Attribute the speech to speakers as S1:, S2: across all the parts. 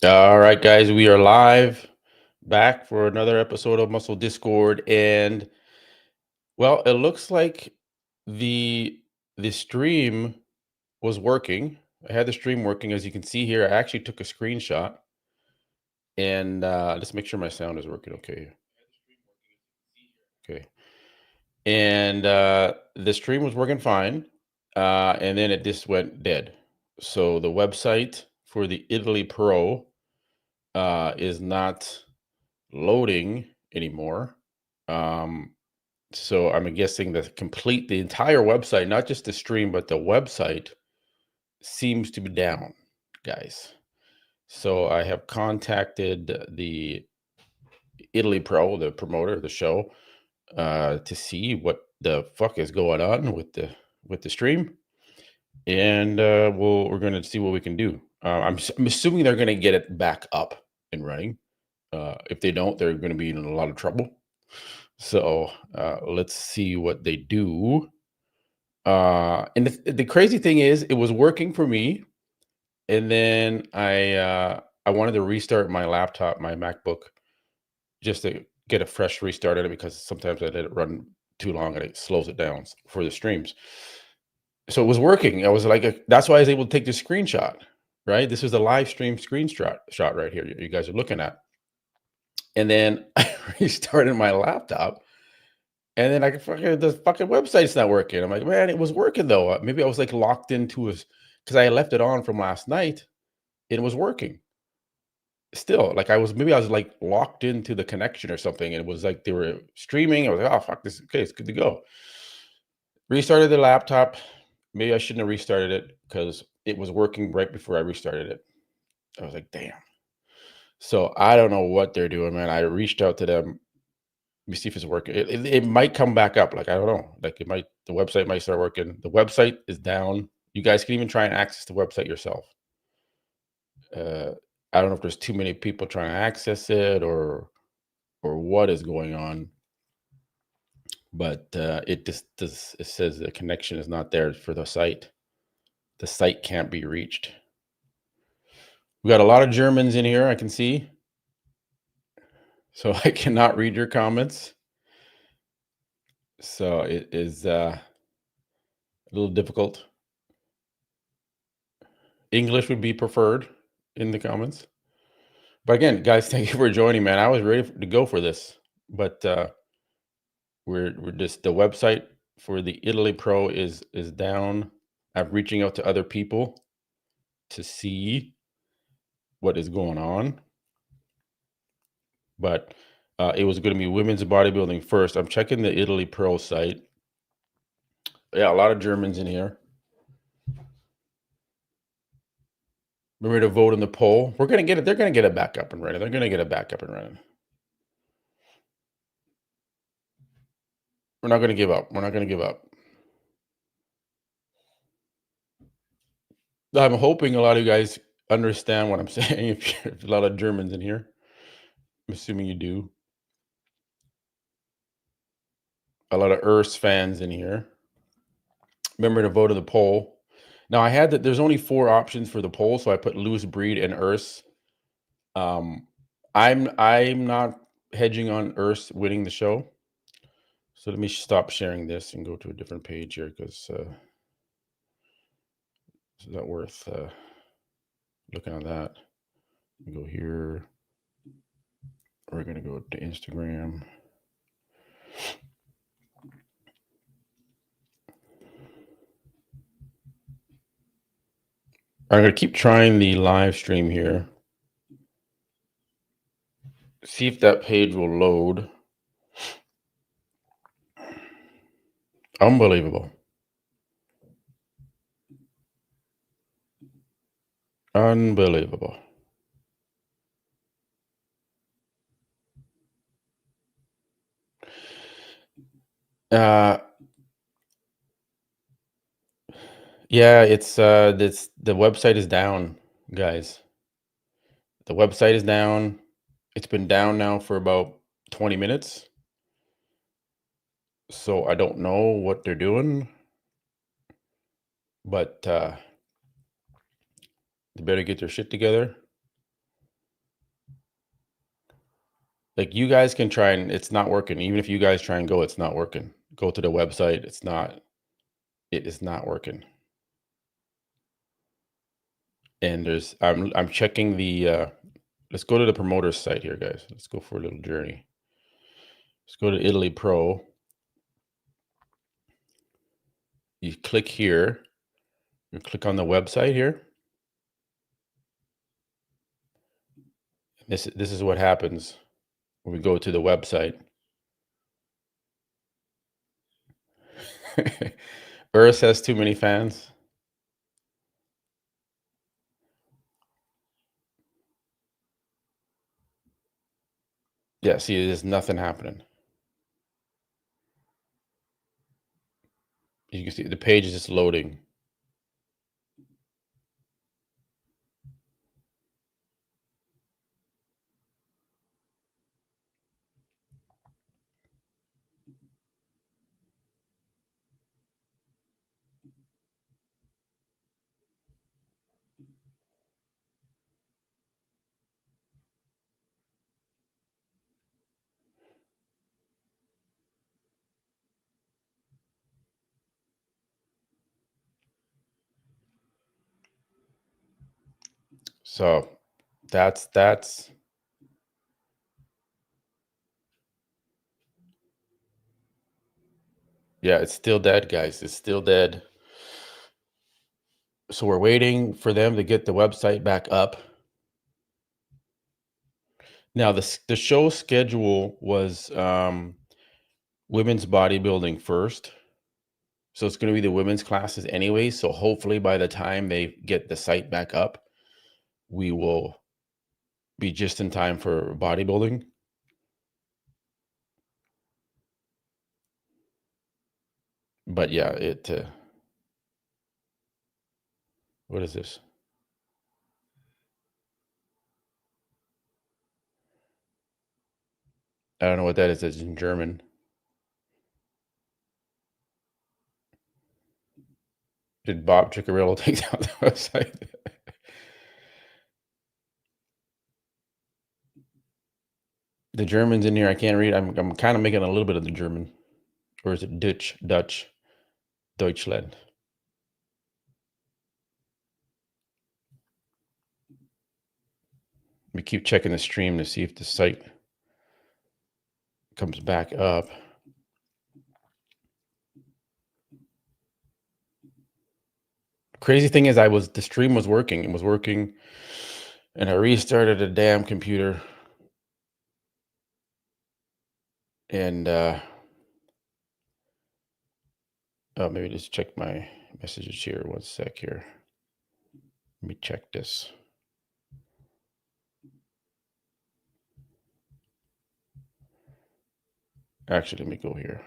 S1: All right, guys, we are live back for another episode of Muscle Discord, and well, it looks like the the stream was working. I had the stream working, as you can see here. I actually took a screenshot, and let's make sure my sound is working okay. Okay, and the stream was working fine, and then it just went dead. So the website for the Italy Pro is not loading anymore. Um, so I'm guessing the entire website, not just the stream, but the website seems to be down, guys. So I have contacted the Italy Pro, the promoter of the show, to see what the fuck is going on with the stream, and we're going to see what we can do. I'm assuming they're going to get it back up and running. If they don't, they're going to be in a lot of trouble. So let's see what they do. And the crazy thing is, it was working for me, and then I wanted to restart my laptop, my MacBook, just to get a fresh restart on it because sometimes I let it run too long and it slows it down for the streams. So it was working. I was like, that's why I was able to take the screenshot. Right, this is a live stream screenshot shot right here. You guys are looking at, and then I restarted my laptop. And then the fucking website's not working. I'm like, man, it was working though. Maybe I was like locked into his because I left it on from last night. It was working still. Like I was like locked into the connection or something. And it was like they were streaming. I was like, oh fuck this. Okay, it's good to go. Restarted the laptop. Maybe I shouldn't have restarted it because it was working right before I restarted it. I was like, damn. So I don't know what they're doing, man. I reached out to them. Let me see if it's working. It might come back up. Like I don't know. Like the website might start working. The website is down. You guys can even try and access the website yourself. Uh, I don't know if there's too many people trying to access it or what is going on, but it just does. It says the connection is not there for the site. The site can't be reached. We got a lot of Germans in here. I can see, so I cannot read your comments. So it is a little difficult. English would be preferred in the comments. But again, guys, thank you for joining, man. I was ready to go for this, but we're just the website for the Italy Pro is down. I'm reaching out to other people to see what is going on, but it was going to be women's bodybuilding first. I'm checking the Italy Pro site. Yeah, a lot of Germans in here. Remember to vote in the poll. We're gonna get it. They're gonna get it back up and running. They're gonna get it back up and running. We're not gonna give up. We're not gonna give up. I'm hoping a lot of you guys understand what I'm saying. If a lot of Germans in here, I'm assuming you do. A lot of Earth fans in here. Remember to vote in the poll. Now I had that. There's only 4 options for the poll, so I put loose breed and Earth. Um, I'm not hedging on Earth winning the show. So let me stop sharing this and go to a different page here because it's not worth looking at that. Go here. We're gonna go to Instagram. I'm gonna keep trying the live stream here. See if that page will load. Unbelievable. Unbelievable. Uh yeah, it's this the website is down, guys. The website is down. It's been down now for about 20 minutes. So I don't know what they're doing, but they better get their shit together. Like, you guys can try and it's not working. Even if you guys try and go, it's not working. Go to the website. It is not working. And I'm checking the let's go to the promoter's site here, guys. Let's go for a little journey. Let's go to Italy Pro. You click here. You click on the website here. This is what happens when we go to the website. Earth has too many fans. Yeah, see, there's nothing happening. You can see the page is just loading. So that's yeah, it's still dead, guys. It's still dead. So we're waiting for them to get the website back up. Now the show schedule was women's bodybuilding first. So it's going to be the women's classes anyway. So hopefully by the time they get the site back up, we will be just in time for bodybuilding. But yeah, what is this? I don't know what that is. It's in German. Did Bob Ciccarello take down the website? The German's in here. I can't read. I'm kind of making a little bit of the German. Or is it Dutch, Deutschland? We keep checking the stream to see if the site comes back up. Crazy thing is, the stream was working. It was working, and I restarted a damn computer, and oh, maybe just check my messages here. 1 sec here. Let me check this. Actually, let me go here.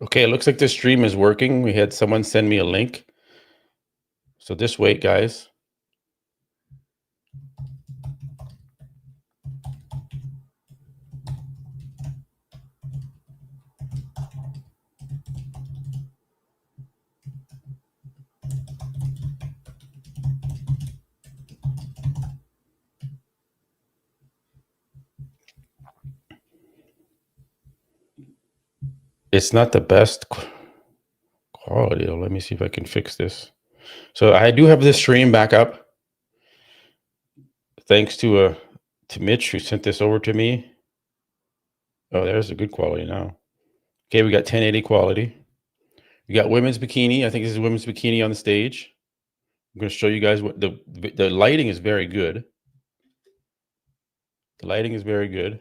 S1: Okay, it looks like the stream is working. We had someone send me a link. So just wait, guys. It's not the best quality. Let me see if I can fix this. So I do have this stream back up. Thanks to Mitch who sent this over to me. Oh, there's a good quality now. Okay, we got 1080 quality. We got women's bikini. I think this is women's bikini on the stage. I'm going to show you guys what the lighting is very good. The lighting is very good.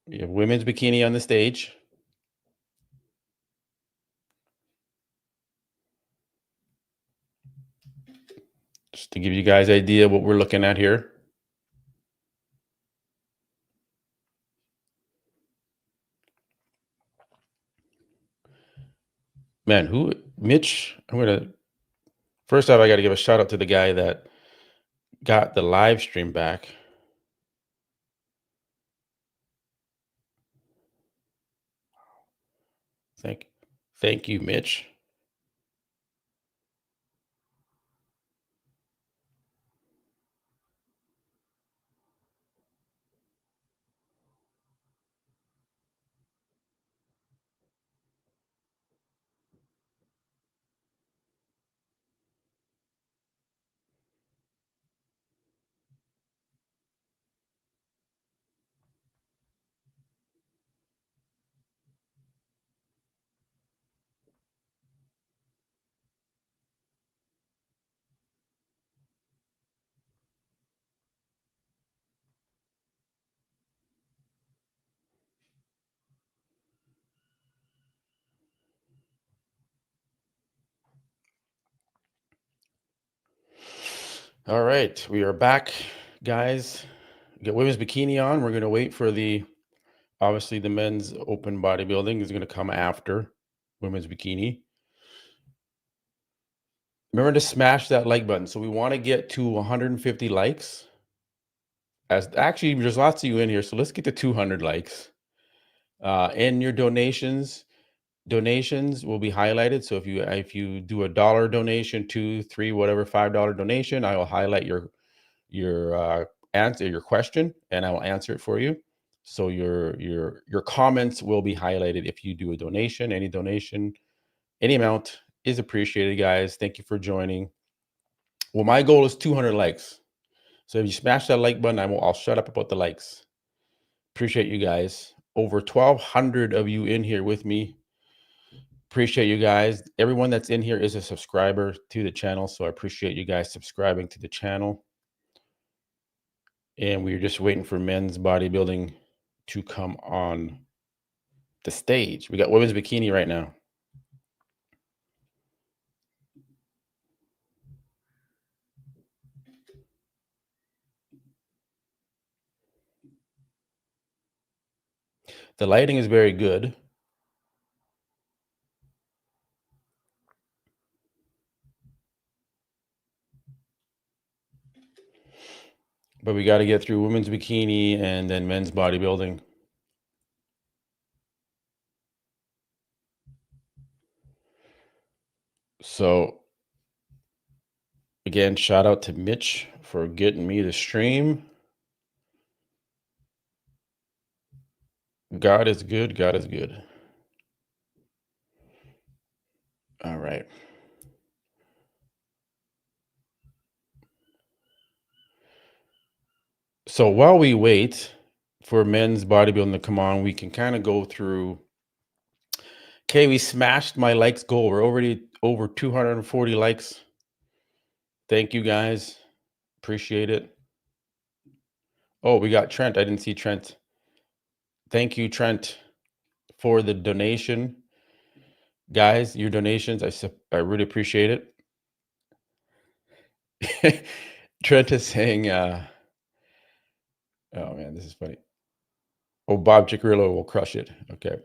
S1: We have women's bikini on the stage. to give you guys an idea what we're looking at here. Man, Mitch, first off, I got to give a shout out to the guy that got the live stream back. Thank you, Mitch. All right, we are back, guys. Get women's bikini on. We're going to wait for obviously the men's open bodybuilding is going to come after women's bikini. Remember to smash that like button. So we want to get to 150 likes. Actually, there's lots of you in here, so let's get to 200 likes. And your donations will be highlighted. So if you do $1 donation, $2, $3, whatever, $5 donation, I will highlight your answer, your question, and I will answer it for you. So your comments will be highlighted if you do a donation. Any donation, any amount is appreciated, guys. Thank you for joining. Well, my goal is 200 likes. So if you smash that like button, I'll shut up about the likes. Appreciate you guys. Over 1,200 of you in here with me. Appreciate you guys. Everyone that's in here is a subscriber to the channel, so I appreciate you guys subscribing to the channel. And we're just waiting for men's bodybuilding to come on the stage. We got women's bikini right now. The lighting is very good. But we got to get through women's bikini and then men's bodybuilding. So again, shout out to Mitch for getting me the stream. God is good. God is good. All right. So while we wait for men's bodybuilding to come on, we can kind of go through. Okay, we smashed my likes goal. We're already over 240 likes. Thank you, guys. Appreciate it. Oh, we got Trent. I didn't see Trent. Thank you, Trent, for the donation. Guys, your donations, I really appreciate it. Trent is saying, oh man, this is funny. Oh, Bob Chickerillo will crush it. Okay.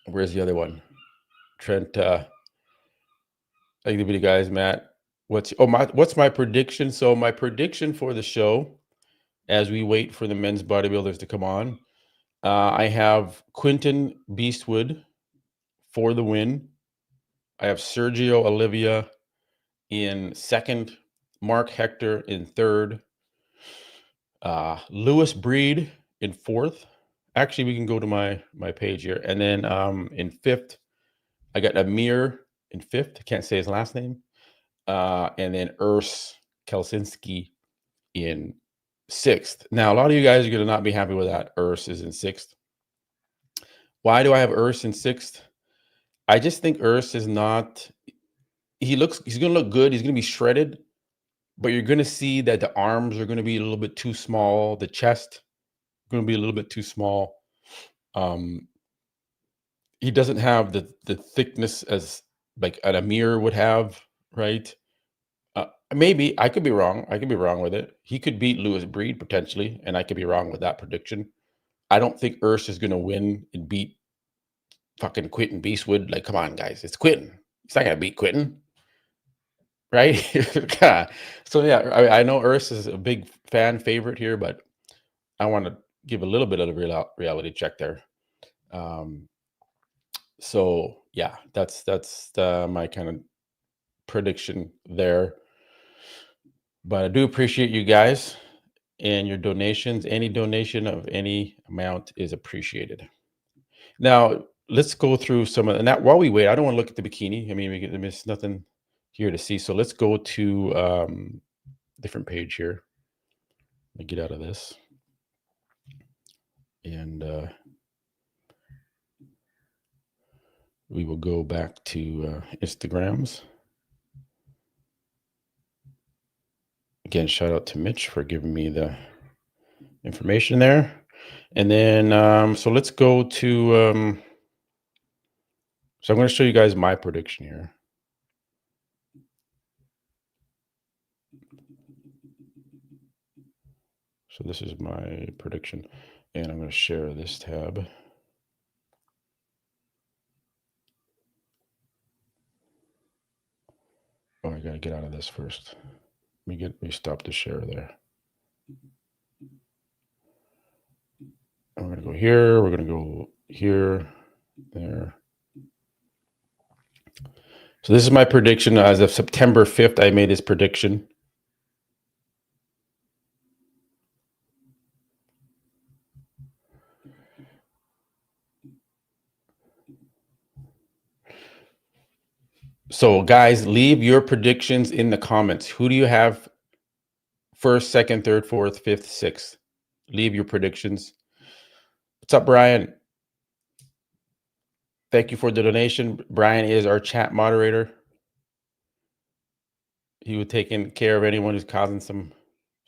S1: Where's the other one? Trent, thank you guys, Matt. What's my prediction? So my prediction for the show, as we wait for the men's bodybuilders to come on, I have Quinton Beastwood for the win. I have Sergio Oliva in second, Mark Hector in third, Lewis Breed in fourth. Actually, we can go to my page here. And then in fifth, I got Amir in fifth. I can't say his last name. And then Urs Kelsinski in sixth. Now, a lot of you guys are going to not be happy with that. Urs is in sixth. Why do I have Urs in sixth? I just think Urs is not. He's going to look good. He's going to be shredded, but you're going to see that the arms are going to be a little bit too small. The chest going to be a little bit too small. He doesn't have the thickness as like an Amir would have, right? Maybe I could be wrong. I could be wrong with it. He could beat Lewis Breed potentially, and I could be wrong with that prediction. I don't think Urs is going to win and beat fucking Quentin Beastwood. Like, come on, guys, it's Quentin. He's not going to beat Quentin, right? So yeah, I know Urs is a big fan favorite here, but I want to give a little bit of a reality check there. So yeah, that's my kind of prediction there. But I do appreciate you guys and your donations. Any donation of any amount is appreciated. Now let's go through some of, and that while we wait, I don't want to look at the bikini. I mean, there's nothing here to see. So let's go to different page here. Let me get out of this. And we will go back to Instagrams. Again, shout out to Mitch for giving me the information there. And then, so let's go to, so I'm going to show you guys my prediction here. So this is my prediction, and I'm going to share this tab. Oh, I got to get out of this first. Let me stop the share there. I'm going to go here. We're going to go here, there. So this is my prediction as of September 5th. I made this prediction. So guys, leave your predictions in the comments. Who do you have first, second, third, fourth, fifth, sixth? Leave your predictions. What's up, Brian? Thank you for the donation. Brian is our chat moderator. He was taking care of anyone who's causing some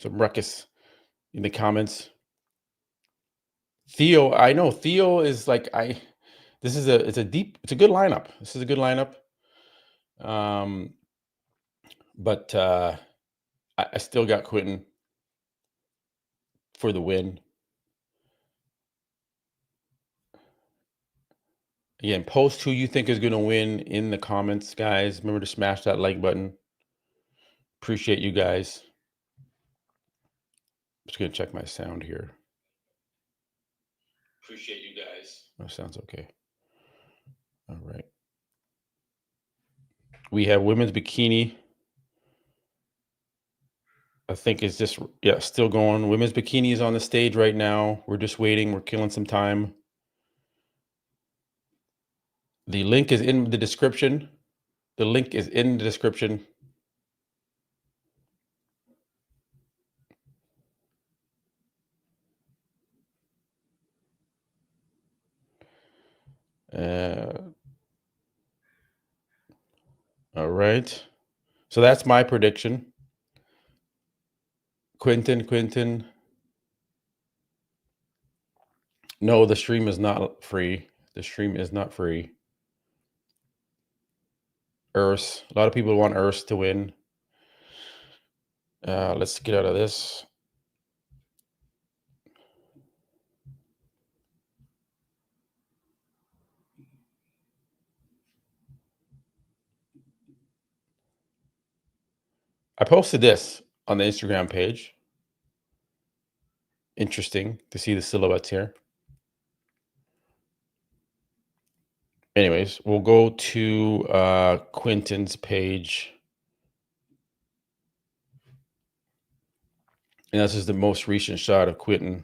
S1: ruckus in the comments. Theo, I know Theo is like, it's a good lineup. This is a good lineup. But I still got Quentin for the win. Again, post who you think is going to win in the comments, guys. Remember to smash that like button. Appreciate you guys. Just going to check my sound here. Appreciate you guys. Oh, sounds okay. All right. We have women's bikini. I think it's just, yeah, still going. Women's bikini is on the stage right now. We're just waiting. We're killing some time. The link is in the description. The link is in the description. All right. So that's my prediction. Quentin. No, the stream is not free. The stream is not free. Urs. A lot of people want Urs to win. Let's get out of this. I posted this on the Instagram page. Interesting to see the silhouettes here. Anyways, we'll go to Quentin's page. And this is the most recent shot of Quentin.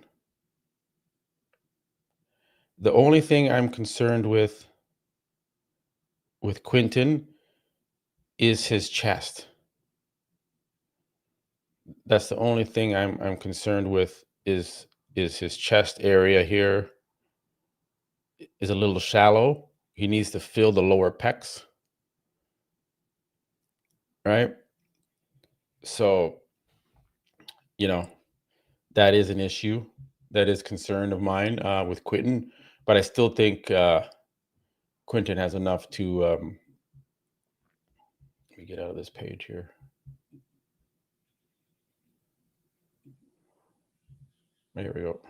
S1: The only thing I'm concerned with Quentin is his chest. That's the only thing I'm concerned with is his chest area here is a little shallow. He needs to fill the lower pecs. Right? So, you know, that is an issue. That is concern of mine with Quentin. But I still think Quentin has enough to let me get out of this page here. There we go.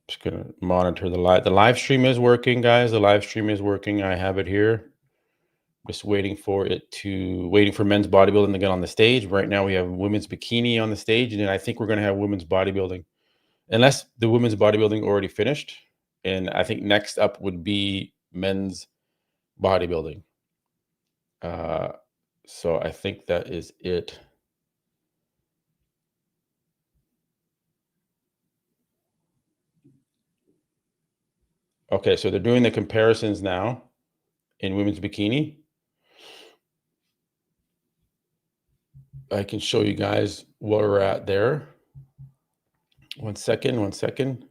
S1: Just gonna monitor the live. The live stream is working, guys. The live stream is working. I have it here. Just waiting for men's bodybuilding to get on the stage. Right now we have women's bikini on the stage, and then I think we're gonna have women's bodybuilding, unless the women's bodybuilding already finished. And I think next up would be men's bodybuilding. So I think that is it. Okay, so they're doing the comparisons now in women's bikini. I can show you guys where we're at there. One second.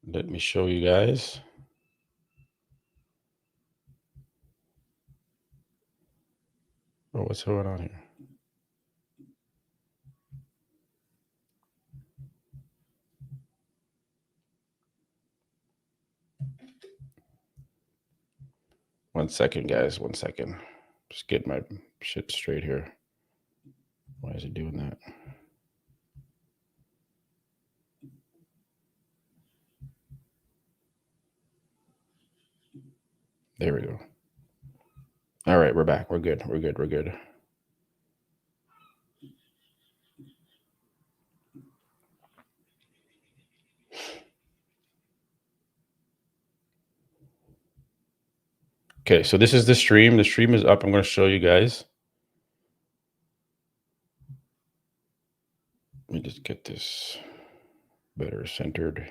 S1: Let me show you guys. Oh, what's going on here? One second, guys. 1 second. Just get my shit straight here. Why is it doing that? There we go. All right, we're back. We're good. Okay, so this is the stream. The stream is up. I'm going to show you guys. Let me just get this better centered.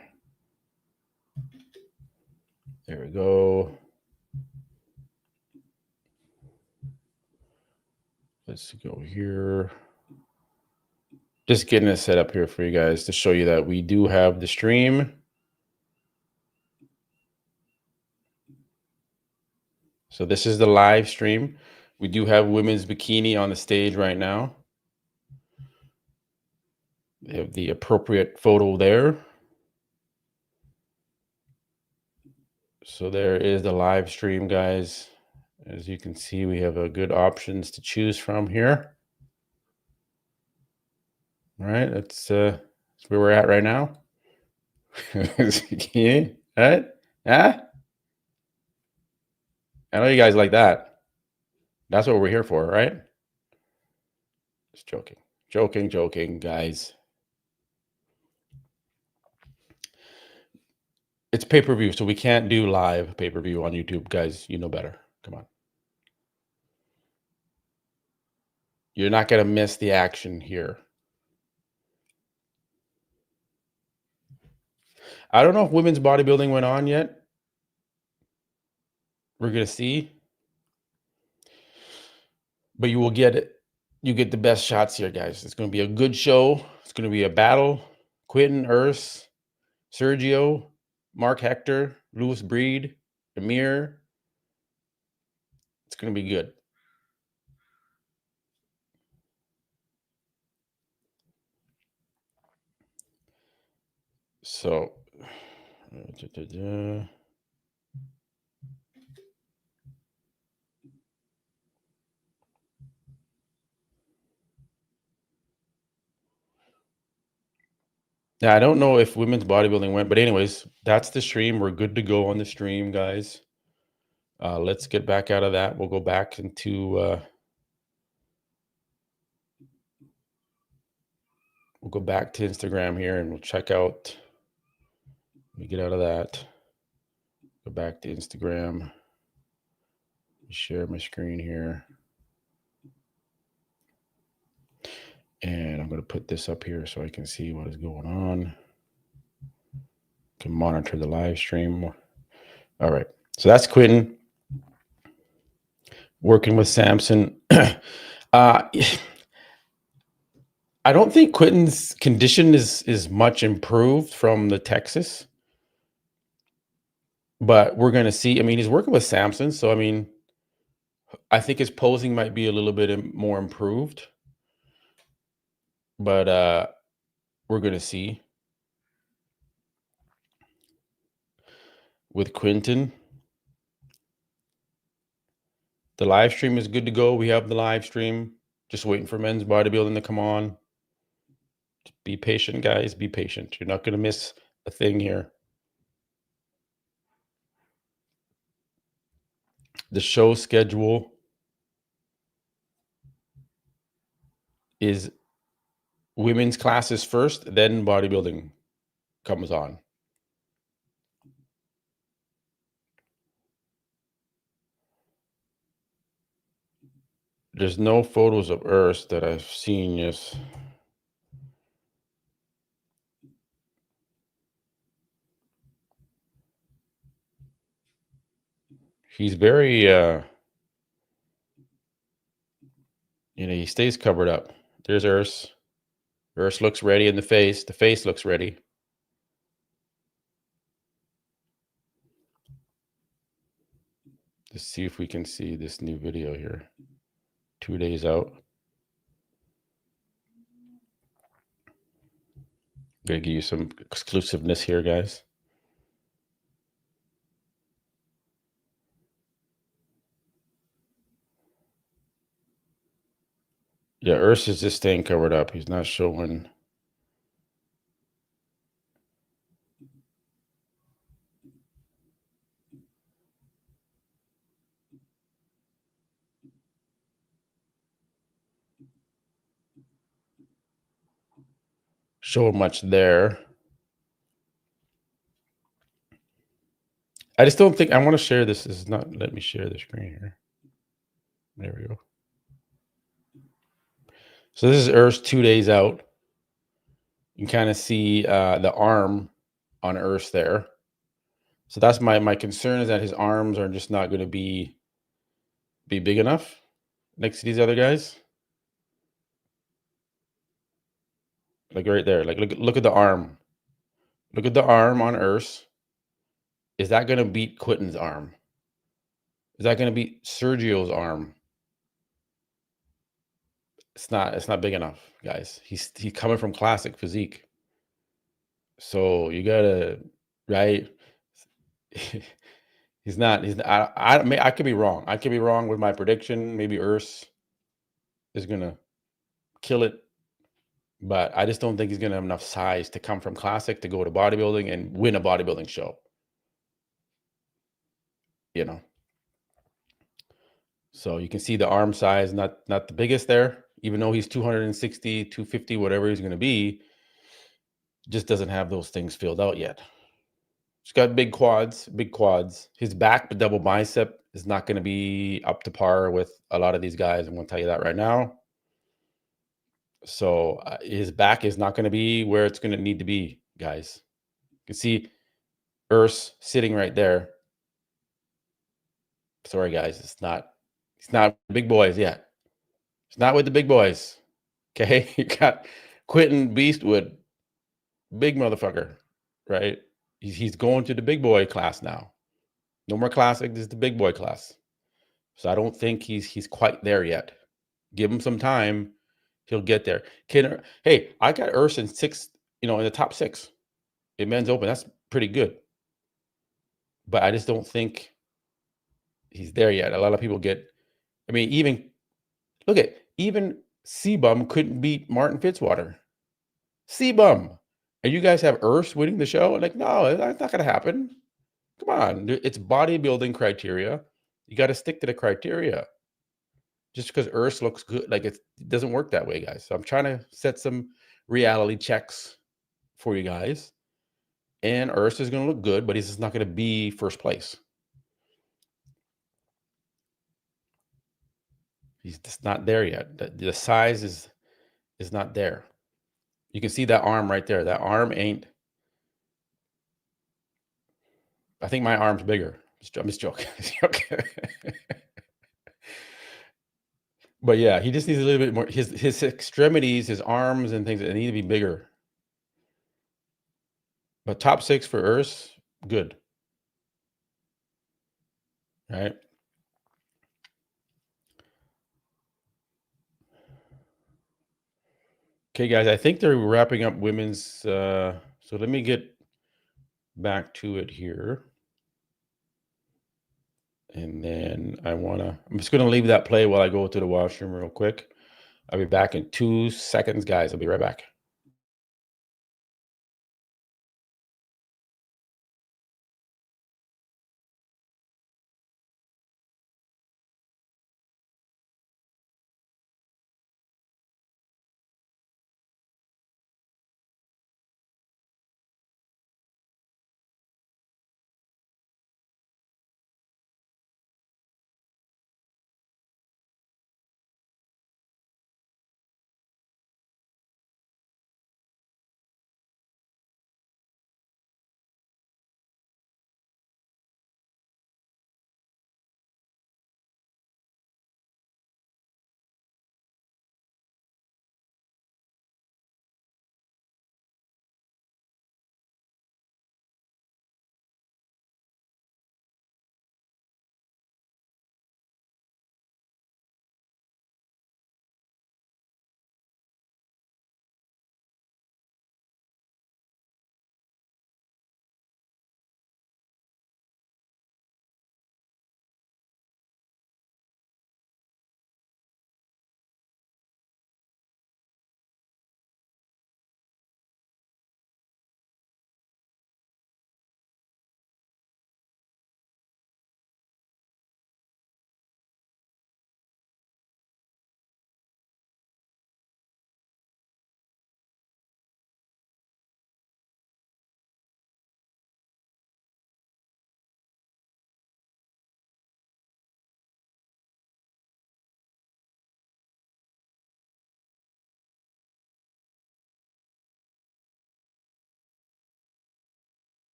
S1: There we go. Let's go here. Just getting it set up here for you guys to show you that we do have the stream. So this is the live stream. We do have women's bikini on the stage right now. They have the appropriate photo there. So there is the live stream, guys. As you can see, we have a good options to choose from here. All right, that's where we're at right now. All right, yeah. I know you guys like that. That's what we're here for, right? Just joking, guys. It's pay-per-view, so we can't do live pay-per-view on YouTube, guys. You know better. Come on. You're not going to miss the action here. I don't know if women's bodybuilding went on yet. We're going to see. But you will get it. You get the best shots here, guys. It's going to be a good show. It's going to be a battle. Quentin, Urs, Sergio, Mark Hector, Louis Breed, Amir. It's going to be good. So, yeah, I don't know if women's bodybuilding went, but anyways, that's the stream. We're good to go on the stream, guys. Let's get back out of that. We'll go back into we'll go back to Instagram here and we'll check out. Let me get out of that. Go back to Instagram. Share my screen here. And I'm going to put this up here so I can see what is going on. Can monitor the live stream. All right. So that's Quentin working with Samson. I don't think Quentin's condition is much improved from the Texas. But we're going to see. I mean, he's working with Samson. So, I mean, I think his posing might be a little bit more improved. But we're going to see with Quentin. The live stream is good to go. We have the live stream. Just waiting for men's bodybuilding to come on. Just be patient, guys. Be patient. You're not going to miss a thing here. The show schedule is women's classes first, then bodybuilding comes on. There's no photos of Urs that I've seen yet. He's very, he stays covered up. There's Urs. Urs looks ready in the face. The face looks ready. Let's see if we can see this new video here. 2 days out. Gonna give you some exclusiveness here, guys. Yeah, Urs is just staying covered up. He's not showing. Show much there. I just don't think I want to share this. This is not let me share the screen here. There we go. So this is Urs 2 days out. You can kind of see the arm on Urs there. So that's my concern, is that his arms are just not going to be big enough next to these other guys. Like right there. Like look at the arm. Look at the arm on Urs. Is that going to beat Quinton's arm? Is that going to beat Sergio's arm? It's not big enough, guys. He's coming from classic physique. So you gotta, right? I could be wrong. I could be wrong with my prediction. Maybe Urs is gonna kill it, but I just don't think he's gonna have enough size to come from classic to go to bodybuilding and win a bodybuilding show. So you can see the arm size, not the biggest there, even though he's 260, 250, whatever he's going to be, just doesn't have those things filled out yet. He's got big quads. His back double bicep is not going to be up to par with a lot of these guys. I'm going to tell you that right now. So his back is not going to be where it's going to need to be, guys. You can see Urs sitting right there. Sorry, guys. He's not big boys yet. It's not with the big boys. Okay. You got Quinton Beastwood, big motherfucker, right? He's going to the big boy class now. No more classic. This is the big boy class. So I don't think he's quite there yet. Give him some time. He'll get there. Hey, I got Urs in 6, in the top 6 in men's open. That's pretty good. But I just don't think he's there yet. A lot of people even C-Bum couldn't beat Martin Fitzwater. C-Bum. And you guys have Urs winning the show? Like, no, that's not going to happen. Come on. It's bodybuilding criteria. You got to stick to the criteria. Just because Urs looks good, like it doesn't work that way, guys. So I'm trying to set some reality checks for you guys. And Urs is going to look good, but he's just not going to be first place. He's just not there yet. The size is not there. You can see that arm right there. That arm ain't. I think my arm's bigger. I'm just joking. But yeah, he just needs a little bit more. His extremities, his arms and things, they need to be bigger. But top 6 for Urs, good. Right? Okay, guys, I think they're wrapping up women's. So let me get back to it here. And then I'm just going to leave that play while I go to the washroom real quick. I'll be back in 2 seconds, guys. I'll be right back.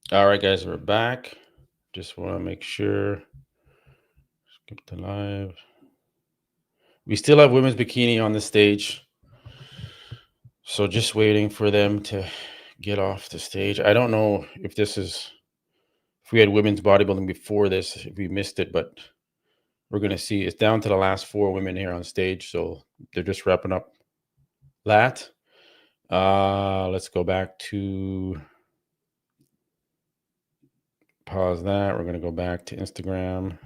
S1: All right, guys, we're back. Just want to make sure. Skip the live. We still have women's bikini on the stage. So just waiting for them to get off the stage. I don't know if we had women's bodybuilding before this, if we missed it, but we're going to see. It's down to the last 4 women here on stage. So they're just wrapping up that. Let's go back to pause that. We're going to go back to Instagram.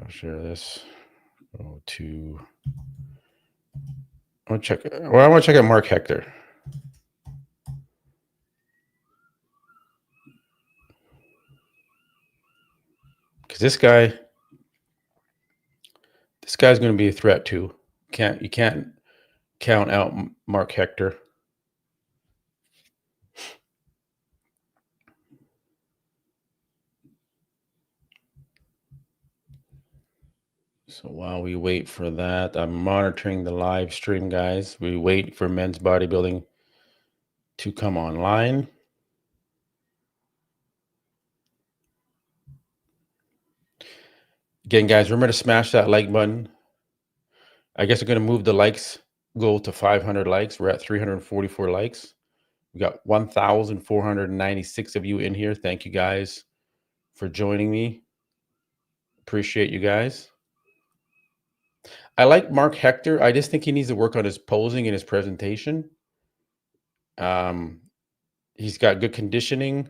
S1: Share this. Go to. I want to check out Mark Hector. Because this guy's going to be a threat too. You can't count out Mark Hector. So while we wait for that, I'm monitoring the live stream, guys. We wait for men's bodybuilding to come online. Again, guys, remember to smash that like button. I guess we're going to move the likes goal to 500 likes. We're at 344 likes. We got 1,496 of you in here. Thank you guys for joining me. Appreciate you guys. I like Mark Hector. I just think he needs to work on his posing and his presentation. He's got good conditioning,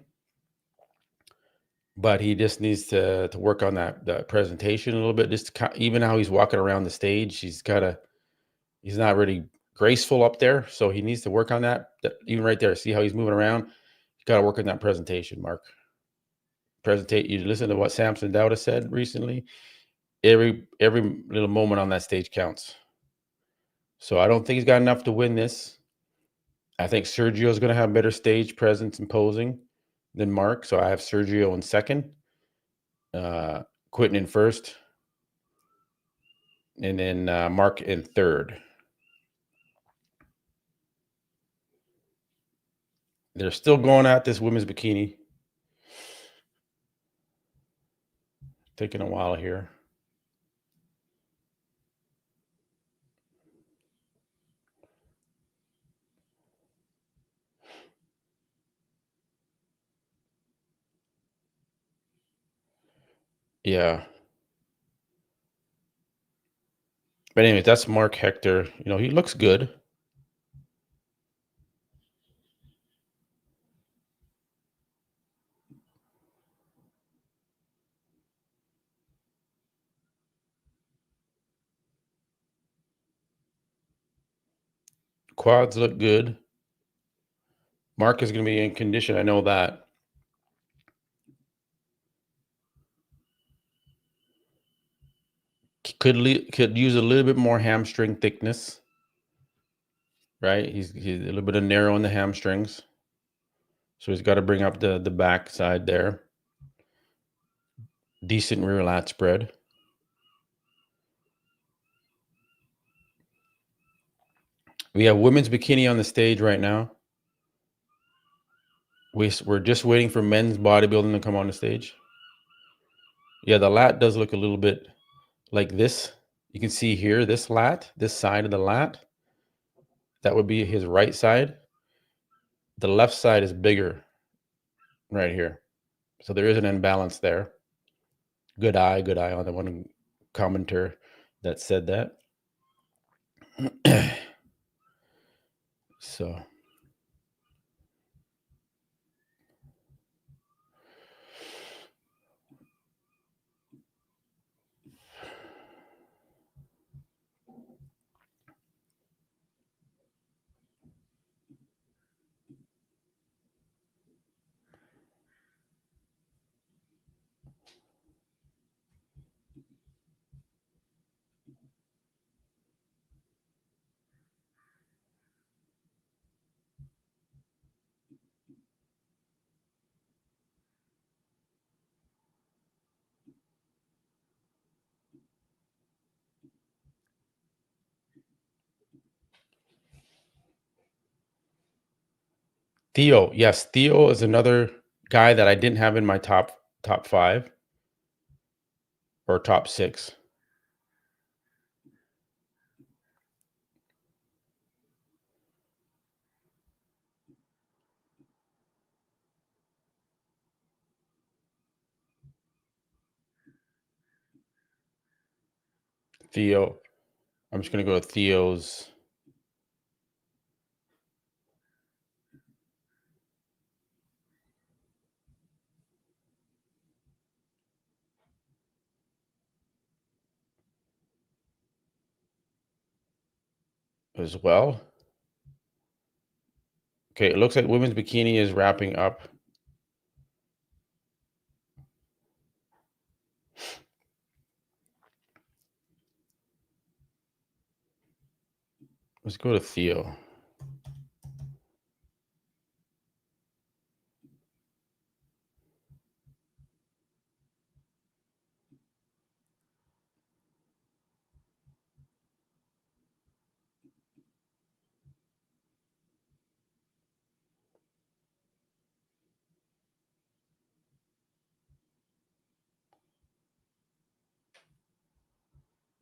S1: but he just needs to work on that presentation a little bit. Just even how he's walking around the stage, he's not really graceful up there, so he needs to work on that. Even right there, see how he's moving around. You got to work on that presentation, Mark. You listen to what Samson Dowda said recently. Every little moment on that stage counts. So I don't think he's got enough to win this. I think Sergio is going to have better stage presence and posing than Mark. So I have Sergio in second, Quentin in first, and then Mark in third. They're still going at this women's bikini. Taking a while here. Yeah. But anyway, that's Mark Hector. He looks good. Quads look good. Mark is going to be in condition. I know that. Could use a little bit more hamstring thickness, right? He's a little bit of narrow in the hamstrings, so he's got to bring up the back side there. Decent rear lat spread. We have women's bikini on the stage right now. We're just waiting for men's bodybuilding to come on the stage. Yeah, the lat does look a little bit like this. You can see here, this side of the lat, that would be his right side. The left side is bigger right here. So there is an imbalance there. Good eye on the one commenter that said that. So Theo, yes, Theo is another guy that I didn't have in my top 5 or top 6. Theo, I'm just gonna go to Theo's. As well. Okay, it looks like women's bikini is wrapping up. Let's go to Theo.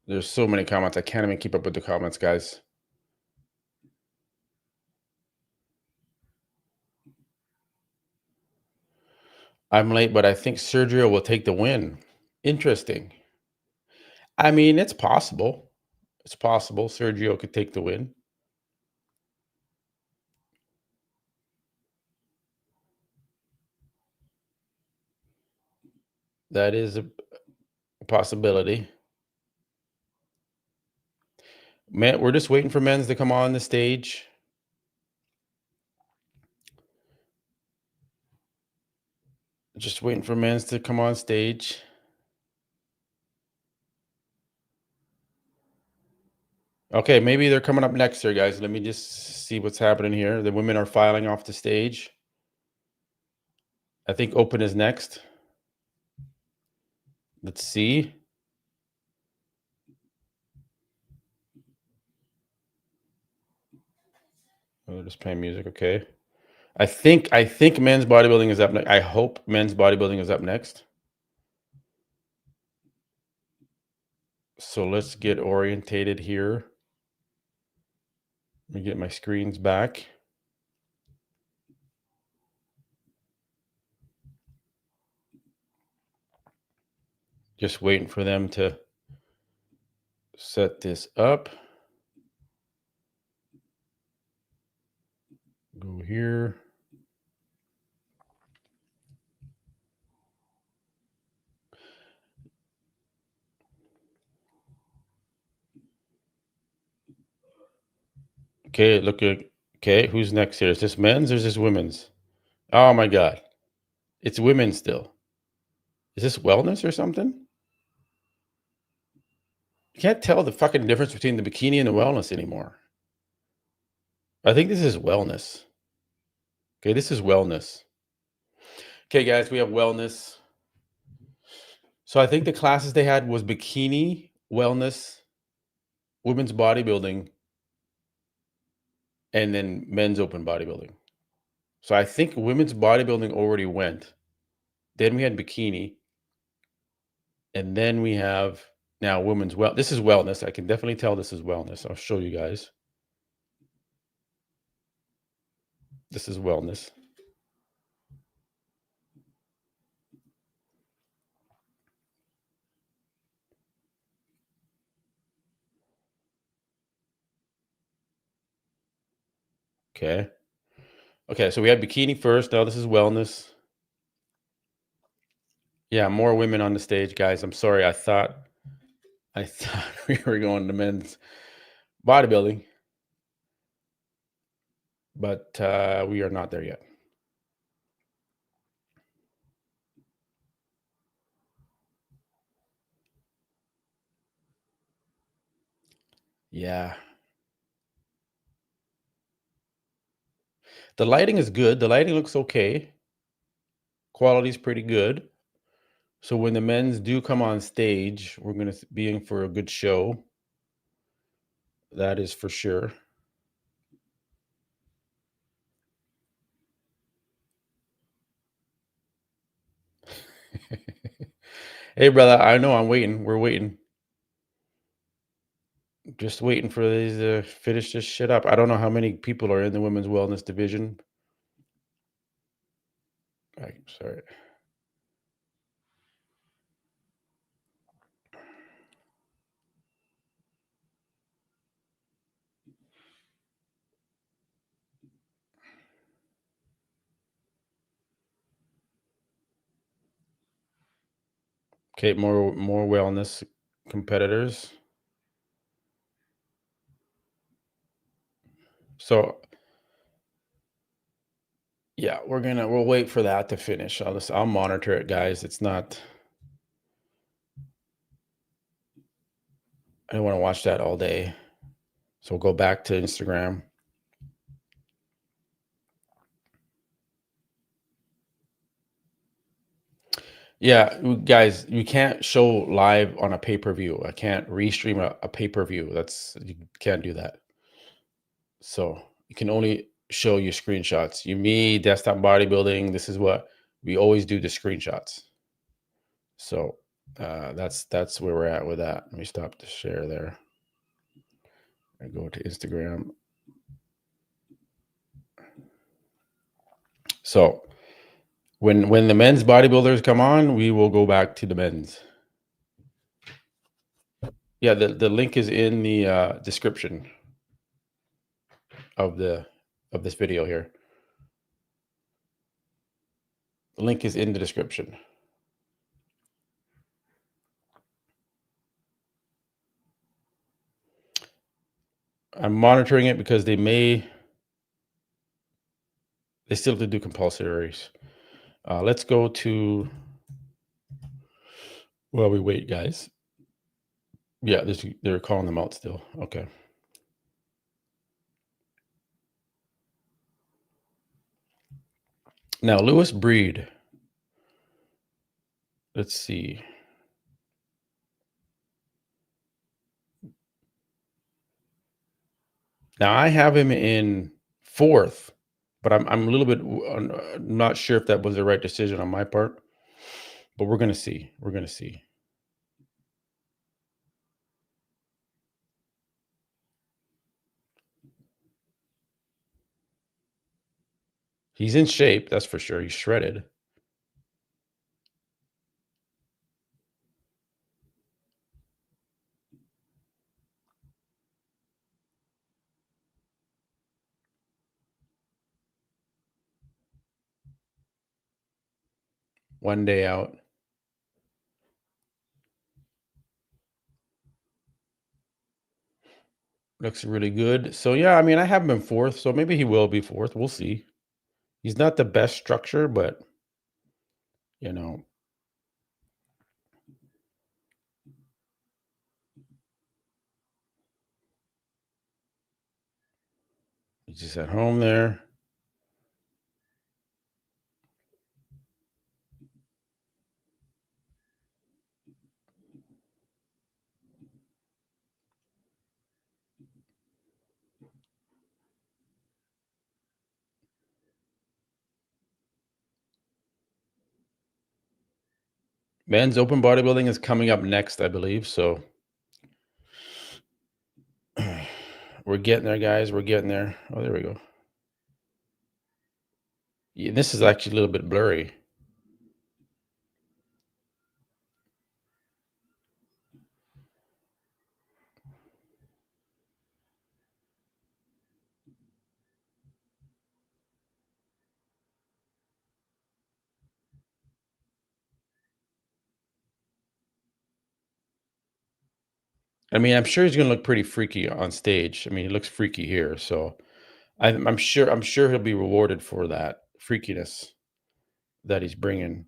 S1: There's so many comments. I can't even keep up with the comments, guys. I'm late, but I think Sergio will take the win. Interesting. I mean, it's possible. It's possible Sergio could take the win. That is a possibility. Man, we're just waiting for men's to come on the stage. Just waiting for men's to come on stage. Okay, maybe they're coming up next here, guys. Let me just see what's happening here. The women are filing off the stage. I think open is next. Let's see. Oh, just playing music. Okay. I think men's bodybuilding is up next. I hope men's bodybuilding is up next. So let's get orientated here. Let me get my screens back. Just waiting for them to set this up. Go here. Okay, look at, okay, who's next here? Is this men's or is this women's? Oh my God. It's women still. Is this wellness or something? You can't tell the fucking difference between the bikini and the wellness anymore. I think this is wellness. Okay, this is wellness. Okay, guys, we have wellness. So I think the classes they had was bikini, wellness, women's bodybuilding, and then men's open bodybuilding. So I think women's bodybuilding already went. Then we had bikini. And then we have now women's this is wellness. I can definitely tell this is wellness. I'll show you guys. This is wellness. Okay. Okay, so we had bikini first. Now this is wellness. Yeah, more women on the stage, guys. I'm sorry. I thought we were going to men's bodybuilding, but we are not there yet. Yeah. The lighting is good. The lighting looks okay. Quality's pretty good. So when the men's do come on stage, we're going to be in for a good show. That is for sure. Hey, brother, I know I'm waiting. We're waiting. Just waiting for these to finish this shit up. I don't know how many people are in the women's wellness division. Sorry. Okay, more wellness competitors. So yeah, we'll wait for that to finish. I'll monitor it, guys. It's not, I don't want to watch that all day. So we'll go back to Instagram. Yeah, guys, you can't show live on a pay-per-view. I can't restream a pay-per-view. You can't do that. So you can only show you screenshots. Me, desktop bodybuilding. This is what we always do, the screenshots. So that's where we're at with that. Let me stop the share there. I go to Instagram. So when the men's bodybuilders come on, we will go back to the men's. Yeah, the link is in the description of this video here. The link is in the description. I'm monitoring it because they still have to do compulsories. Let's go to, while we wait, guys. Yeah, they're calling them out still. Okay. Now, Lewis Breed. Let's see. Now, I have him in 4th, but I'm a little bit not sure if that was the right decision on my part. But we're going to see. We're going to see. He's in shape, that's for sure. He's shredded. One day out. Looks really good. So yeah, I mean, I have him in fourth, so maybe he will be fourth. We'll see. He's not the best structure, but you know, he's just at home there. Men's open bodybuilding is coming up next, I believe. So we're getting there, guys. We're getting there. Oh, there we go. Yeah, this is actually a little bit blurry. I mean, I'm sure he's going to look pretty freaky on stage. I mean, he looks freaky here, so I'm sure he'll be rewarded for that freakiness that he's bringing.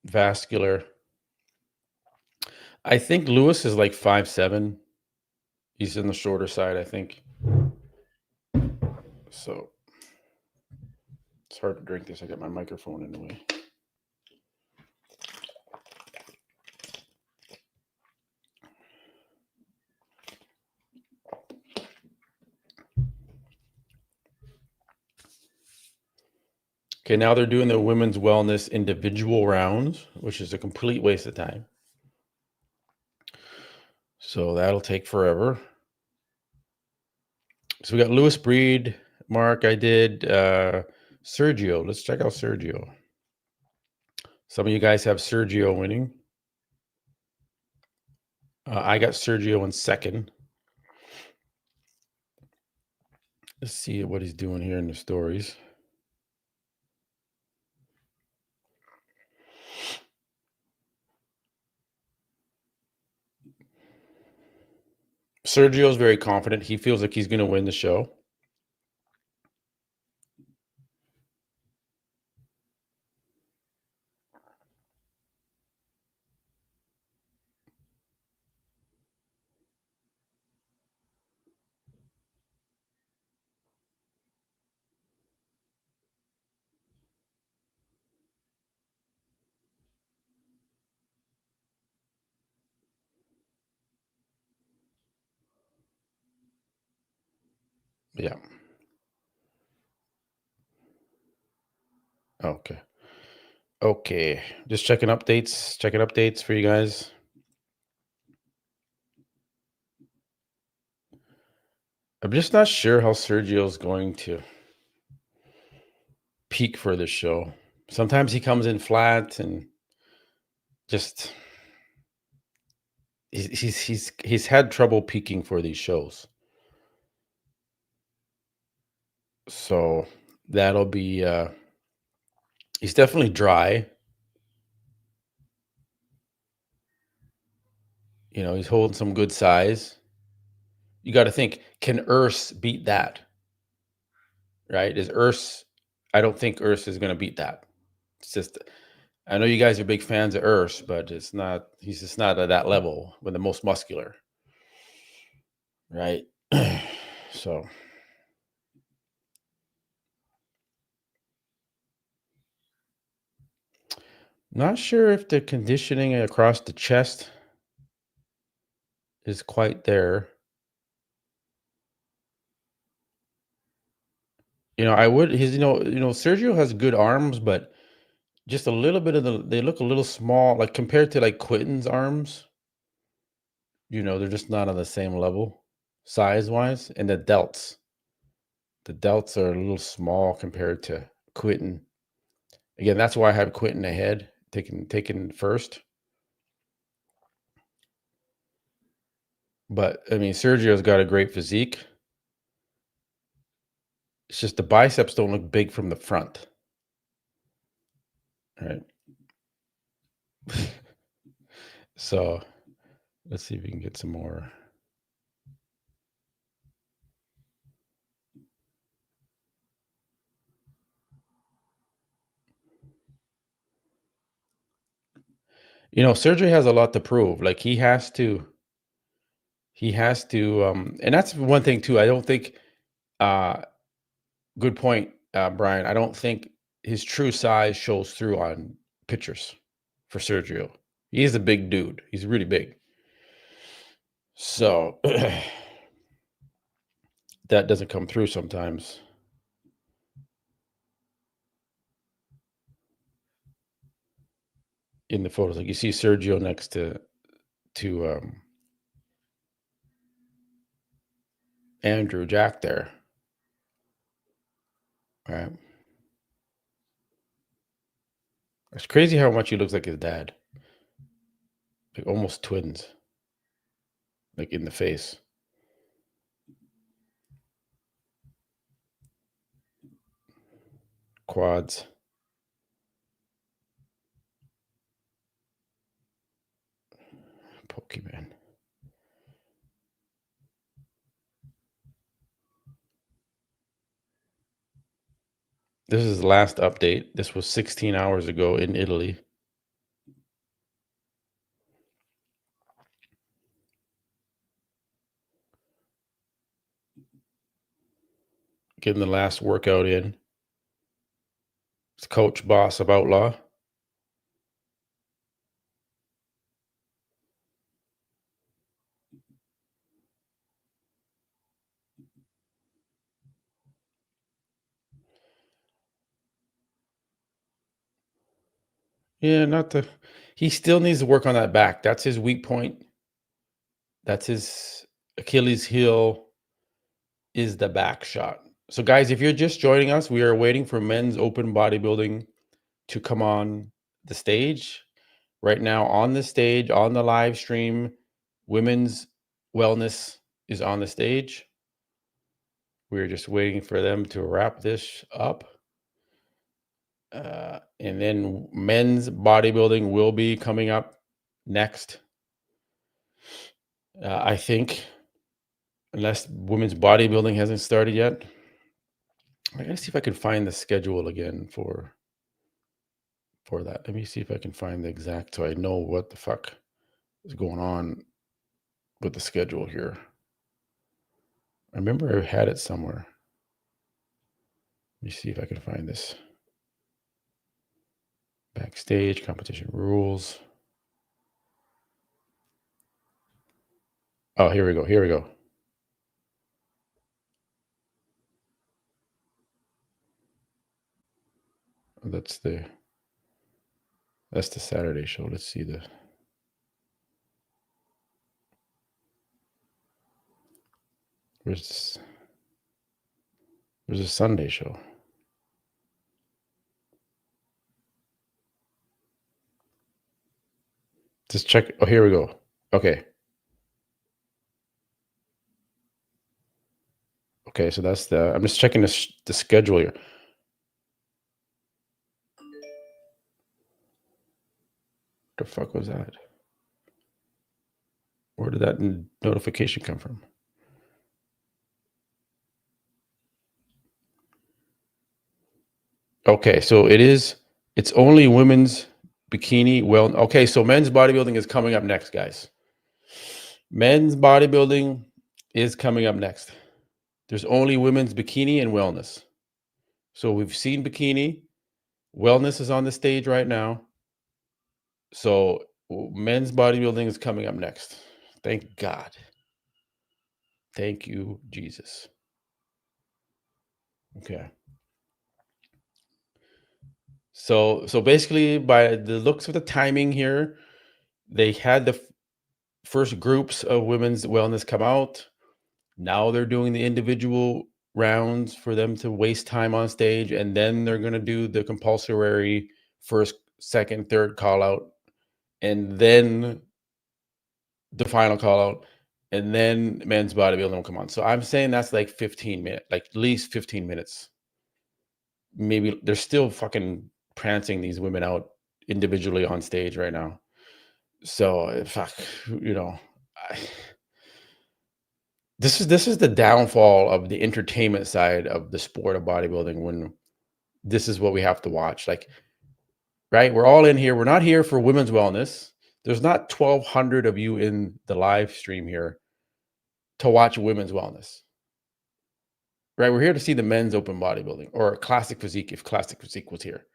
S1: Vascular. I think Lewis is like 5'7". He's in the shorter side, I think. So it's hard to drink this. I got my microphone in the way. Okay, now they're doing the women's wellness individual rounds, which is a complete waste of time. So that'll take forever. So we got Lewis Breed, Mark. I did Sergio. Let's check out Sergio. Some of you guys have Sergio winning. I got Sergio in second. Let's see what he's doing here in the stories. Sergio's very confident. He feels like he's going to win the show. Yeah. Okay. Okay. Just checking updates for you guys. I'm just not sure how Sergio's going to peak for this show. Sometimes he comes in flat and just he's had trouble peaking for these shows. So that'll be he's definitely dry. You know, he's holding some good size. You got to think, can Urs beat that? Right? Is Urs I don't think Urs is going to beat that. It's just I know you guys are big fans of Urs, but he's just not at that level with the most muscular. Right? So not sure if the conditioning across the chest is quite there. You know, I would his Sergio has good arms, but just a little bit of they look a little small, like compared to like Quentin's arms. They're just not on the same level size wise. And the delts are a little small compared to Quentin. Again, that's why I have Quentin ahead, taking first. But I mean, Sergio's got a great physique. It's just the biceps don't look big from the front, right? So let's see if we can get some more. Sergio has a lot to prove. Like he has to, and that's one thing too. I don't think, uh, good point, Brian. I don't think his true size shows through on pictures for Sergio. He is a big dude. He's really big. So that doesn't come through sometimes in the photos. Like you see Sergio next to Andrew Jack there. Right. It's crazy how much he looks like his dad. Like almost twins. Like in the face. Quads. Pokemon. This is the last update. This was 16 hours ago in Italy. Getting the last workout in. It's coach, boss of Outlaw. Yeah, not the. He still needs to work on that back. That's his weak point. That's his Achilles heel is the back shot. So, guys, if you're just joining us, we are waiting for men's open bodybuilding to come on the stage. Right now, on the stage, on the live stream, women's wellness is on the stage. We're just waiting for them to wrap this up. And then men's bodybuilding will be coming up next. I think, unless women's bodybuilding hasn't started yet. I gotta see if I can find the schedule again for that. Let me see if I can find the exact so I know what the fuck is going on with the schedule here. I remember I had it somewhere. Let me see if I can find this. Backstage competition rules. Oh, here we go. Here we go. That's the Saturday show. Let's see there's a Sunday show. Just check. Oh, here we go. Okay. Okay, so that's I'm just checking the schedule here. The fuck was that? Where did that notification come from? Okay, so it's only women's bikini. Well, okay, so men's bodybuilding is coming up next, guys. Men's bodybuilding is coming up next. There's only women's bikini and wellness. So we've seen bikini. Wellness is on the stage right now. So men's bodybuilding is coming up next. Thank God. Thank you, Jesus. Okay. So basically, by the looks of the timing here, they had the first groups of women's wellness come out. Now they're doing the individual rounds for them to waste time on stage, and then they're going to do the compulsory first, second, third call out, and then the final call out. and then men's bodybuilding will come on. So I'm saying that's like 15 minutes, like at least 15 minutes. Maybe they're still fucking prancing these women out individually on stage right now. So fuck, you know, I, this is the downfall of the entertainment side of the sport of bodybuilding when this is what we have to watch. Like, right? We're all in here. We're not here for women's wellness. There's not 1,200 of you in the live stream here to watch women's wellness. Right? We're here to see the men's open bodybuilding or classic physique if classic physique was here.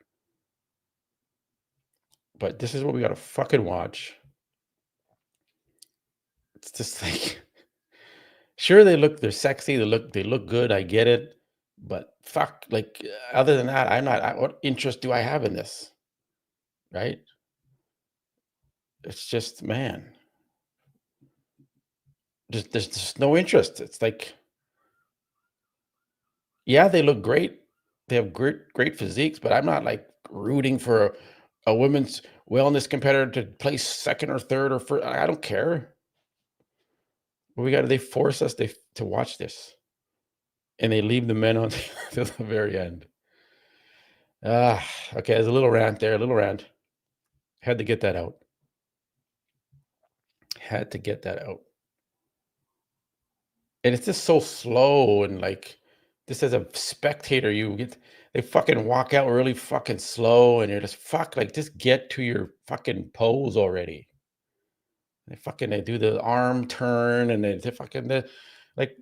S1: But this is what we got to fucking watch. It's just like, sure, they're sexy, they look good. I get it. But fuck, like, other than that, what interest do I have in this? Right? It's just, man, there's just no interest. It's like, yeah, they look great. They have great physiques, but I'm not like rooting for a women's wellness competitor to place second or third or first. I don't care. They force us to watch this, and they leave the men on to the very end. Okay, there's a little rant there, a little rant. Had to get that out. Had to get that out. And it's just so slow and like, just as a spectator, they fucking walk out really fucking slow, and you're just like, just get to your fucking pose already. They do the arm turn, and they fucking like,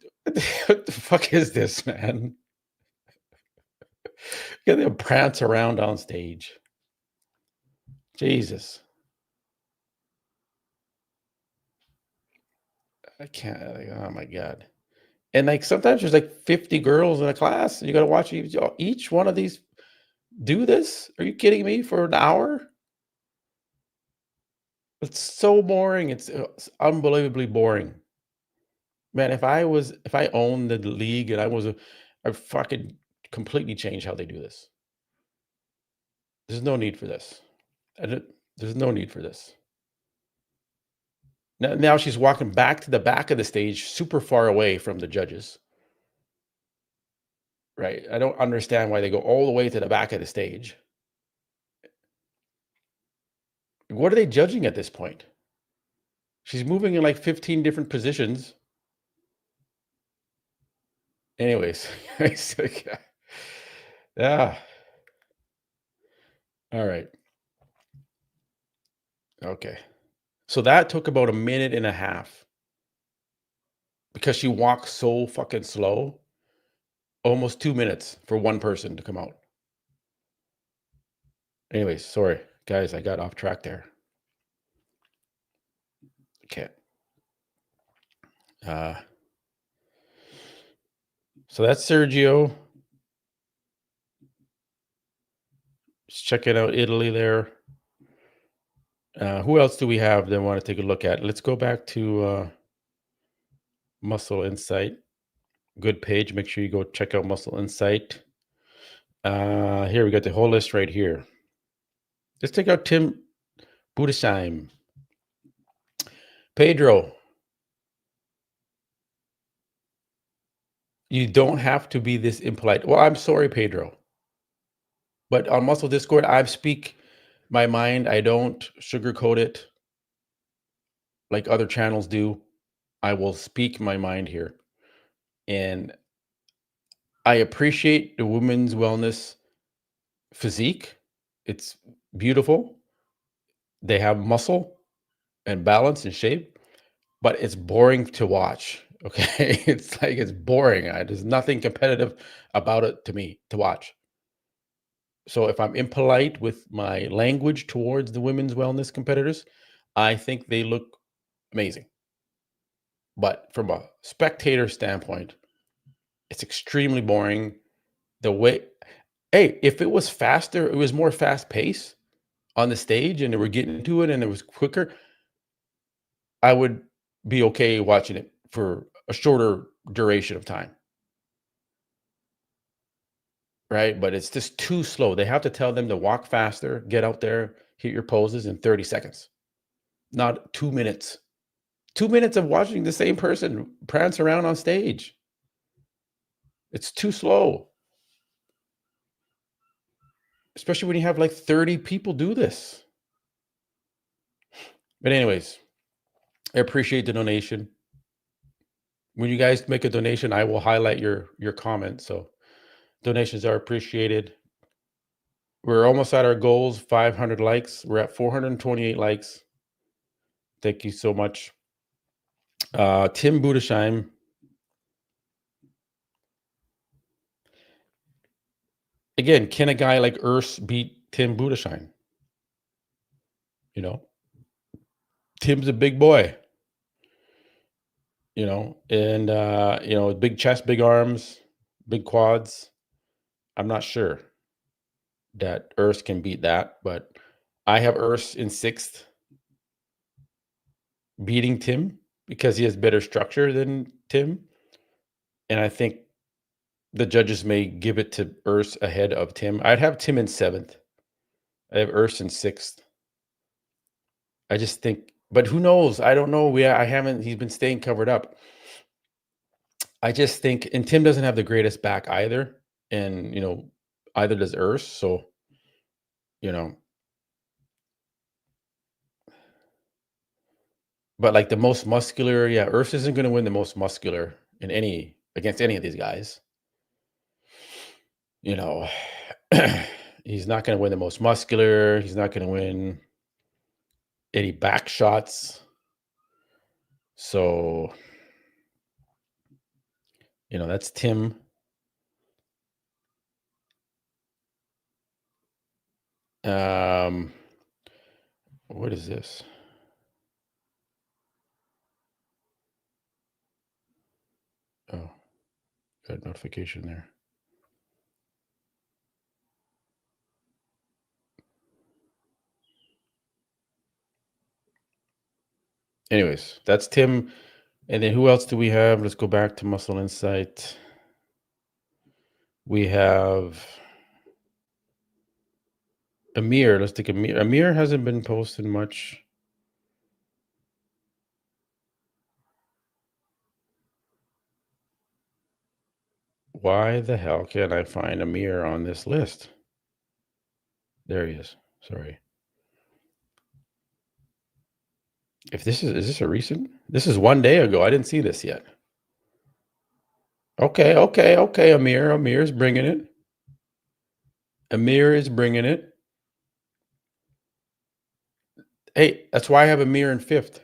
S1: what the fuck is this, man? Get them prance around on stage. Jesus. I can't, like, oh my God. And like sometimes there's like 50 girls in a class, and you gotta watch each one of these do this. Are you kidding me? For an hour? It's so boring. It's unbelievably boring. Man, if I owned the league and I'd fucking completely change how they do this. There's no need for this. There's no need for this. Now she's walking back to the back of the stage, super far away from the judges. Right? I don't understand why they go all the way to the back of the stage. What are they judging at this point? She's moving in like 15 different positions. Anyways, it's like, yeah. All right. Okay. So that took about a minute and a half because she walks so fucking slow. Almost 2 minutes for one person to come out. Anyways, sorry, guys, I got off track there. Okay. So that's Sergio. Just checking out Italy there. Who else do we have that I want to take a look at? Let's go back to Muscle Insight. Good page. Make sure you go check out Muscle Insight. Here we got the whole list right here. Let's take out Tim Budesheim. Pedro. You don't have to be this impolite. Well, I'm sorry, Pedro. But on Muscle Discord, I speak my mind. I don't sugarcoat it like other channels do. I will speak my mind here. And I appreciate the women's wellness physique. It's beautiful. They have muscle and balance and shape, but it's boring to watch. Okay. It's boring. There's nothing competitive about it to me to watch. So if I'm impolite with my language towards the women's wellness competitors, I think they look amazing. But from a spectator standpoint, it's extremely boring. If it was faster, it was more fast pace on the stage and they were getting into it and it was quicker, I would be okay watching it for a shorter duration of time. Right? But it's just too slow. They have to tell them to walk faster, get out there, hit your poses in 30 seconds, not 2 minutes. 2 minutes of watching the same person prance around on stage. It's too slow, especially when you have like 30 people do this. But anyways, I appreciate the donation. When you guys make a donation, I will highlight your comment. So donations are appreciated. We're almost at our goals, 500 likes. We're at 428 likes. Thank you so much. Tim Budesheim. Again, can a guy like Urs beat Tim Budesheim? You know, Tim's a big boy. And big chest, big arms, big quads. I'm not sure that Urs can beat that, but I have Urs in 6th, beating Tim because he has better structure than Tim. And I think the judges may give it to Urs ahead of Tim. I'd have Tim in 7th. I have Urs in 6th. I just think, but who knows? I don't know. He's been staying covered up. I just think, and Tim doesn't have the greatest back either. And, either does Urs. So, but like the most muscular, yeah, Urs isn't going to win the most muscular against any of these guys. He's not going to win the most muscular. He's not going to win any back shots. So, that's Tim. What is this? Oh, got a notification there. Anyways, that's Tim. And then who else do we have? Let's go back to Muscle Insight. We have Amir. Let's take Amir. Amir hasn't been posting much. Why the hell can't I find Amir on this list? There he is. Sorry. Is this a recent? This is 1 day ago. I didn't see this yet. Okay. Amir's bringing it. Amir is bringing it. Hey, that's why I have Amir in 5th.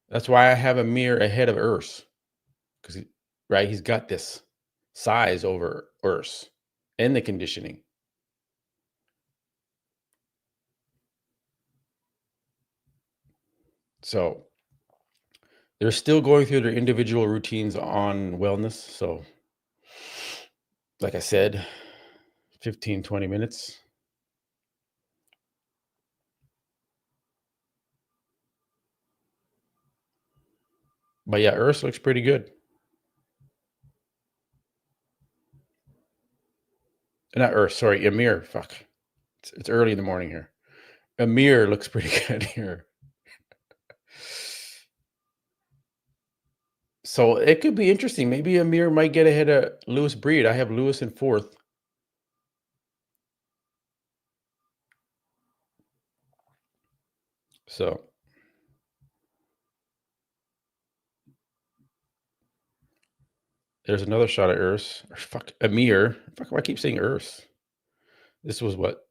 S1: That's why I have Amir ahead of Urs. Because, he's got this size over Urs and the conditioning. So they're still going through their individual routines on wellness. So, like I said, 15, 20 minutes. But yeah, Urs looks pretty good. Not Urs, sorry, Amir. Fuck. It's early in the morning here. Amir looks pretty good here. So it could be interesting. Maybe Amir might get ahead of Lewis Breed. I have Lewis in 4th. So there's another shot at Urs. Or fuck, Amir. Fuck, why I keep saying Urs? This was what?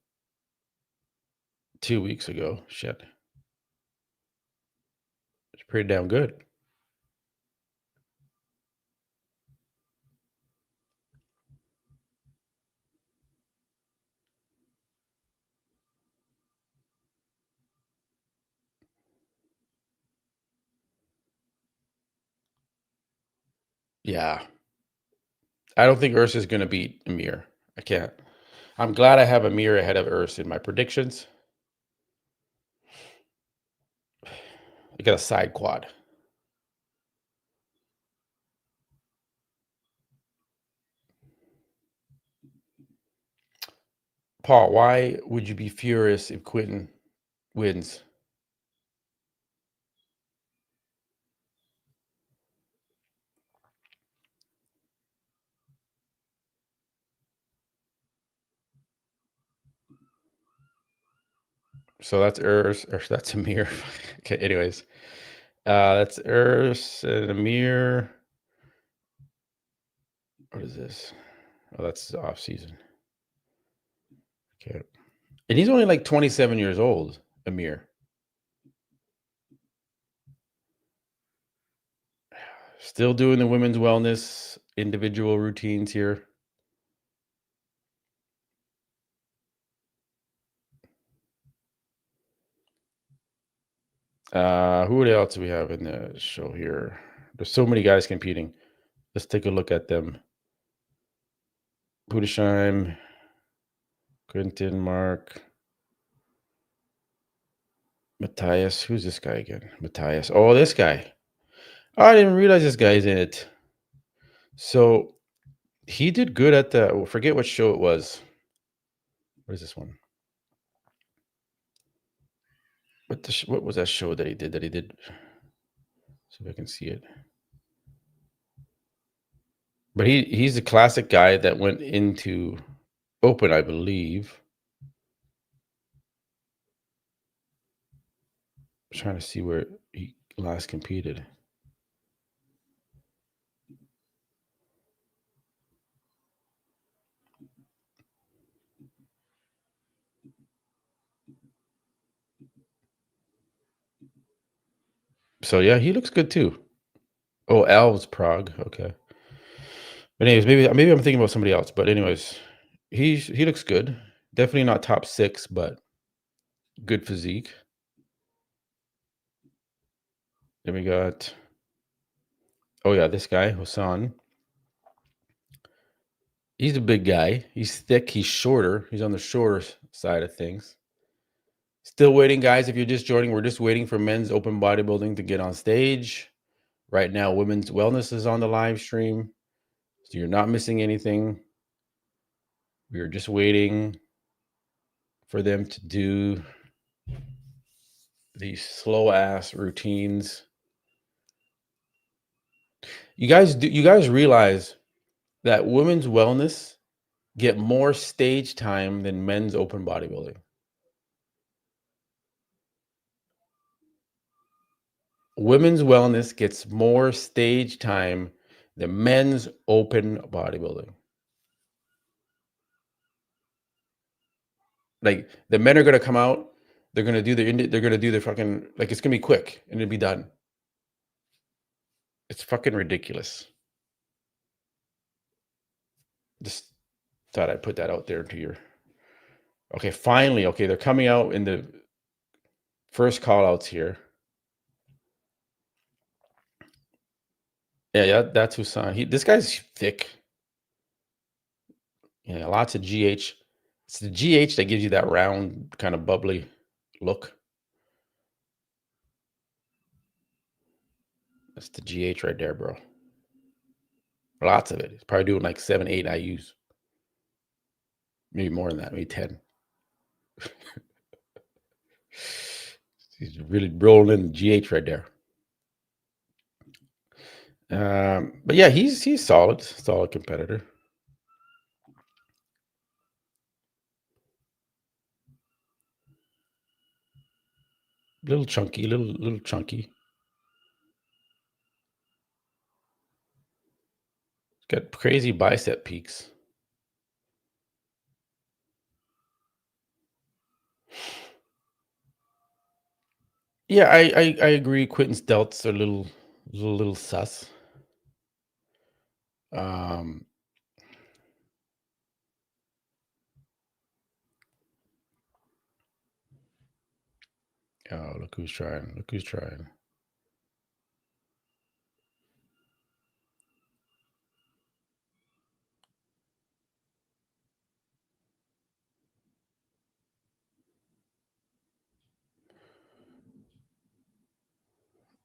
S1: 2 weeks ago. Shit. It's pretty damn good. Yeah. I don't think Urs is going to beat Amir. I can't. I'm glad I have Amir ahead of Urs in my predictions. I got a side quad. Paul, why would you be furious if Quentin wins? So that's Urs, or that's Amir. Okay, anyways. That's Urs and Amir. What is this? Oh, that's the off season. Okay. And he's only like 27 years old, Amir. Still doing the women's wellness individual routines here. Who else do we have in the show here? There's so many guys competing. Let's take a look at them. Budesheim, Quinton, Mark, Matthias. Who's this guy again? Matthias. Oh, this guy. Oh, I didn't realize this guy's in it. So he did good at the, forget what show it was. What is this one? What was that show that he did? See if I can see it. But he's a classic guy that went into open, I believe. I'm trying to see where he last competed. So yeah, he looks good too. Oh, Alves Prague. Okay. But anyways, maybe I'm thinking about somebody else. But anyways, he looks good. Definitely not top 6, but good physique. Then we got, oh yeah, this guy, Hassan. He's a big guy. He's thick. He's shorter. He's on the shorter side of things. Still waiting, guys. If you're just joining, we're just waiting for men's open bodybuilding to get on stage. Right now, women's wellness is on the live stream. So you're not missing anything. We are just waiting for them to do these slow ass routines. You guys realize that women's wellness get more stage time than men's open bodybuilding? Women's wellness gets more stage time than men's open bodybuilding. Like the men are gonna come out, they're gonna do the fucking, like, it's gonna be quick and it'll be done. It's fucking ridiculous. Just thought I'd put that out there to your. Okay, finally, okay, they're coming out in the first call outs here. Yeah, that's Husan. This guy's thick. Yeah, lots of GH. It's the GH that gives you that round, kind of bubbly look. That's the GH right there, bro. Lots of it. It's probably doing like 7, 8 IUs. Maybe more than that, maybe 10. He's really rolling in the GH right there. But yeah, he's solid competitor. Little chunky, little chunky. Got crazy bicep peaks. Yeah, I agree. Quentin's delts are a little sus. Um, oh, look who's trying. Look who's trying.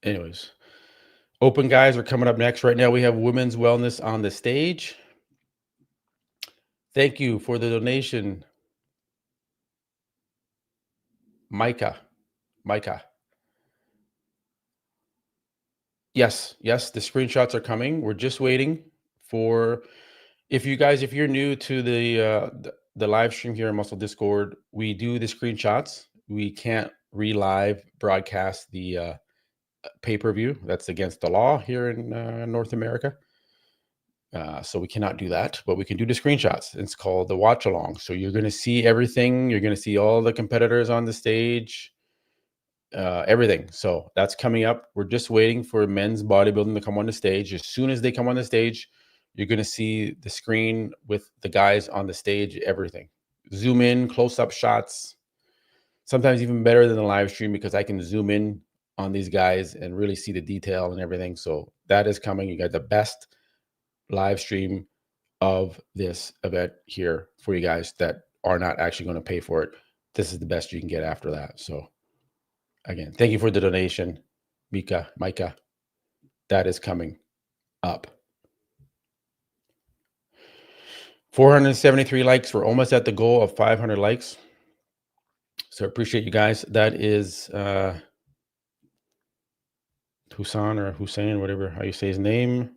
S1: Anyways, open guys are coming up next. Right now, we have women's wellness on the stage. Thank you for the donation, Micah. Yes, the screenshots are coming. We're just waiting for, if you're new to the live stream here in Muscle Discord, we do the screenshots. we can't relive broadcast the pay-per-view. That's against the law here in North America. So we cannot do that, but we can do the screenshots. It's called the Watchalong. So you're going to see everything. You're going to see all the competitors on the stage, everything. So that's coming up. We're just waiting for men's bodybuilding to come on the stage. As soon as they come on the stage, you're going to see the screen with the guys on the stage, everything. Zoom in, close-up shots. Sometimes even better than the live stream because I can zoom in on these guys and really see the detail and everything. So that is coming. You got the best live stream of this event here for you guys that are not actually going to pay for it. This is the best you can get after that. So again, thank you for the donation, Micah. That is coming up. 473 likes. We're almost at the goal of 500 likes. So I appreciate you guys. That is Hussein or Hussein, whatever how you say his name.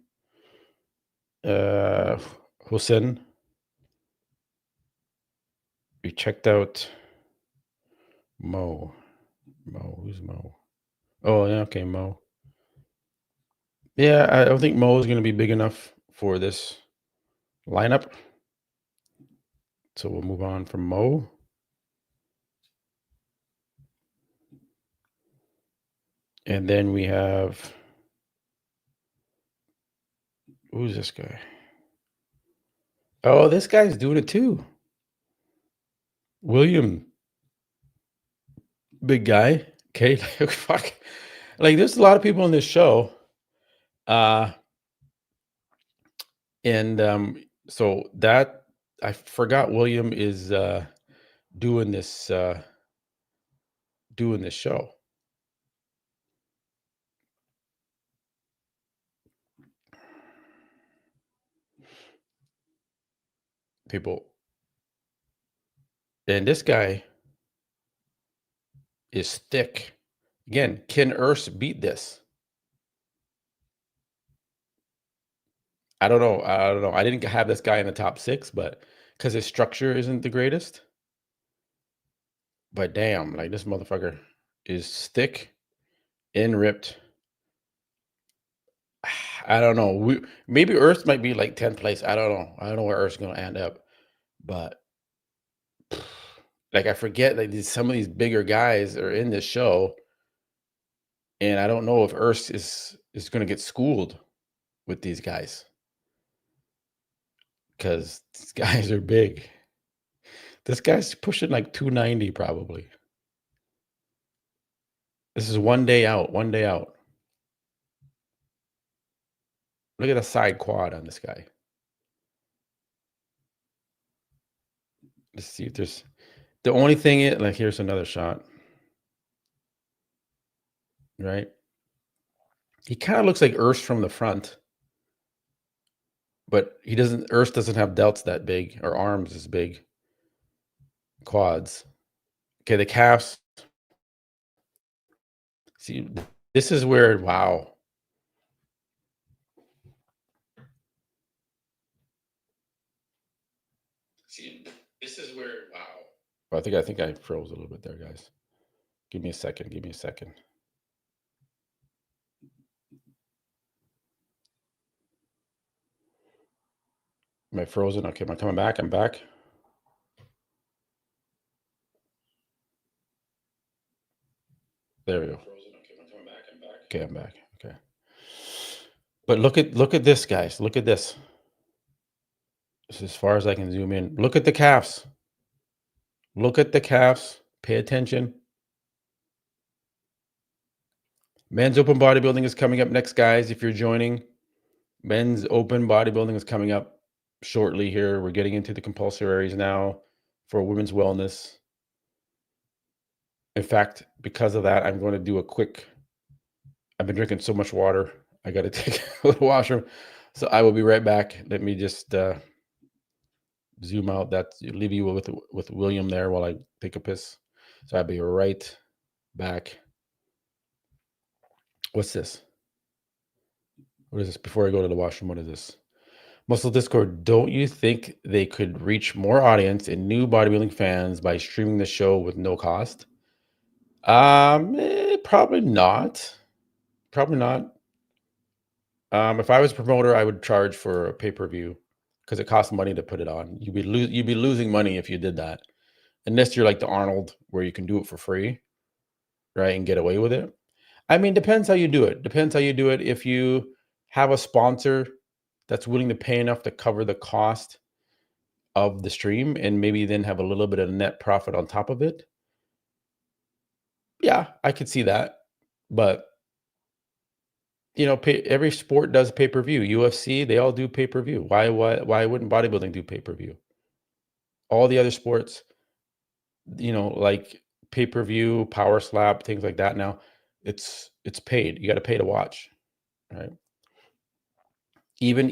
S1: Hussein. We checked out Mo. Who's Mo? Oh, yeah, okay, Mo. Yeah, I don't think Mo is going to be big enough for this lineup. So we'll move on from Mo. And then we have, who's this guy? Oh, this guy's doing it too. William. Big guy. Okay. Fuck. Like there's a lot of people in this show. So that I forgot William is doing this show. People. And this guy is thick. Again, can Urs beat this? I don't know. I didn't have this guy in the top 6, but because his structure isn't the greatest. But damn, like this motherfucker is thick and ripped. I don't know. Maybe Earth might be like 10th place. I don't know. I don't know where Earth's going to end up. But like I forget like some of these bigger guys are in this show. And I don't know if Earth is going to get schooled with these guys. Because these guys are big. This guy's pushing like 290 probably. This is one day out. Look at the side quad on this guy. Let's see if there's the only thing is like here's another shot. Right? He kind of looks like Urs from the front. But Urs doesn't have delts that big or arms as big. Quads. Okay, the calves. See, this is where, wow. See, this is where, wow. Well, I think I froze a little bit there, guys. Give me a second. Am I frozen? Okay, am I coming back? I'm back. There we go. Okay, I'm back. Okay. But look at this, guys. Look at this. This is as far as I can zoom in. Look at the calves. Pay attention. Men's open bodybuilding is coming up next, guys. If you're joining, men's open bodybuilding is coming up shortly here. We're getting into the compulsory areas now for women's wellness. In fact, because of that, I'm going to do a quick. I've been drinking so much water. I got to take a little washroom. So I will be right back. Let me just zoom out. Leave you with William there while I take a piss. So I'll be right back. What's this? What is this? Before I go to the washroom, what is this? Muscle Discord, don't you think they could reach more audience and new bodybuilding fans by streaming the show with no cost? Probably not. Probably not. If I was a promoter, I would charge for a pay-per-view because it costs money to put it on. You'd be losing money if you did that. Unless you're like the Arnold where you can do it for free, right, and get away with it. I mean, depends how you do it. Depends how you do it. If you have a sponsor that's willing to pay enough to cover the cost of the stream and maybe then have a little bit of net profit on top of it, yeah, I could see that. But every sport does pay-per-view. UFC, they all do pay-per-view. Why wouldn't bodybuilding do pay-per-view? All the other sports, like pay-per-view, power slap, things like that now, it's paid. You got to pay to watch, right? Even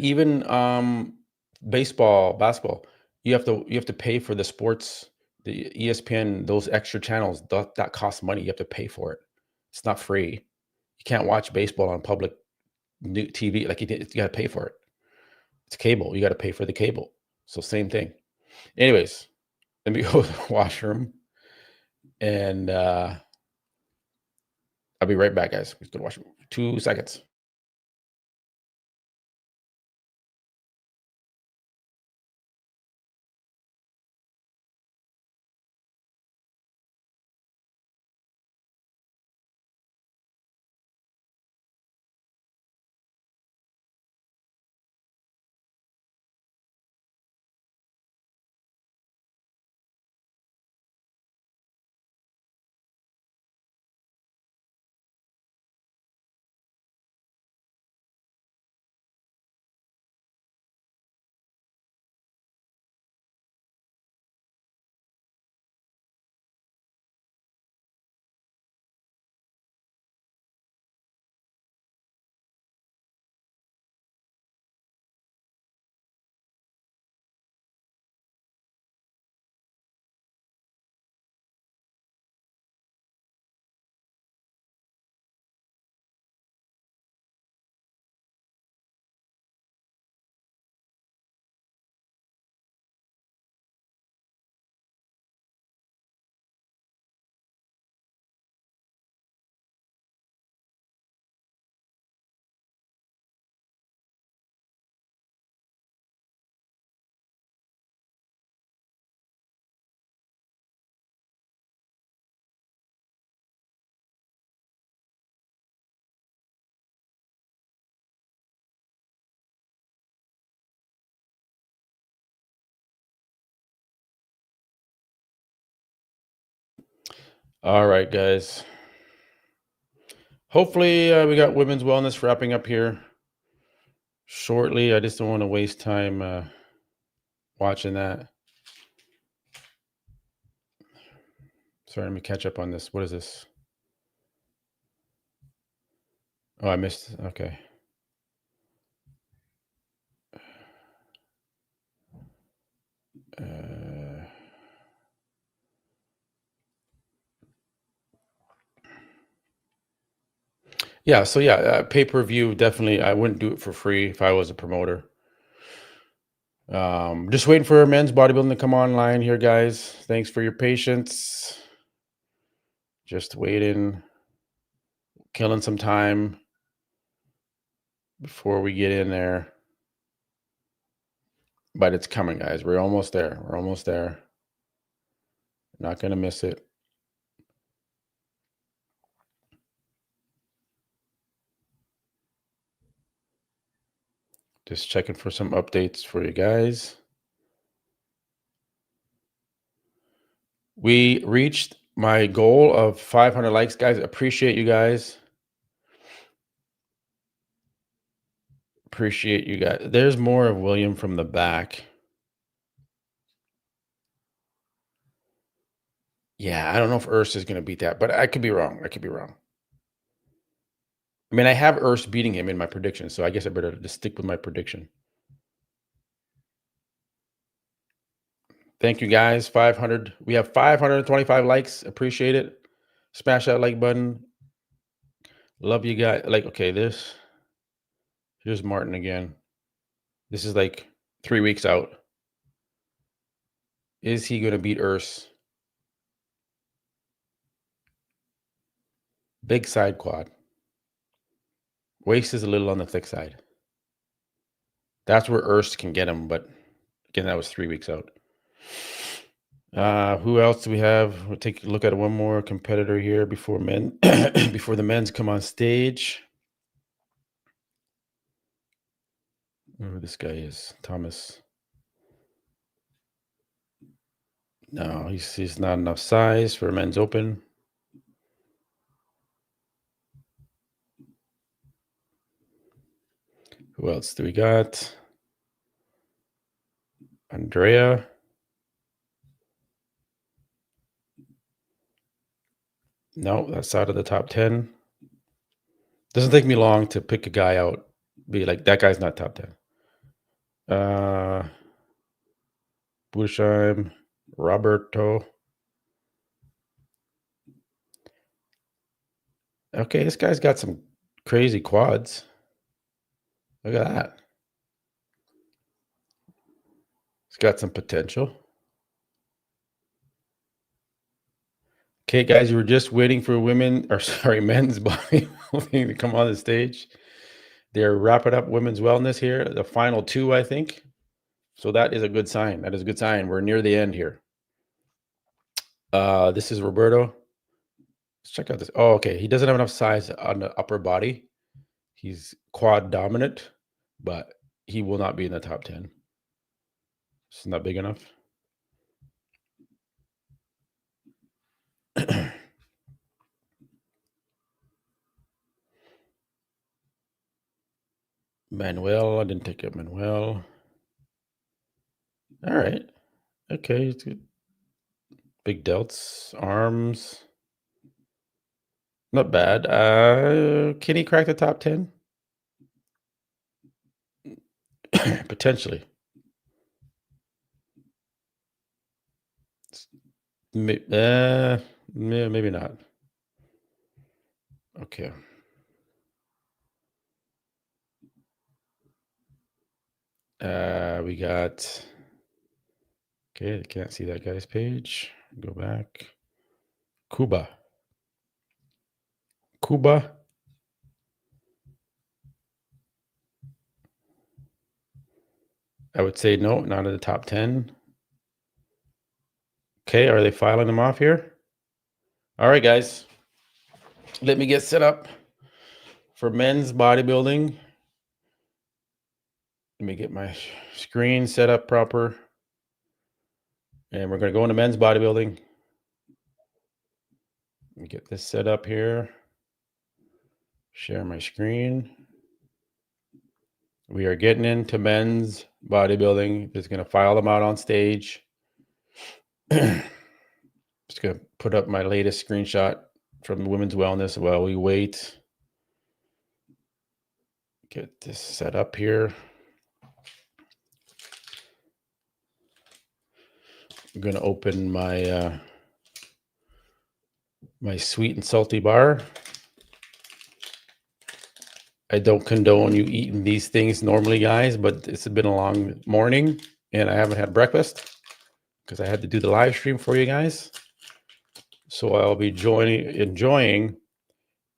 S1: baseball, basketball, you have to pay for the sports, the ESPN, those extra channels, that costs money. You have to pay for it. It's not free. You can't watch baseball on public new TV. Like you got to pay for it. It's cable. You got to pay for the cable. So same thing. Anyways, let me go to the washroom and I'll be right back, guys. Let's go to the washroom. 2 seconds. All right, guys. Hopefully, we got women's wellness wrapping up here shortly. I just don't want to waste time watching that. Sorry, let me catch up on this. What is this? Oh, I missed. Okay. Uh, yeah. So yeah, pay-per-view, definitely. I wouldn't do it for free if I was a promoter. Just waiting for men's bodybuilding to come online here, guys. Thanks for your patience. Just waiting, killing some time before we get in there. But it's coming, guys. We're almost there. We're almost there. Not gonna miss it. Just checking for some updates for you guys. We reached my goal of 500 likes, guys. Appreciate you guys. Appreciate you guys. There's more of William from the back. Yeah, I don't know if Urs is going to beat that, but I could be wrong. I could be wrong. I mean, I have Urs beating him in my prediction, so I guess I better just stick with my prediction. Thank you, guys. 500. We have 525 likes. Appreciate it. Smash that like button. Love you guys. Like, okay, here's Martin again. This is like 3 weeks out. Is he going to beat Urs? Big side quad. Waist is a little on the thick side. That's where Erst can get him, but again, that was 3 weeks out. Who else do we have? We'll take a look at one more competitor here before before the men's come on stage. Who this guy is, Thomas. No, he's not enough size for a men's open. Who else do we got? Andrea. No, that's out of the top 10. Doesn't take me long to pick a guy out. Be like, that guy's not top 10. Bushheim, Roberto. Okay, this guy's got some crazy quads. Look at that. He's got some potential. Okay, guys, you were just waiting for men's bodybuilding to come on the stage. They're wrapping up women's wellness here, the final 2, I think. So that is a good sign. That is a good sign. We're near the end here. This is Roberto. Let's check out this. Oh, okay. He doesn't have enough size on the upper body. He's quad dominant, but he will not be in the top 10. It's not big enough. Manuel, I didn't take it. Manuel. All right. Okay, it's good. Big delts, arms. Not bad. Can he crack the top 10? Potentially. Maybe not. Okay. We got. Okay, I can't see that guy's page. Go back. Cuba. I would say no, not in the top 10. Okay, are they filing them off here? All right, guys. Let me get set up for men's bodybuilding. Let me get my screen set up proper. And we're going to go into men's bodybuilding. Let me get this set up here. Share my screen. We are getting into men's bodybuilding. Just going to file them out on stage. Just going to put up my latest screenshot from women's wellness while we wait. Get this set up here. I'm going to open my my sweet and salty bar. I don't condone you eating these things normally, guys, but it's been a long morning and I haven't had breakfast because I had to do the live stream for you guys. So I'll be enjoying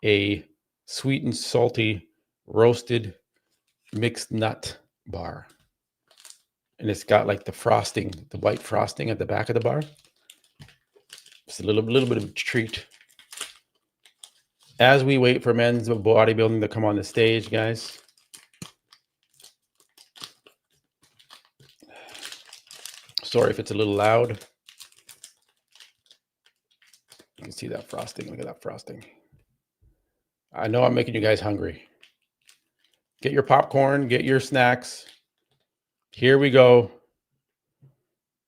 S1: a sweet and salty roasted mixed nut bar. And it's got like the frosting, the white frosting at the back of the bar. It's a little bit of a treat. As we wait for men's bodybuilding to come on the stage, guys. Sorry if it's a little loud. You can see that frosting. Look at that frosting. I know I'm making you guys hungry. Get your popcorn, get your snacks. Here we go.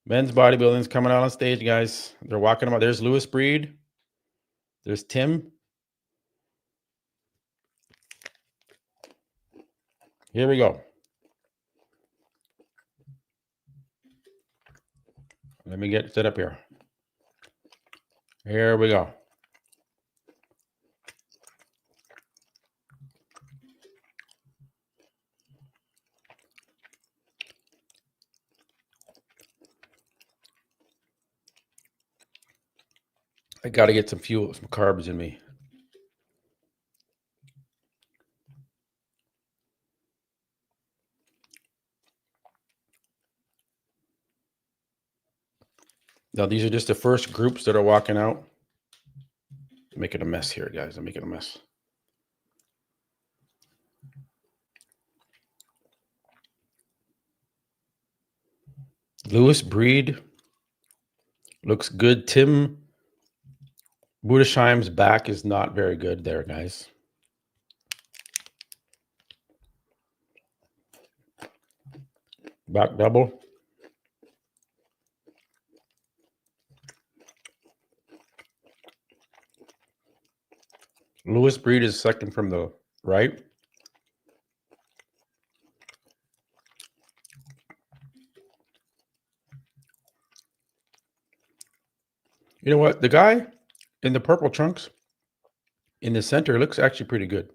S1: Men's bodybuilding is coming out on stage, guys. They're walking them out. There's Lewis Breed. There's Tim. Here we go. Let me get set up here. Here we go. I got to get some fuel, some carbs in me. Now, these are just the first groups that are walking out. I'm making a mess here, guys. I'm making a mess. Lewis Breed looks good. Tim Budesheim's back is not very good there, guys. Back double. Lewis Breed is second from the right. You know what? The guy in the purple trunks in the center looks actually pretty good.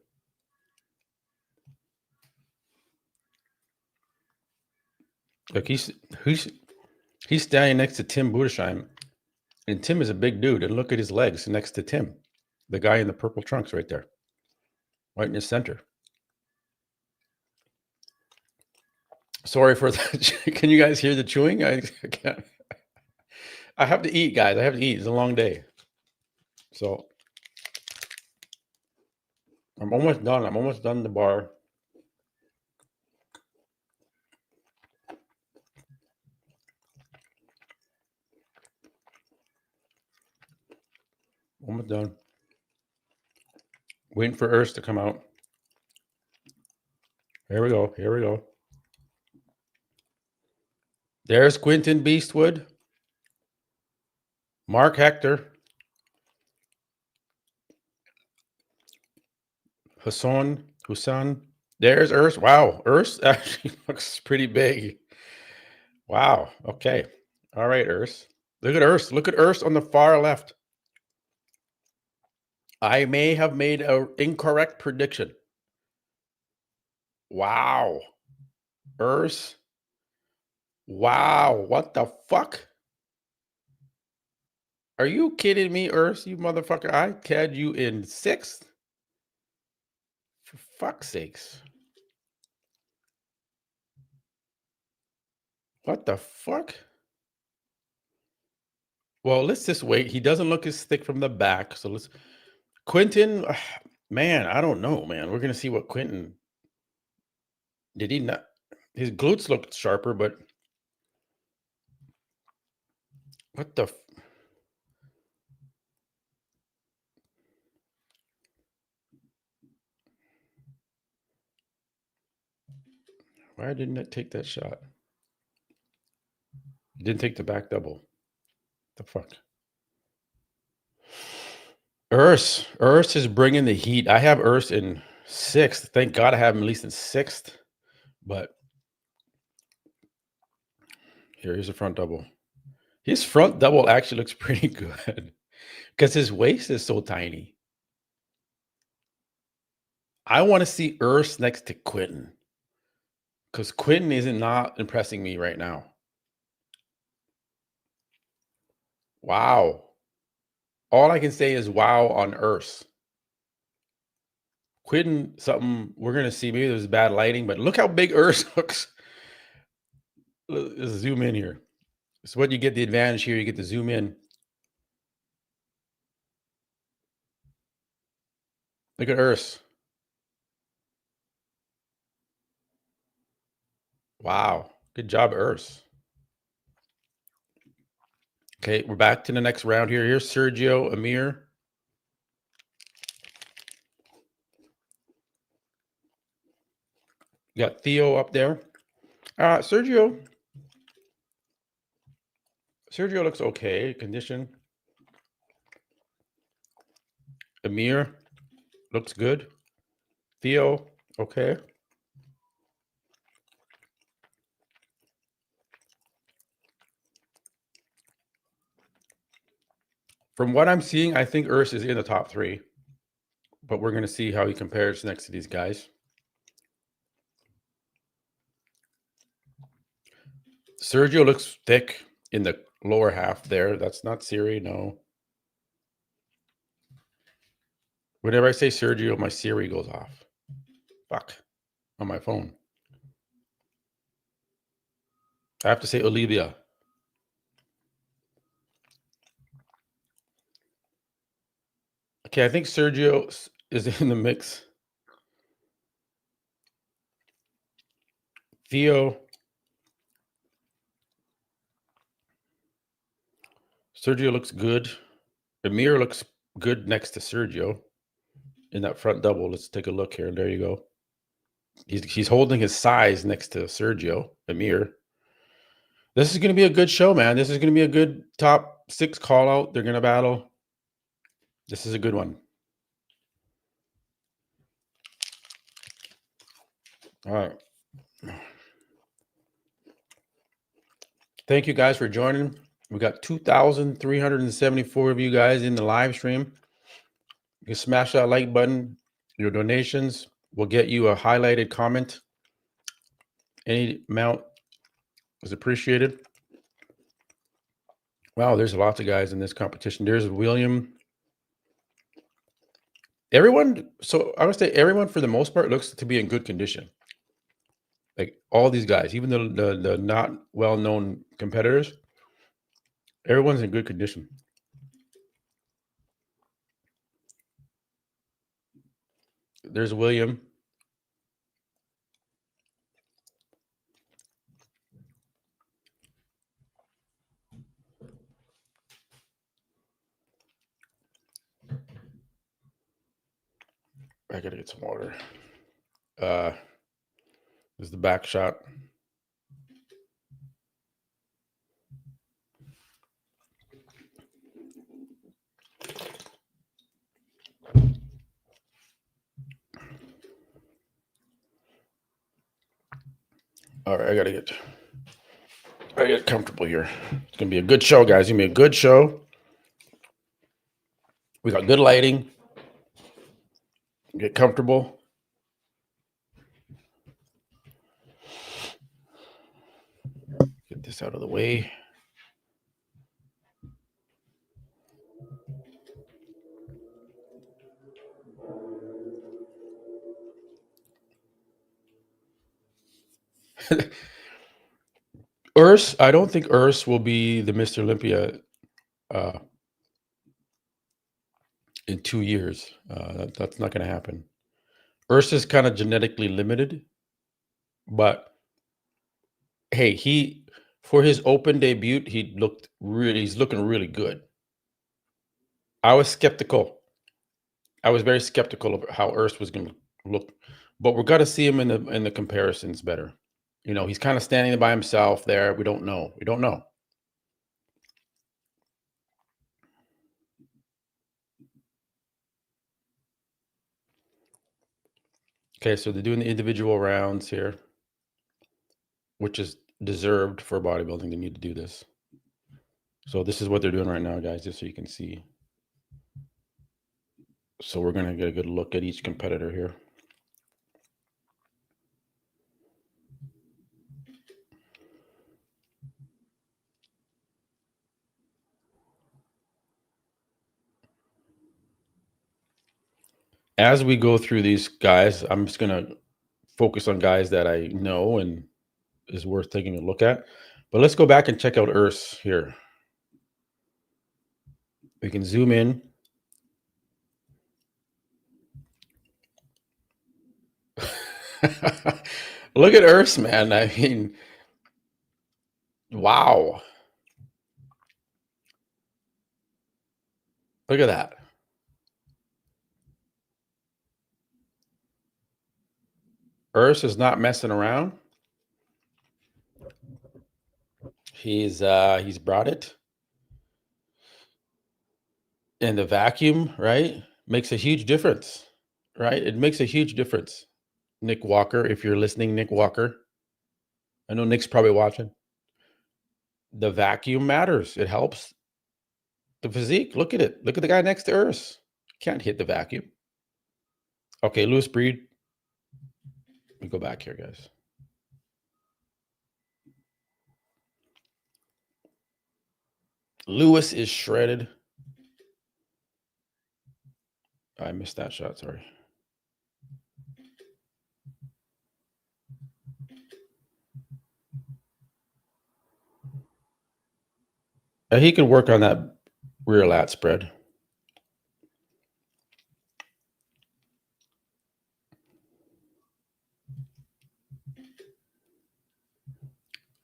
S1: Like he's standing next to Tim Budesheim, and Tim is a big dude. And look at his legs next to Tim, the guy in the purple trunks right there, right in the center. Sorry for that. Can you guys hear the chewing? I can't. I have to eat, guys. I have to eat. It's a long day. So I'm almost done. I'm almost done the bar. Almost done. Waiting for Urs to come out. Here we go. Here we go. There's Quentin Beastwood. Mark Hector. Hassan. There's Urs. Wow. Urs actually looks pretty big. Wow. Okay. All right, Urs. Look at Urs. Look at Urs on the far left. I may have made an incorrect prediction. Wow. Urs. Wow. What the fuck? Are you kidding me, Urs, you motherfucker? I had you in 6th? For fuck's sakes. What the fuck? Well, let's just wait. He doesn't look as thick from the back. So let's. Quentin, man, I don't know, man. We're going to see what Quentin. Did he not? His glutes looked sharper, but. What the. Why didn't it take that shot? It didn't take the back double. The fuck? Urs is bringing the heat. I have Urs in 6th. Thank God I have him at least in 6th. But here's a front double. His front double actually looks pretty good because his waist is so tiny. I want to see Urs next to Quentin because Quentin isn't not impressing me right now. Wow. All I can say is wow on Urs. Quentin, something we're going to see. Maybe there's bad lighting, but look how big Urs looks. Let's zoom in here. So what you get the advantage here, you get to zoom in. Look at Urs. Wow. Good job, Urs. Okay, we're back to the next round here. Here's Sergio Amir. You got Theo up there. Sergio looks okay. Condition. Amir looks good. Theo, okay. From what I'm seeing, I think Urs is in the top 3. But we're going to see how he compares next to these guys. Sergio looks thick in the lower half there. That's not Siri, no. Whenever I say Sergio, my Siri goes off. Fuck. On my phone. I have to say Olympia. Okay, I think Sergio is in the mix. Theo. Sergio looks good. Amir looks good next to Sergio in that front double. Let's take a look here. There you go. He's holding his size next to Sergio. Amir. This is going to be a good show, man. This is going to be a good top 6 call out. They're going to battle. This is a good one. All right. Thank you guys for joining. We got 2,374 of you guys in the live stream. You can smash that like button. Your donations will get you a highlighted comment. Any amount is appreciated. Wow, there's lots of guys in this competition. There's William. Everyone, so I would say everyone for the most part looks to be in good condition. Like all these guys, even the not well-known competitors, everyone's in good condition. There's William. I gotta get some water. There's the back shot. All right, I gotta get comfortable here. It's gonna be a good show, guys. It's gonna be a good show. We got good lighting. Get comfortable. Get this out of the way. Urs, I don't think Urs will be the Mr. Olympia in 2 years. That's not going to happen. Urs is kind of genetically limited, but hey, for his open debut, he's looking really good. I was skeptical. I was very skeptical of how Urs was going to look, but we're going to see him in the comparisons better. You know, he's kind of standing by himself there. We don't know. Okay, so they're doing the individual rounds here, which is deserved for bodybuilding. They need to do this. So this is what they're doing right now, guys, just so you can see. So we're going to get a good look at each competitor here. As we go through these guys, I'm just going to focus on guys that I know and is worth taking a look at. But let's go back and check out Urs here. We can zoom in. Look at Urs, man. I mean, wow. Look at that. Urs is not messing around. He's brought it. And the vacuum, right, makes a huge difference, right? It makes a huge difference. Nick Walker, if you're listening, Nick Walker. I know Nick's probably watching. The vacuum matters. It helps the physique. Look at it. Look at the guy next to Urs. Can't hit the vacuum. Okay, Lewis Breed. Let me go back here, guys. Lewis is shredded. I missed that shot. Sorry. He can work on that rear lat spread.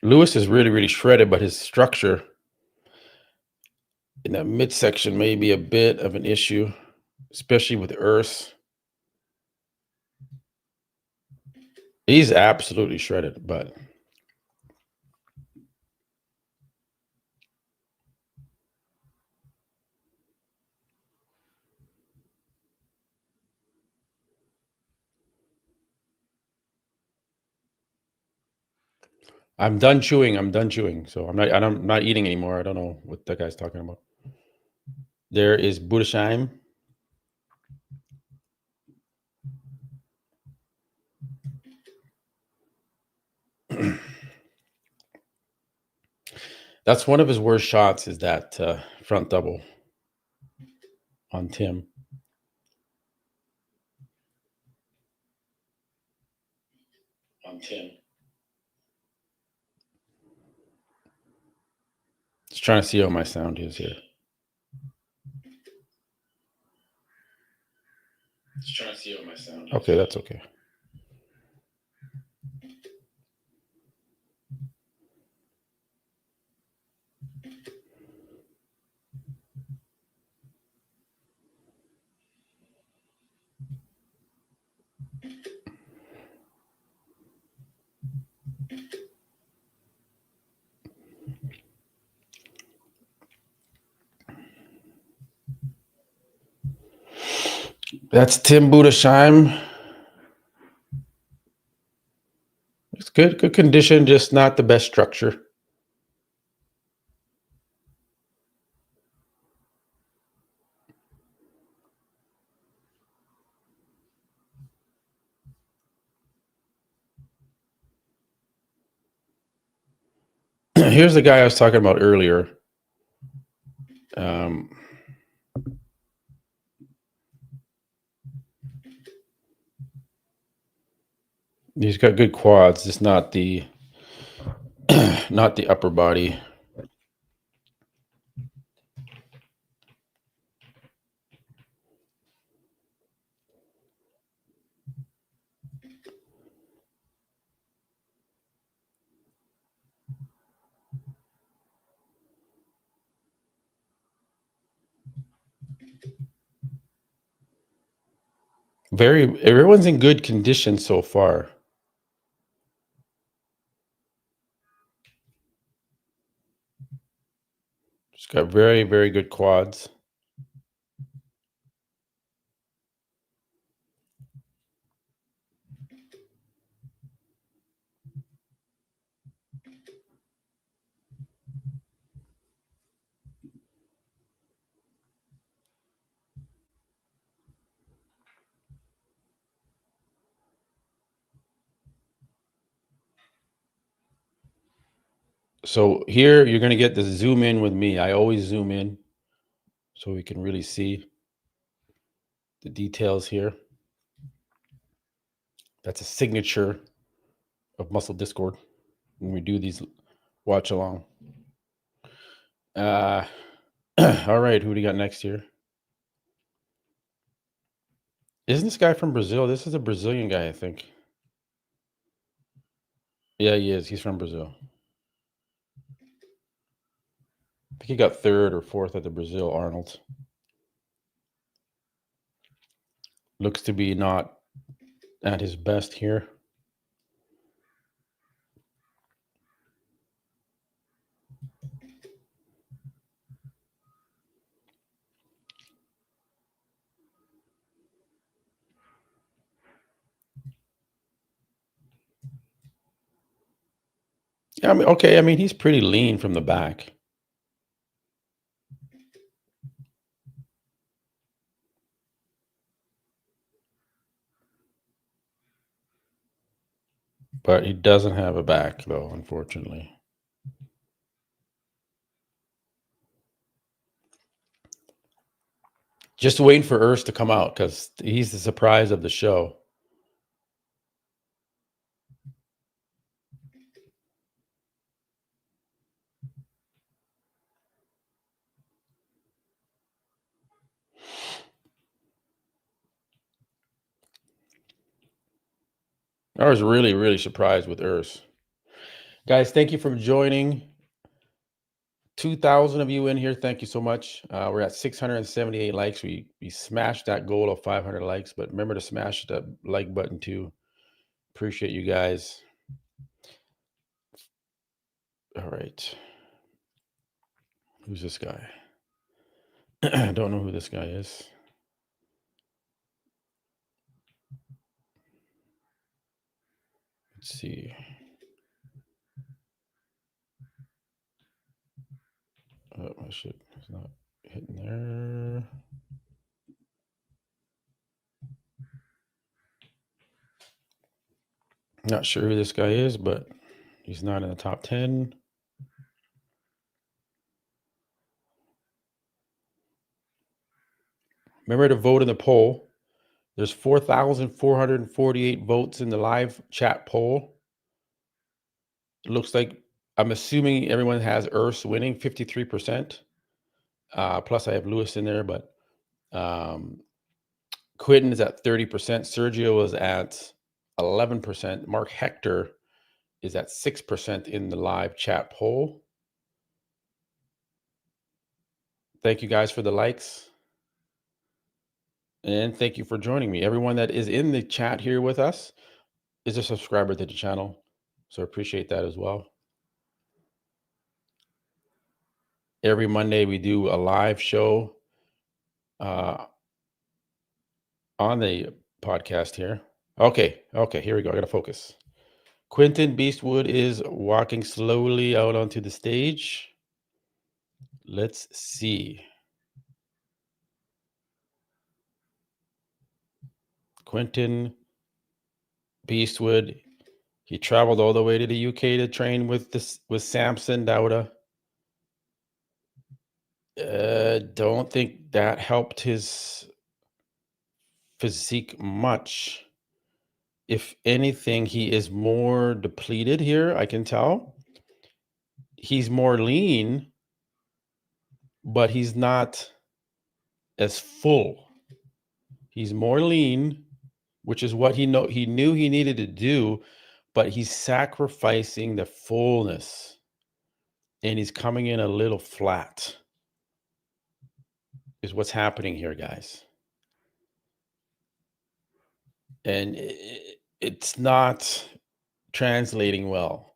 S1: Lewis is really, really shredded, but his structure in that midsection may be a bit of an issue, especially with Urs. He's absolutely shredded, but I'm done chewing. I'm done chewing. So I'm not eating anymore. I don't know what that guy's talking about. There is Budesheim. That's one of his worst shots, is that front double on Tim. Just trying to see how my sound is here. Okay, that's okay. That's Tim Budesheim. It's good condition, just not the best structure. Here's the guy I was talking about earlier. He's got good quads, just not the not the upper body. Everyone's in good condition so far. He's got very, very good quads. So here you're going to get the zoom in with me. I always zoom in so we can really see the details here. That's a signature of Muscle Discord when we do these watch along. All right, who do you got next here? Isn't this guy from Brazil? This is a Brazilian guy, I think. Yeah, he is. He's from Brazil. I think he got third or fourth at the Brazil Arnold. Looks to be not at his best here. Yeah, I mean, okay. I mean, he's pretty lean from the back. But he doesn't have a back, though, unfortunately. Just waiting for Urs to come out because he's the surprise of the show. I was really, really surprised with Urs. Guys, thank you for joining. 2,000 of you in here. Thank you so much. We're at 678 likes. We smashed that goal of 500 likes, but remember to smash the like button too. Appreciate you guys. All right. Who's this guy? I don't know who this guy is. Let's see. Oh, my shit. It's not hitting there. Not sure who this guy is, but he's not in the top 10. Remember to vote in the poll. There's 4,448 votes in the live chat poll. It looks like, I'm assuming everyone has Earths winning 53%. Plus I have Lewis in there, but Quentin is at 30%. Sergio is at 11%. Mark Hector is at 6% in the live chat poll. Thank you guys for the likes. And thank you for joining me. Everyone that is in the chat here with us is a subscriber to the channel. So appreciate that as well. Every Monday we do a live show on the podcast here. Okay, here we go. I got to focus. Quentin Beastwood is walking slowly out onto the stage. Let's see. Quentin Beastwood. He traveled all the way to the UK to train with Samson Dauda. Don't think that helped his physique much. If anything, he is more depleted here, I can tell. He's more lean, but he's not as full. He's more lean, which is what he knew he needed to do, but he's sacrificing the fullness and he's coming in a little flat is what's happening here, guys. And it's not translating well.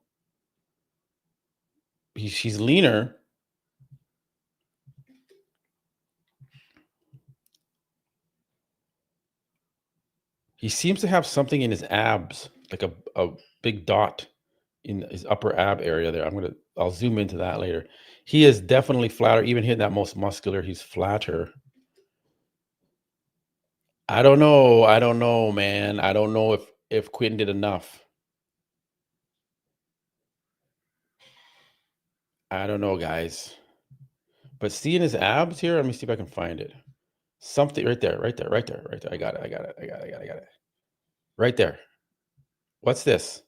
S1: He's leaner. He seems to have something in his abs, like a big dot in his upper ab area there. I'll zoom into that later. He is definitely flatter, even hitting that most muscular, he's flatter. I don't know, man. I don't know if Quentin did enough. I don't know, guys. But seeing his abs here, let me see if I can find it. Something right there. I got it. Right there. What's this?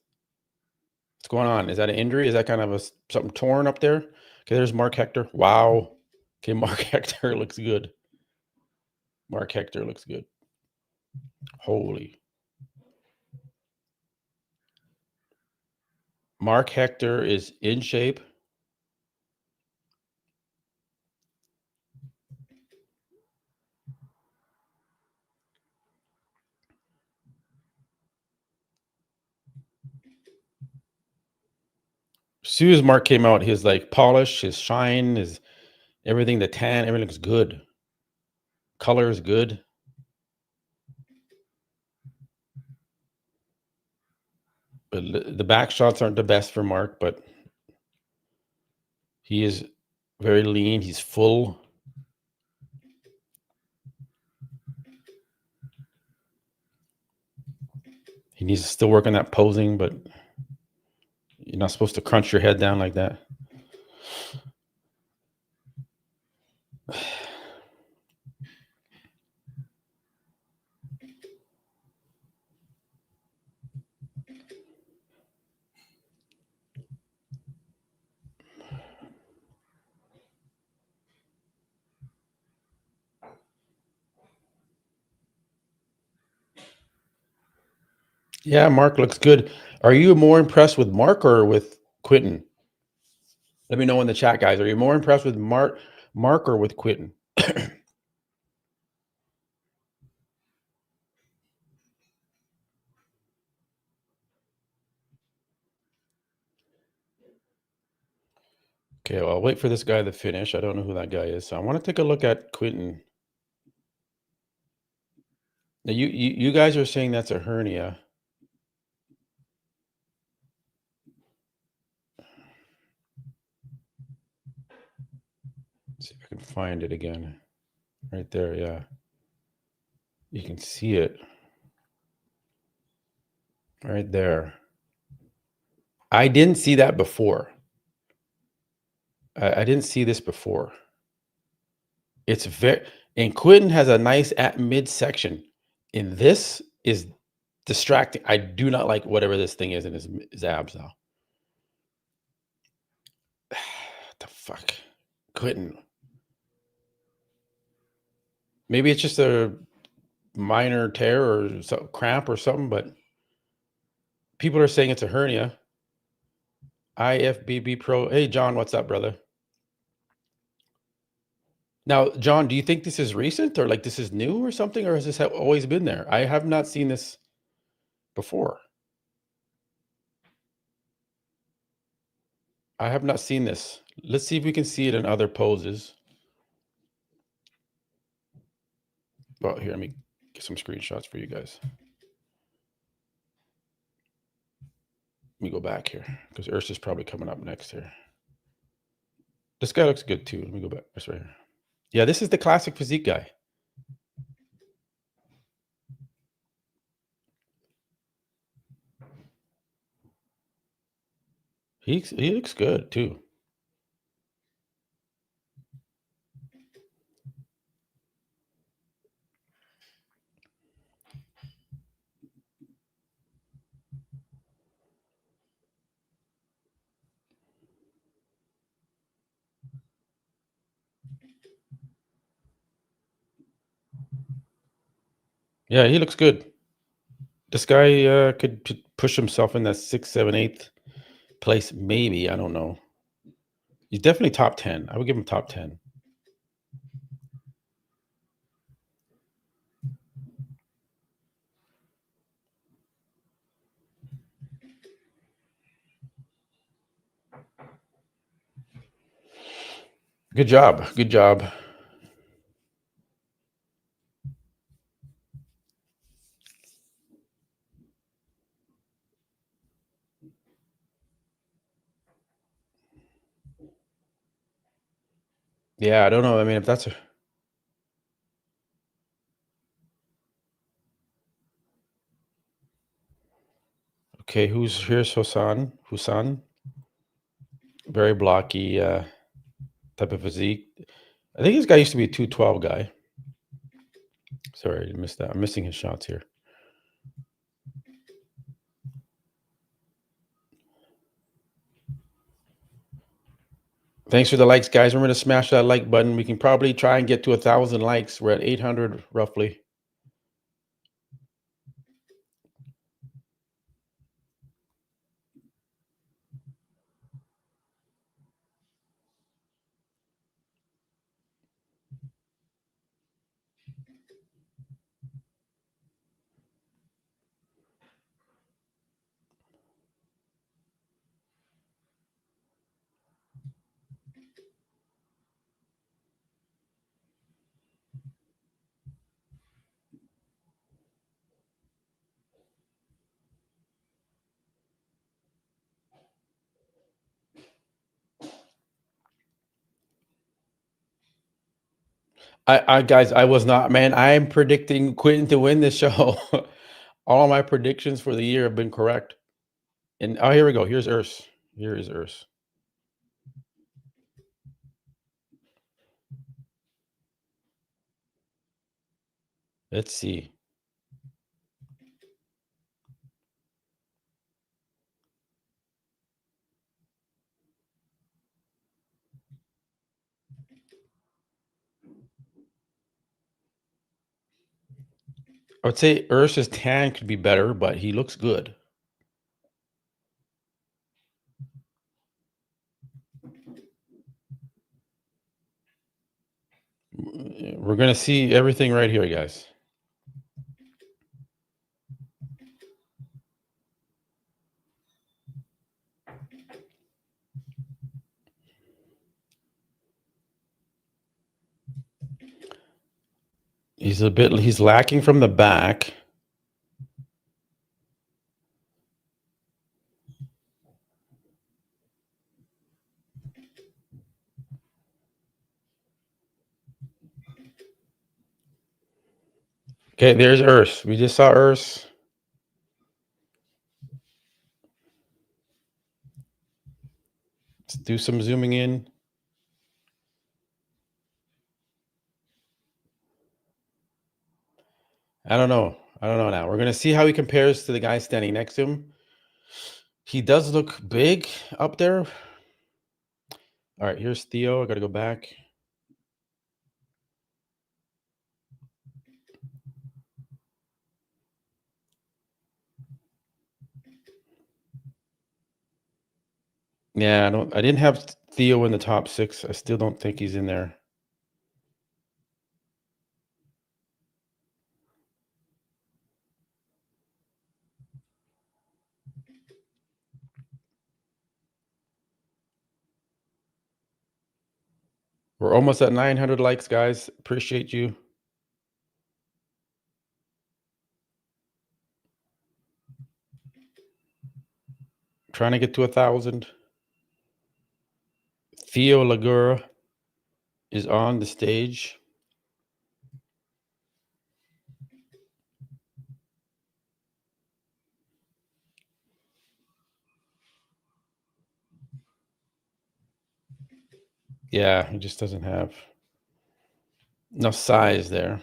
S1: What's going on? Is that an injury? Is that kind of something torn up there? Okay, there's Mark Hector. Wow. Okay, Mark Hector looks good. Mark Hector looks good. Holy. Mark Hector is in shape. As soon as Mark came out, his like polish, his shine, his everything, the tan, everything looks good. Color is good. But the back shots aren't the best for Mark, but he is very lean. He's full. He needs to still work on that posing, but you're not supposed to crunch your head down like that. Yeah, Mark looks good. Are you more impressed with Mark or with Quentin. Let me know in the chat, guys. Are you more impressed with Mark or with Quentin? Okay, well, I'll wait for this guy to finish. I don't know who that guy is. So I want to take a look at Quentin. Now, you guys are saying that's a hernia. Let's see if I can find it again. Right there, yeah. You can see it. Right there. I didn't see that before. I didn't see this before. It's very, and Quentin has a nice at midsection. And this is distracting. I do not like whatever this thing is in his abs now. What the fuck? Quentin. Maybe it's just a minor tear or cramp or something, but people are saying it's a hernia. IFBB Pro. Hey, John, what's up, brother? Now, John, do you think this is recent or like this is new or something, or has this always been there? I have not seen this before. I have not seen this. Let's see if we can see it in other poses. Well, here, let me get some screenshots for you guys. Let me go back here because Ursa's probably coming up next here. This guy looks good too. Let me go back. That's right here. Yeah, this is the classic physique guy. He looks good too. Yeah, he looks good. This guy could push himself in that 6th, 7th, 8th place, maybe. I don't know. He's definitely top 10. I would give him top 10. Good job. Good job. Yeah, I don't know. I mean, if that's a... Okay, here's Husan. Very blocky type of physique. I think this guy used to be a 212 guy. Sorry, I missed that. I'm missing his shots here. Thanks for the likes, guys. Remember to smash that like button. We can probably try and get to 1,000 likes. We're at 800 roughly. Guys, I was not, man. I am predicting Quentin to win this show. All of my predictions for the year have been correct. And oh, here we go. Here's Urs. Here is Urs. Let's see. I would say Urs's tan could be better, but he looks good. We're going to see everything right here, guys. He's lacking from the back. Okay, there's Urs. We just saw Urs. Let's do some zooming in. I don't know now. We're going to see how he compares to the guy standing next to him. He does look big up there. All right, here's Theo. I got to go back. Yeah, I didn't have Theo in the top 6. I still don't think he's in there. We're almost at 900 likes, guys. Appreciate you. Trying to get to 1,000. Theo Lagura is on the stage. Yeah, he just doesn't have enough size there.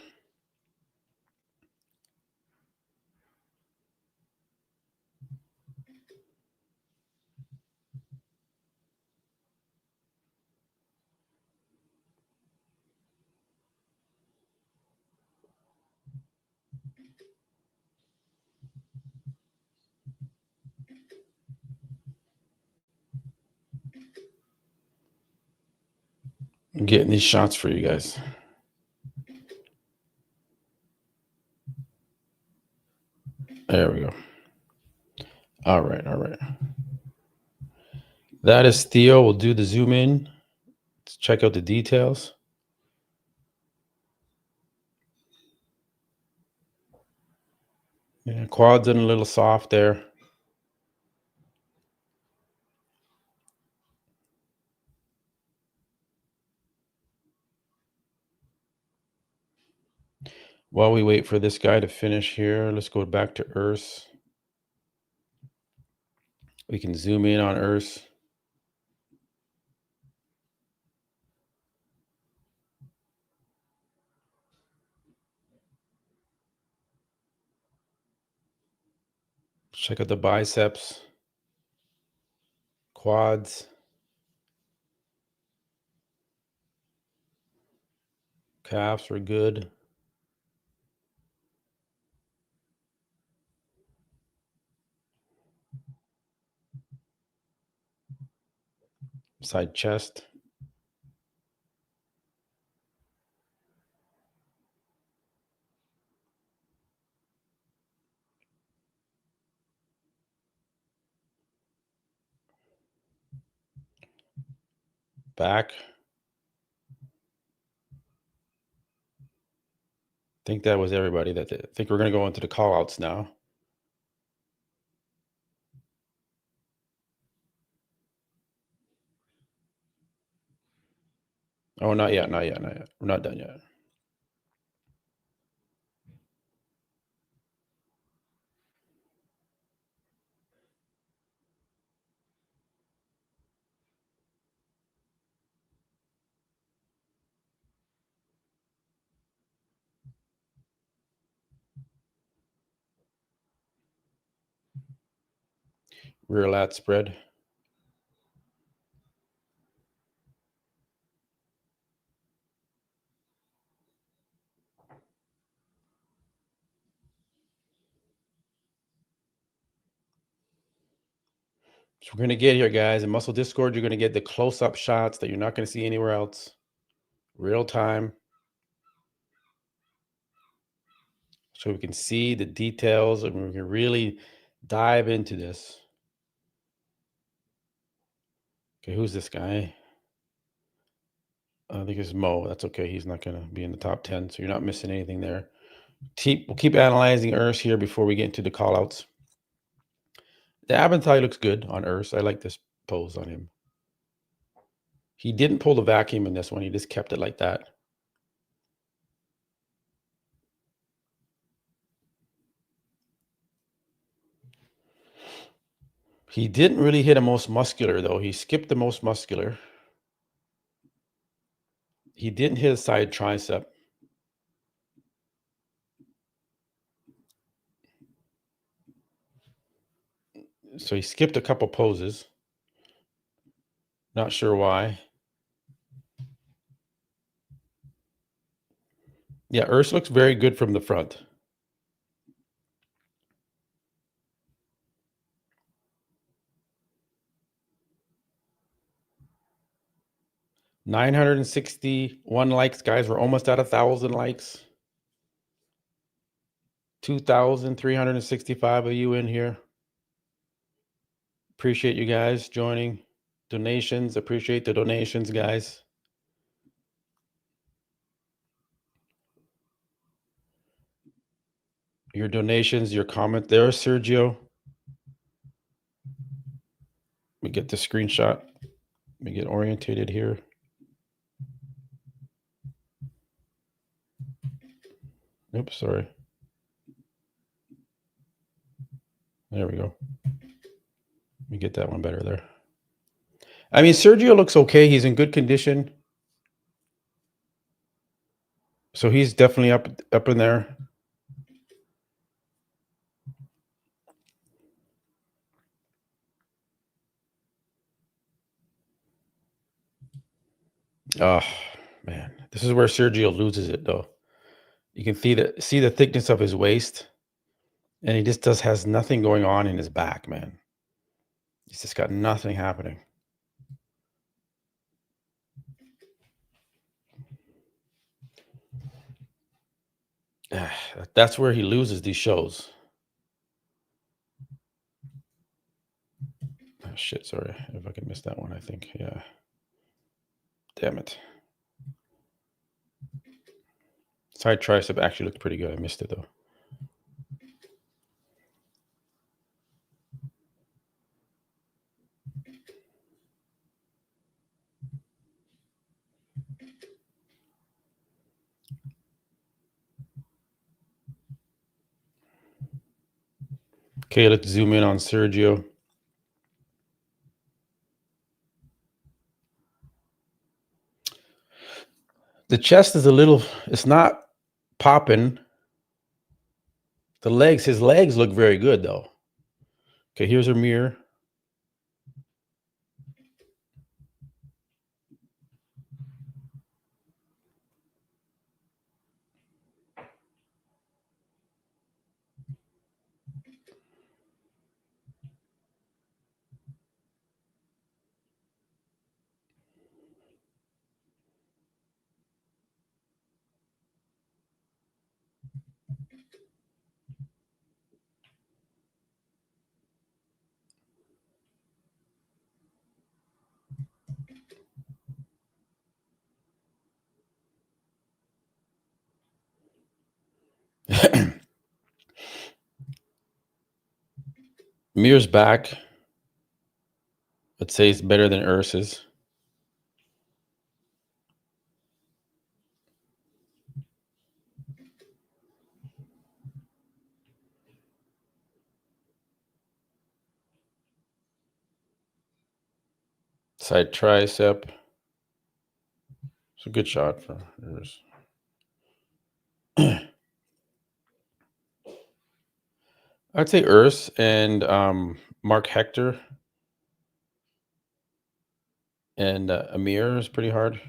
S1: I'm getting these shots for you guys. There we go. All right. That is Theo. We'll do the zoom in. Let's check out the details. Yeah, quads in a little soft there. While we wait for this guy to finish here, let's go back to Urs. We can zoom in on Urs. Check out the biceps, quads, calves are good. Side chest. Back. I think that was everybody. I think we're going to go into the call outs now. Oh, not yet. We're not done yet. Rear lat spread. So we're going to get here, guys. In Muscle Discord, you're going to get the close-up shots that you're not going to see anywhere else. Real time. so we can see the details and we can really dive into this. Okay, who's this guy? I think it's Mo. That's okay. He's not going to be in the top 10, so you're not missing anything there. We'll keep analyzing Urs here before we get into the callouts. The ab and thigh looks good on Urs. I like this pose on him. He didn't pull the vacuum in this one. He just kept it like that. He didn't really hit a most muscular, though. He skipped the most muscular. He didn't hit a side tricep. So he skipped a couple poses. Not sure why. Yeah, Urs looks very good from the front. $961 likes, guys. We're almost at 1,000 likes. 2,365 of you in here. Appreciate you guys joining. Donations, appreciate the donations, guys. Your donations, your comment there, Sergio. We get the screenshot. We get orientated here. Oops, sorry. There we go. We get that one better there. I mean, Sergio looks okay. He's in good condition. So he's definitely up in there. Oh, man. This is where Sergio loses it, though. You can see the thickness of his waist, and he just has nothing going on in his back, man. He's just got nothing happening. That's where he loses these shows. Oh, shit, sorry. If I could miss that one, I think. Yeah. Damn it. Side tricep actually looked pretty good. I missed it, though. Okay, let's zoom in on Sergio. The chest is it's not popping. His legs look very good, though. Okay, here's her mirror. Mirror's back. Let's say it's better than Urs's. Side tricep. It's a good shot for Urs. I'd say Urs and Mark Hector and Amir is pretty hard.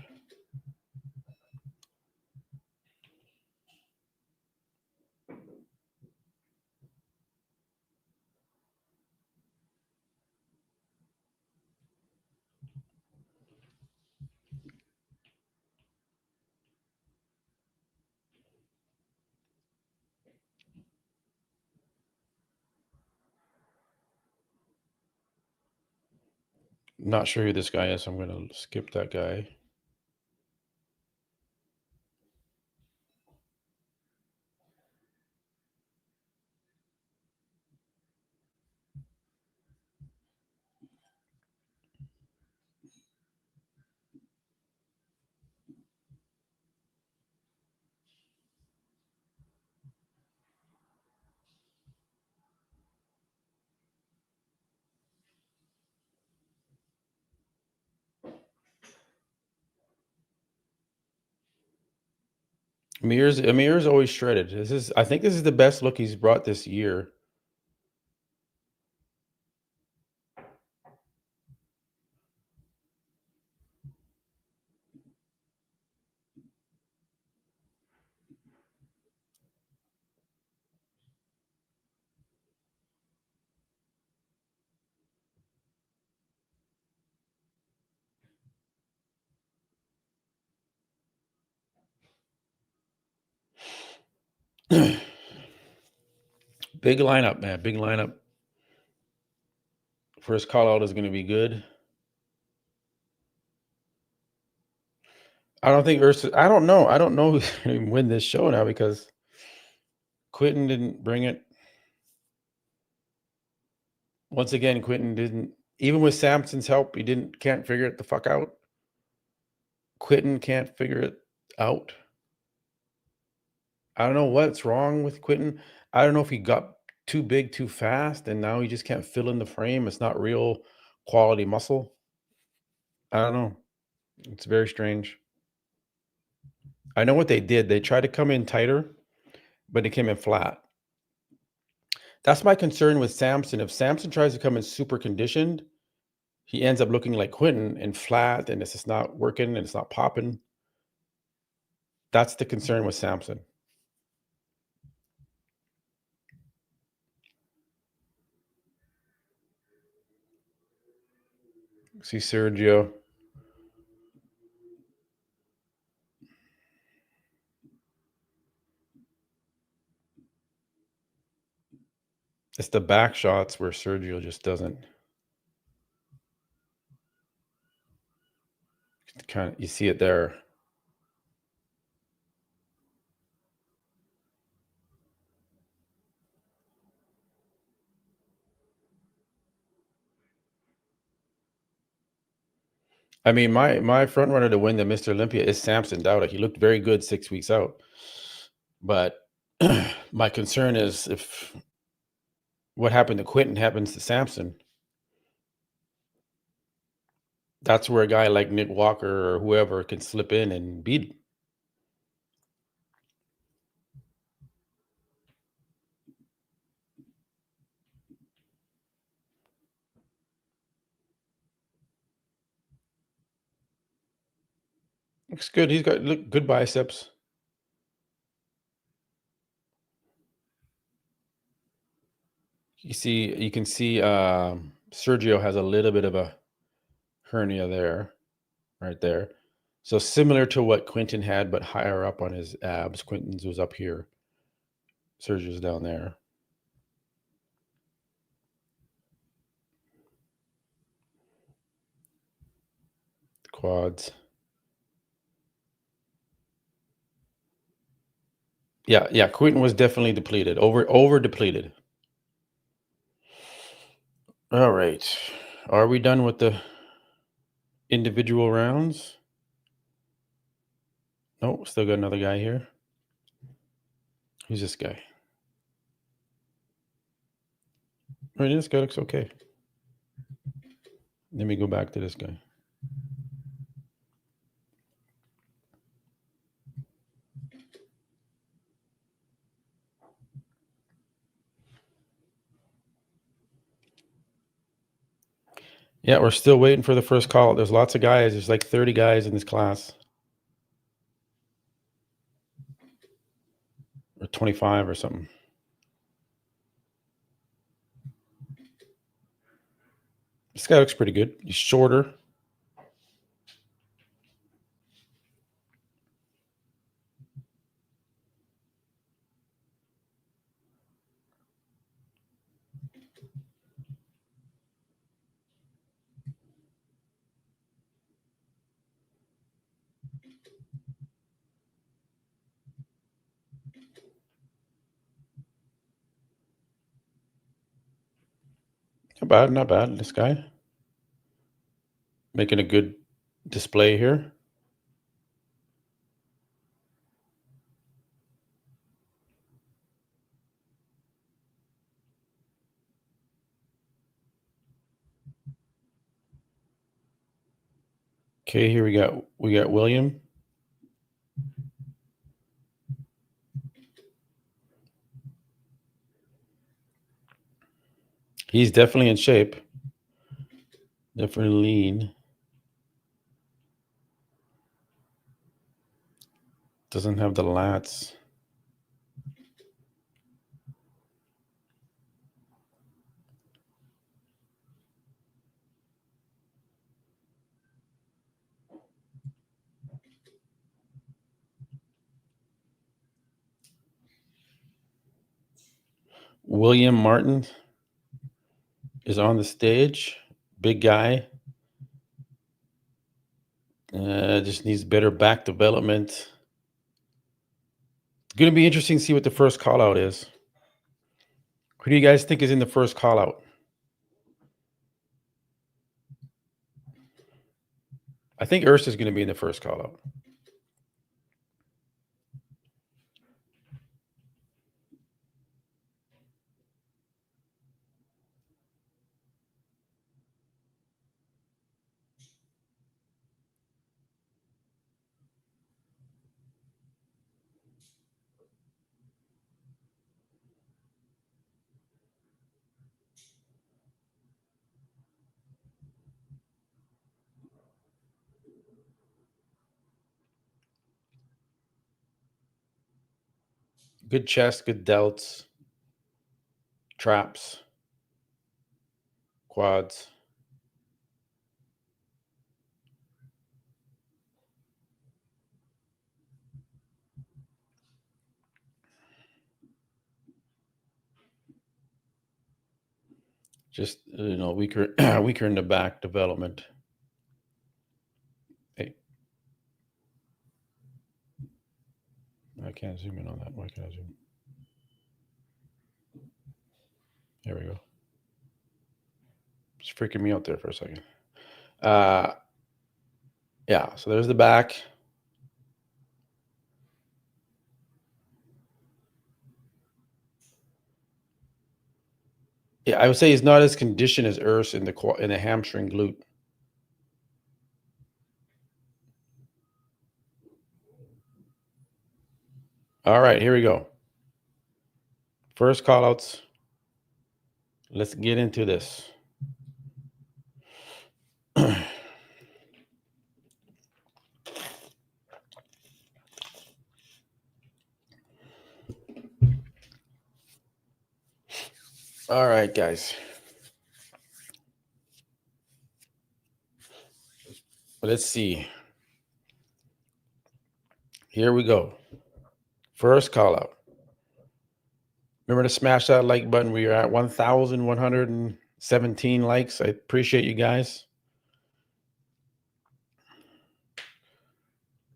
S1: Not sure who this guy is, so I'm going to skip that guy. Amir's always shredded. I think this is the best look he's brought this year. Big lineup, man. Big lineup. First call out is going to be good. I don't think Ursa. I don't know. I don't know who's going to win this show now because Quentin didn't bring it. Once again, Quentin didn't. Even with Samson's help, he can't figure it the fuck out. Quentin can't figure it out. I don't know what's wrong with Quentin. I don't know if he got too big too fast and now he just can't fill in the frame. It's not real quality muscle. I don't know. It's very strange. I know what they did. They tried to come in tighter, but it came in flat. That's my concern with Samson. If Samson tries to come in super conditioned, he ends up looking like Quentin and flat, and it's just not working and it's not popping. That's the concern with Samson. See Sergio. It's the back shots where Sergio just doesn't kind of, you see it there. I mean, my front runner to win the Mr. Olympia is Samson Dowda. He looked very good 6 weeks out. But my concern is if what happened to Quentin happens to Samson, that's where a guy like Nick Walker or whoever can slip in and beat him. Looks good. He's got good biceps. You can see Sergio has a little bit of a hernia there, right there. So similar to what Quentin had, but higher up on his abs. Quentin's was up here. Sergio's down there. The quads. Yeah. Quentin was definitely depleted. Over depleted. All right. Are we done with the individual rounds? No, still got another guy here. Who's this guy? All right, this guy looks okay. Let me go back to this guy. Yeah, we're still waiting for the first call. There's lots of guys. There's like 30 guys in this class. Or 25 or something. This guy looks pretty good. He's shorter. Not bad, not bad. This guy making a good display here. Okay, here we got William. He's definitely in shape. Definitely lean. Doesn't have the lats. William Martin is on the stage. Big guy. Just needs better back development. It's going to be interesting to see what the first call out is. Who do you guys think is in the first call out? I think Urs is going to be in the first call out. Good chest, good delts, traps, quads. Just, weaker weaker in the back development. Hey, I can't zoom in on that. Why can't I zoom? There we go. It's freaking me out there for a second. Yeah, so there's the back. Yeah, I would say he's not as conditioned as Urs in the hamstring glute. All right, here we go. First call outs. Let's get into this. All right, guys. Let's see. Here we go. First call out. Remember to smash that like button. We are at 1,117 likes. I appreciate you guys.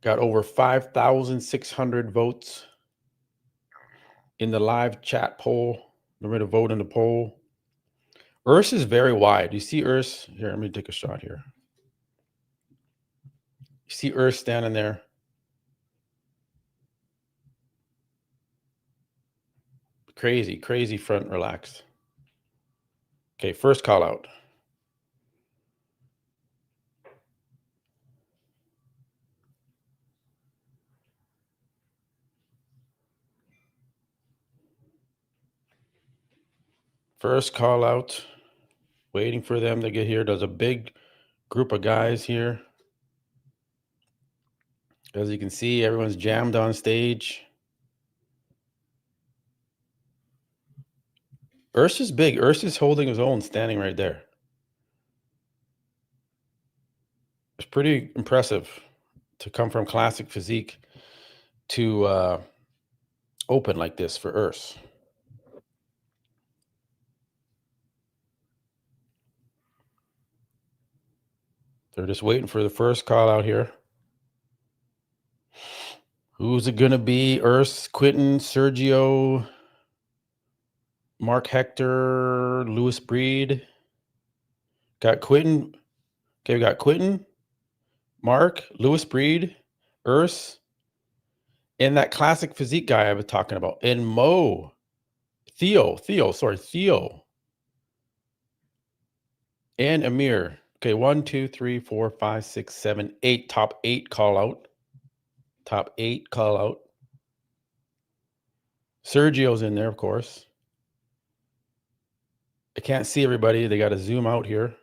S1: Got over 5,600 votes in the live chat poll. Remember to vote in the poll. Urs is very wide. You see Urs? Here, let me take a shot here. You see Urs standing there? Crazy front relaxed. Okay, first call out. First call out. Waiting for them to get here. There's a big group of guys here. As you can see, everyone's jammed on stage. Urs is big. Urs is holding his own, standing right there. It's pretty impressive to come from classic physique to open like this for Urs. They're just waiting for the first call out here. Who's it going to be? Urs, Quentin, Sergio, Mark Hector, Lewis Breed. Got Quentin. Okay, we got Quentin, Mark, Lewis Breed, Urs, and that classic physique guy I was talking about. And Theo, and Amir. Okay, 1, 2, 3, 4, 5, 6, 7, 8. Top 8 call out. Top 8 call out. Sergio's in there, of course. I can't see everybody. They got to zoom out here.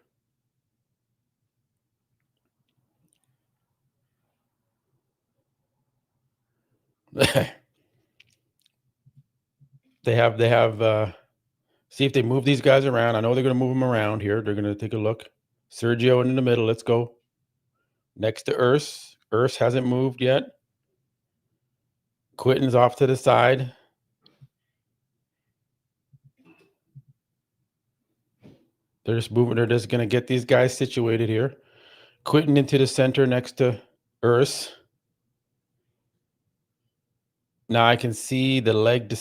S1: They have see if they move these guys around. I know they're going to move them around here. They're going to take a look. Sergio in the middle. Let's go. Next to Urs. Urs hasn't moved yet. Quentin's off to the side. They're just moving. They're just going to get these guys situated here. Quentin into the center next to Urs. Now I can see the leg.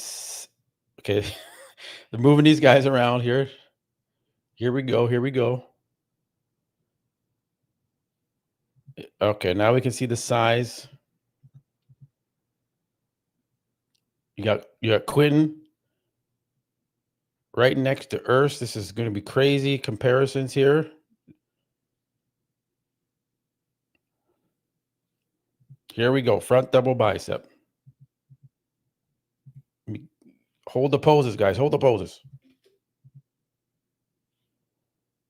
S1: Okay. They're moving these guys around here. Here we go. Here we go. Okay. Now we can see the size. You got Quentin right next to Urs. This is going to be crazy comparisons here. Here we go. Front double bicep. Hold the poses, guys. Hold the poses.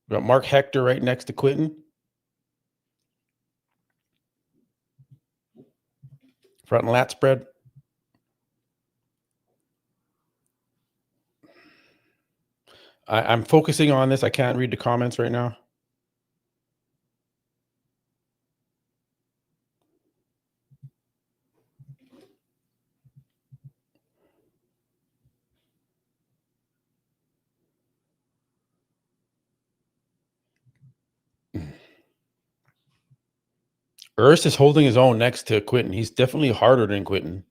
S1: We got Mark Hector right next to Quentin. Front lat spread. I'm focusing on this. I can't read the comments right now. Urs is holding his own next to Quentin. He's definitely harder than Quentin.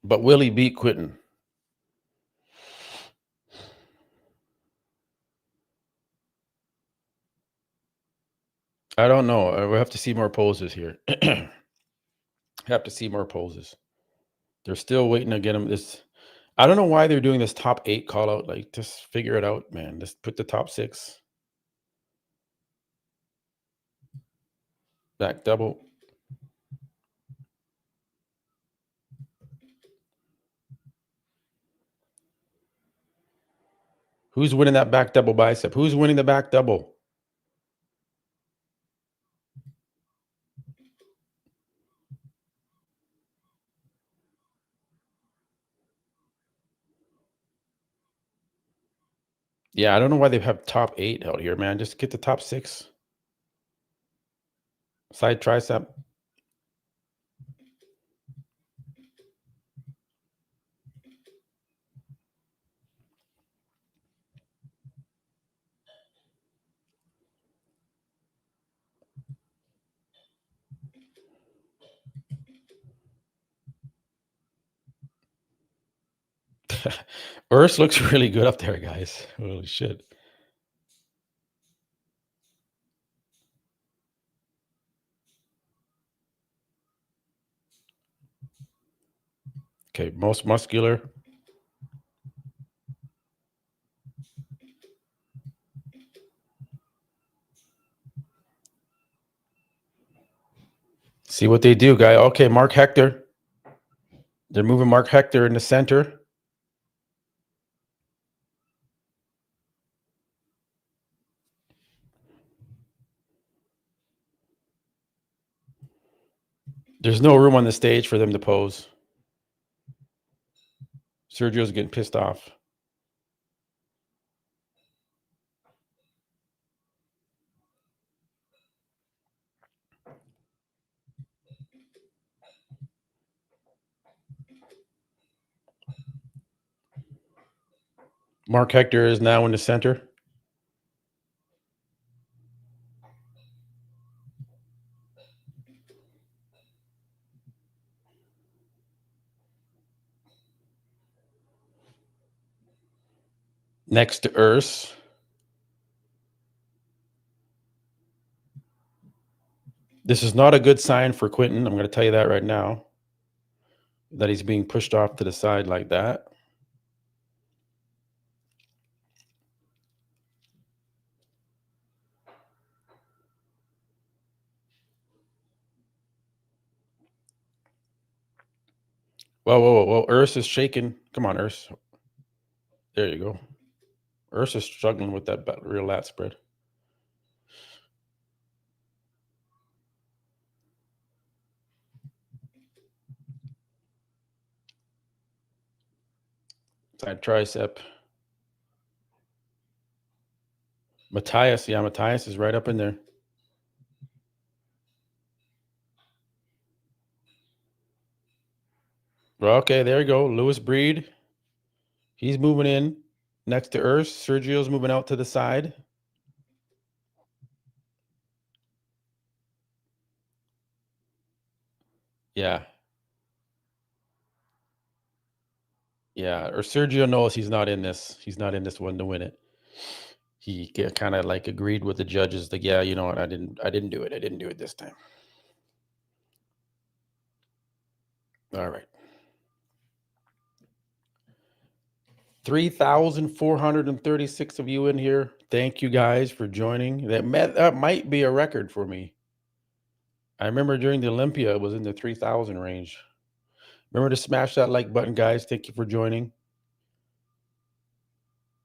S1: But will he beat Quentin? I don't know. We have to see more poses here. Have to see more poses. They're still waiting to get him this. I don't know why they're doing this top 8 call out. Like, just figure it out, man. Just put the top 6. Back double. Who's winning that back double bicep? Who's winning the back double? Yeah, I don't know why they have top 8 out here, man. Just get the top 6. Side tricep. Urs looks really good up there, guys. Holy shit. Okay, most muscular. See what they do, guy. Okay, Mark Hector. They're moving Mark Hector in the center. There's no room on the stage for them to pose. Sergio's getting pissed off. Mark Hector is now in the center. next to Urs. This is not a good sign for Quentin. I'm going to tell you that right now, that he's being pushed off to the side like that. Whoa, whoa, whoa, whoa. Urs is shaking. Come on, Urs. There you go. Urs is struggling with that rear lat spread. Side tricep. Matthias. Yeah, Matthias is right up in there. Okay, there you go. Lewis Breed. He's moving in next to Urs. Sergio's moving out to the side. Yeah. Yeah. Or Sergio knows he's not in this. He's not in this one to win it. He kind of like agreed with the judges. Like, yeah, you know what? I didn't do it. I didn't do it this time. All right. 3,436 of you in here. Thank you guys for joining. That might be a record for me. I remember during the Olympia, it was in the 3,000 range. Remember to smash that like button, guys. Thank you for joining.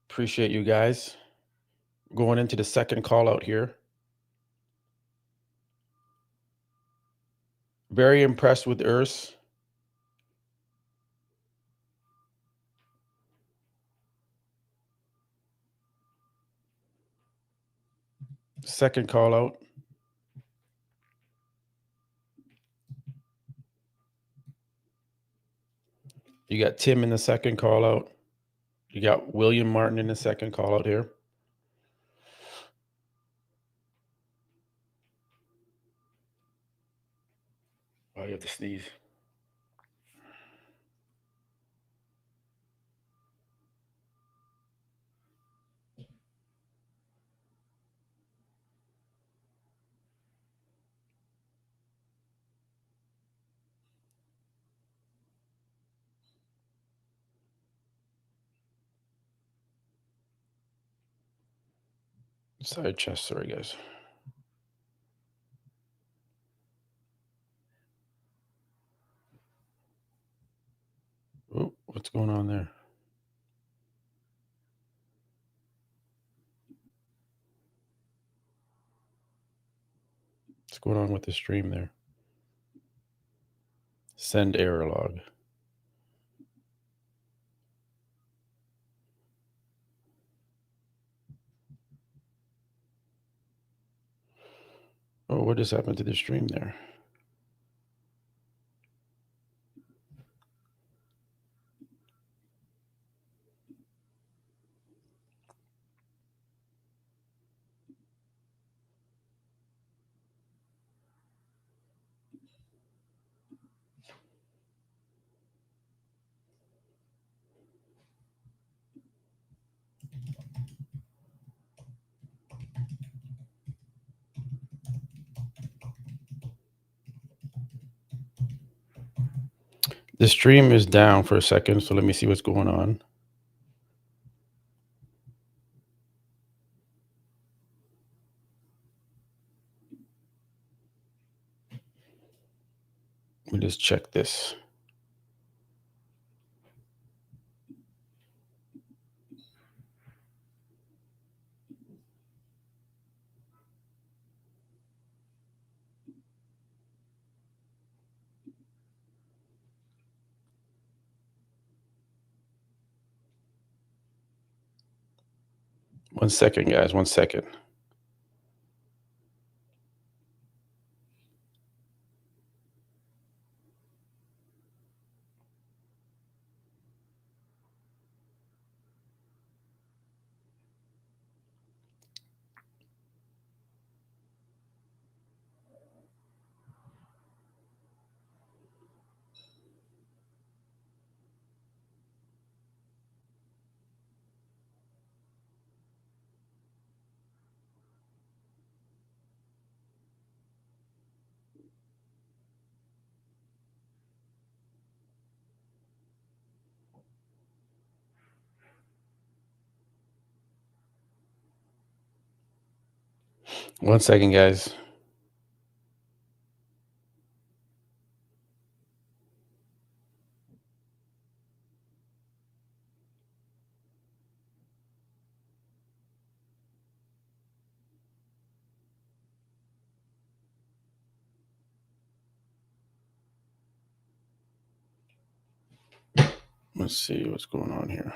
S1: Appreciate you guys. Going into the second call out here. Very impressed with Urs. Second call out. You got Tim in the second call out. You got William Martin in the second call out here. Oh, you have to sneeze. Side chest, sorry guys. Oh, what's going on there? What's going on with the stream there? Send error log. Oh, what just happened to the stream there? The stream is down for a second, so let me see what's going on. Let me just check this. One second, guys. 1 second. 1 second, guys. Let's see what's going on here.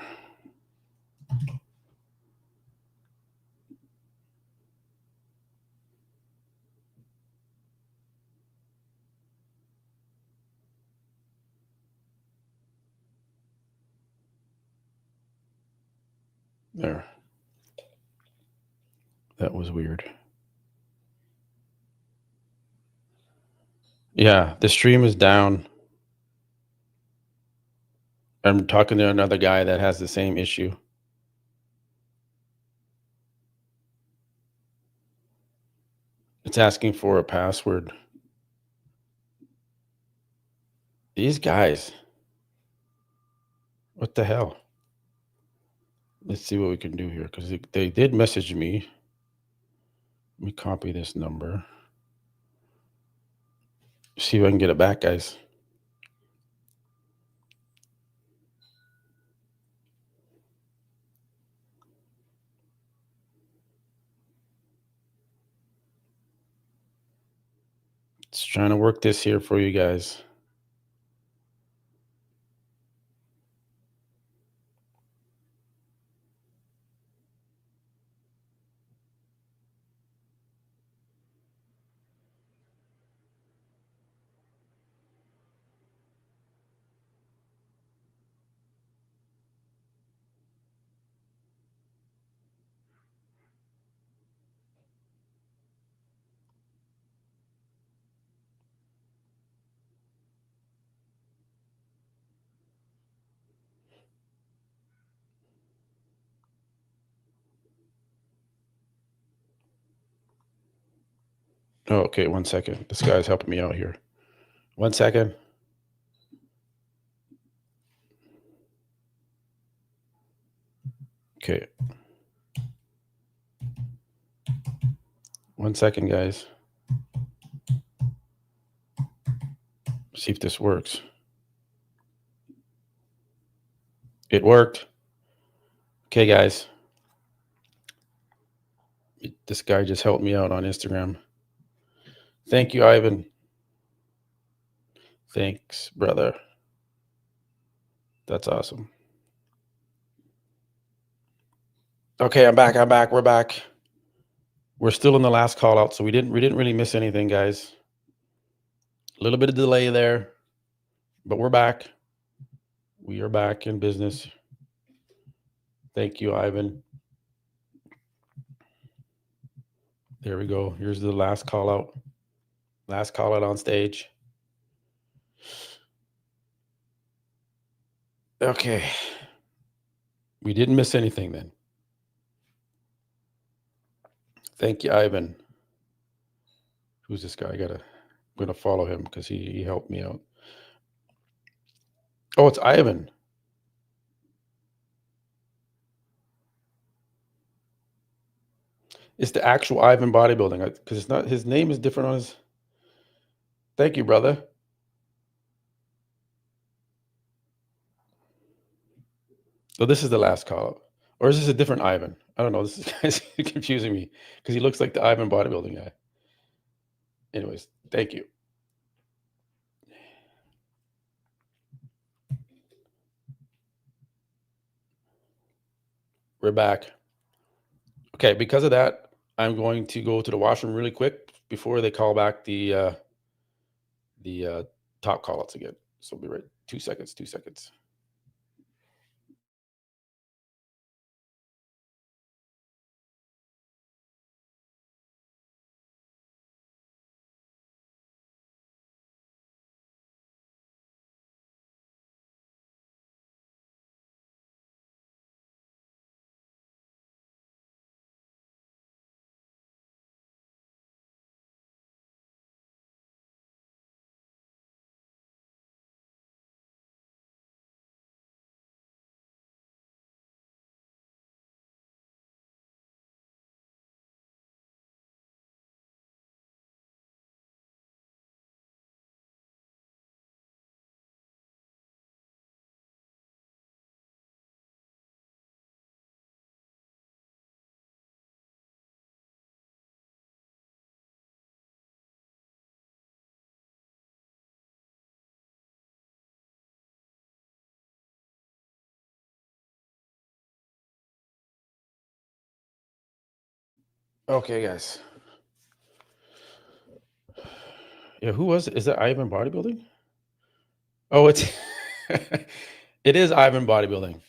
S1: There. That was weird. Yeah, the stream is down. I'm talking to another guy that has the same issue. It's asking for a password. These guys. What the hell? Let's see what we can do here, because they did message me. Let me copy this number. See if I can get it back, guys. Just trying to work this here for you guys. Oh, okay, 1 second. This guy's helping me out here. 1 second. Okay. 1 second, guys. See if this works. It worked. Okay, guys. This guy just helped me out on Instagram. Thank you, Ivan. Thanks, brother. That's awesome. Okay, I'm back. We're back. We're still in the last call out, so we didn't really miss anything, guys. A little bit of delay there, but we're back. We are back in business. Thank you, Ivan. There we go. Here's the last call out. Last call out on stage. Okay. We didn't miss anything then. Thank you, Ivan. Who's this guy? I'm gonna follow him because he helped me out. Oh, it's Ivan. It's the actual Ivan Bodybuilding, because it's not, his name is different on his. Thank you, brother. So this is the last call out. Or is this a different Ivan? I don't know. This is confusing me because he looks like the Ivan Bodybuilding guy. Anyways, thank you. We're back. Okay, because of that, I'm going to go to the washroom really quick before they call back the top call outs again. So I'll be right. 2 seconds. 2 seconds. Okay, guys. Yeah, who was it? Is that Ivan Bodybuilding? Oh, it's it is Ivan Bodybuilding.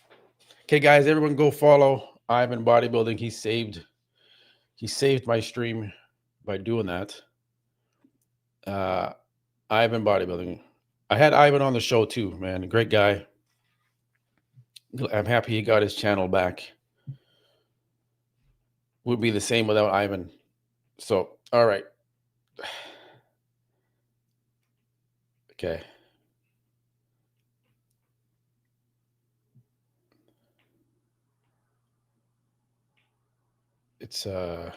S1: Okay, guys, everyone go follow Ivan Bodybuilding. He saved my stream by doing that. Ivan Bodybuilding. I had Ivan on the show too, man. Great guy. I'm happy he got his channel back. Would be the same without Ivan. So, all right. Okay. It's here,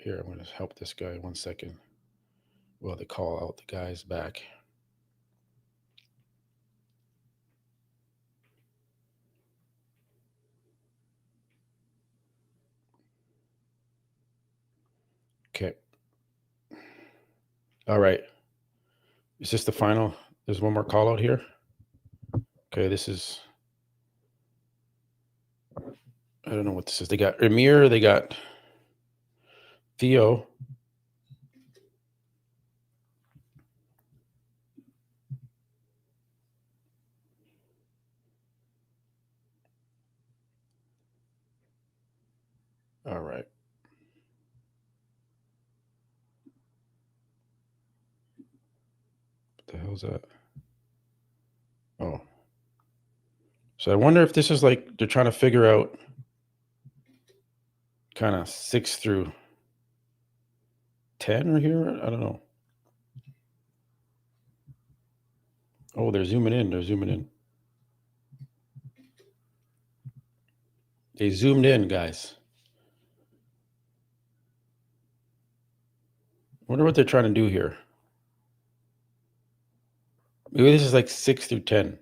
S1: I'm gonna help this guy 1 second. Well, they call out the guys back. Okay. All right. Is this the final? There's one more call out here. Okay, this is, I don't know what this is. They got Amir, they got Theo. All right. What the hell's that? Oh. So I wonder if this is like they're trying to figure out kind of 6 through 10 or here. I don't know. Oh, they're zooming in. They're zooming in. They zoomed in, guys. Wonder what they're trying to do here. Maybe this is like 6 through 10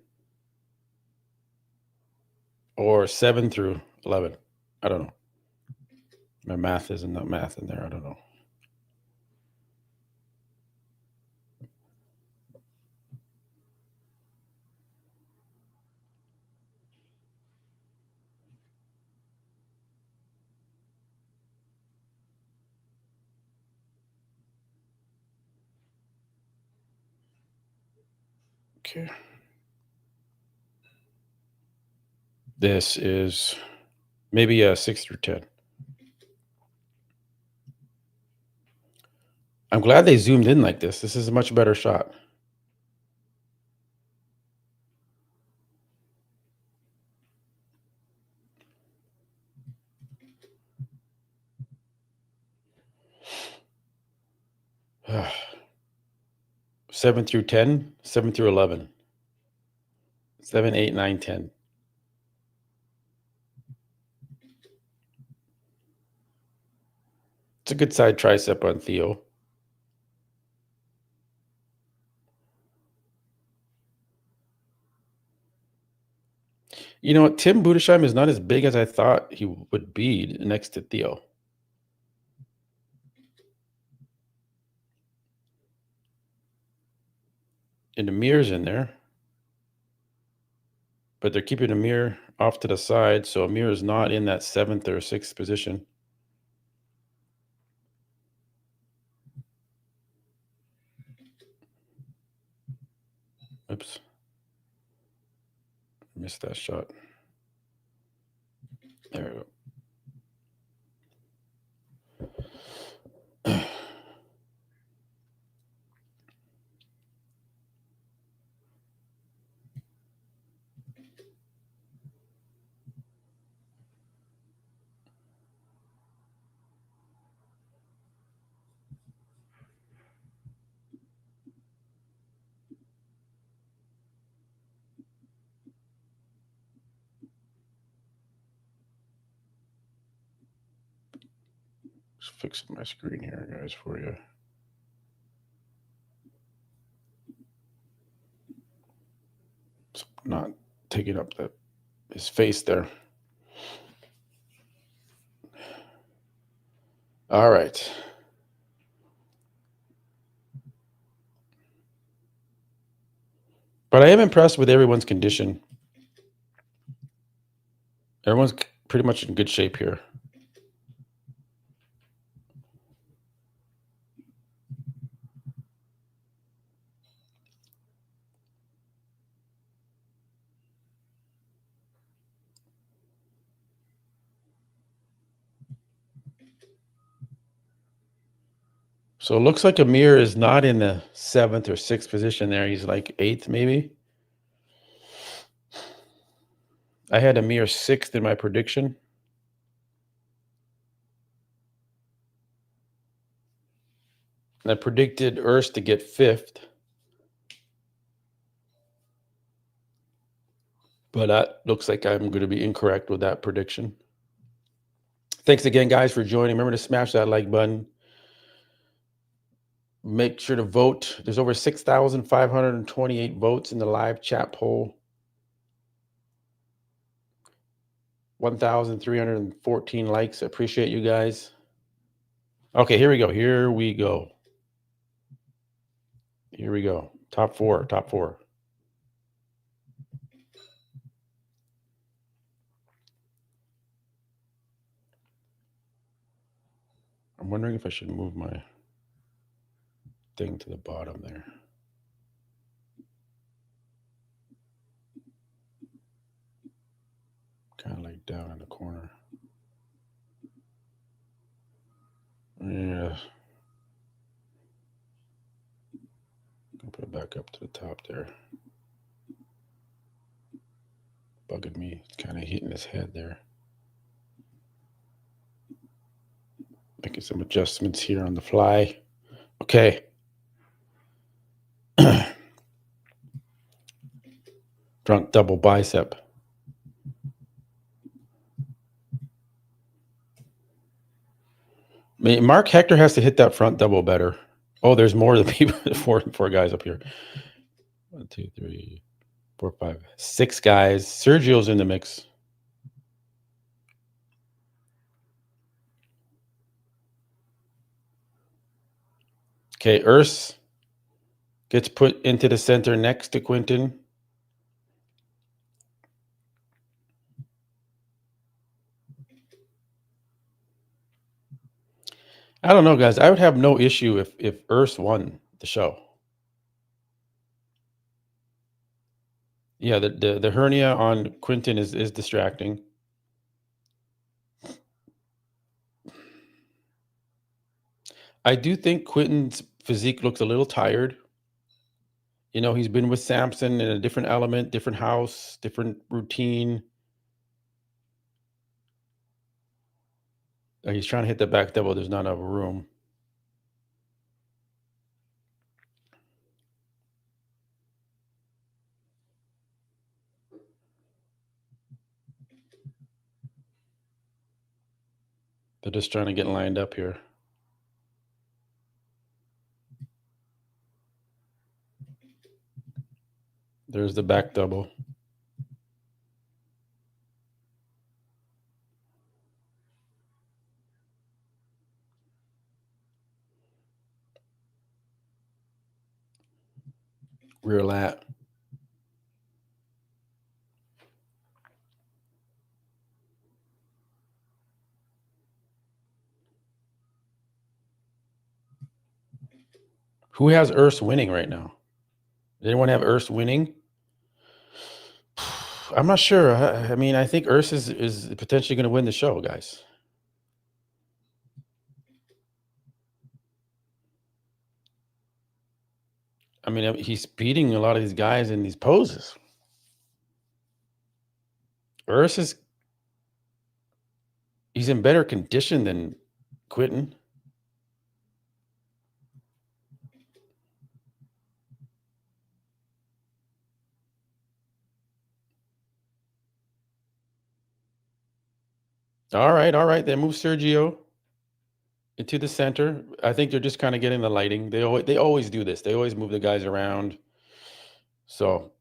S1: or 7 through 11. I don't know. My math isn't that math in there. I don't know. Okay. This is maybe a 6 through 10. I'm glad they zoomed in like this. This is a much better shot. Ah. 7 through 10, 7 through 11. 7, 8, 9, 10. It's a good side tricep on Theo. You know what? Tim Budesheim is not as big as I thought he would be next to Theo. And Amir's in there. But they're keeping Amir off to the side, so Amir is not in that 7th or 6th position. Oops. Missed that shot. There we go. Just fixing my screen here, guys, for you. It's not taking up his face there. All right. But I am impressed with everyone's condition. Everyone's pretty much in good shape here. So it looks like Amir is not in the 7th or 6th position there. He's like 8th, maybe. I had Amir 6th in my prediction. And I predicted Urs to get 5th. But that looks like I'm going to be incorrect with that prediction. Thanks again, guys, for joining. Remember to smash that like button. Make sure to vote. There's over 6,528 votes in the live chat poll. 1,314 likes. I appreciate you guys. Okay, here we go. Here we go. Here we go. Top four. Top four. I'm wondering if I should move my thing to the bottom there. Kind of like down in the corner. Yeah. I'll put it back up to the top there. Bugging me. It's kind of hitting his head there. Making some adjustments here on the fly. Okay. Front double bicep. I mean, Mark Hector has to hit that front double better. Oh, there's more than people. Four guys up here. 1, 2, 3, 4, 5, 6 guys. Sergio's in the mix. Okay, Urs gets put into the center next to Quentin. I don't know, guys. I would have no issue if Urs won the show. Yeah, the hernia on Quentin is distracting. I do think Quentin's physique looks a little tired. You know, he's been with Samson in a different element, different house, different routine. He's trying to hit the back double. There's not enough room. They're just trying to get lined up here. There's the back double. Rear lat. Who has Urs winning right now? Does anyone have Urs winning? I'm not sure. I mean, I think Urs is potentially going to win the show, guys. I mean, he's beating a lot of these guys in these poses. Urs he's in better condition than Quentin. All right. They move Sergio into the center. I think they're just kind of getting the lighting. They always do this. They always move the guys around. So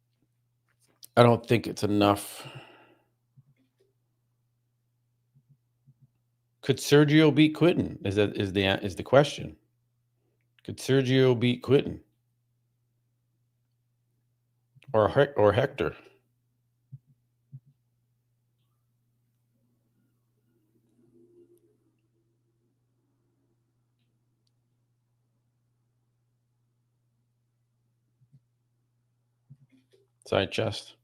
S1: I don't think it's enough. Could Sergio beat Quentin? Is the question? Could Sergio beat Quentin or Hector? Side chest.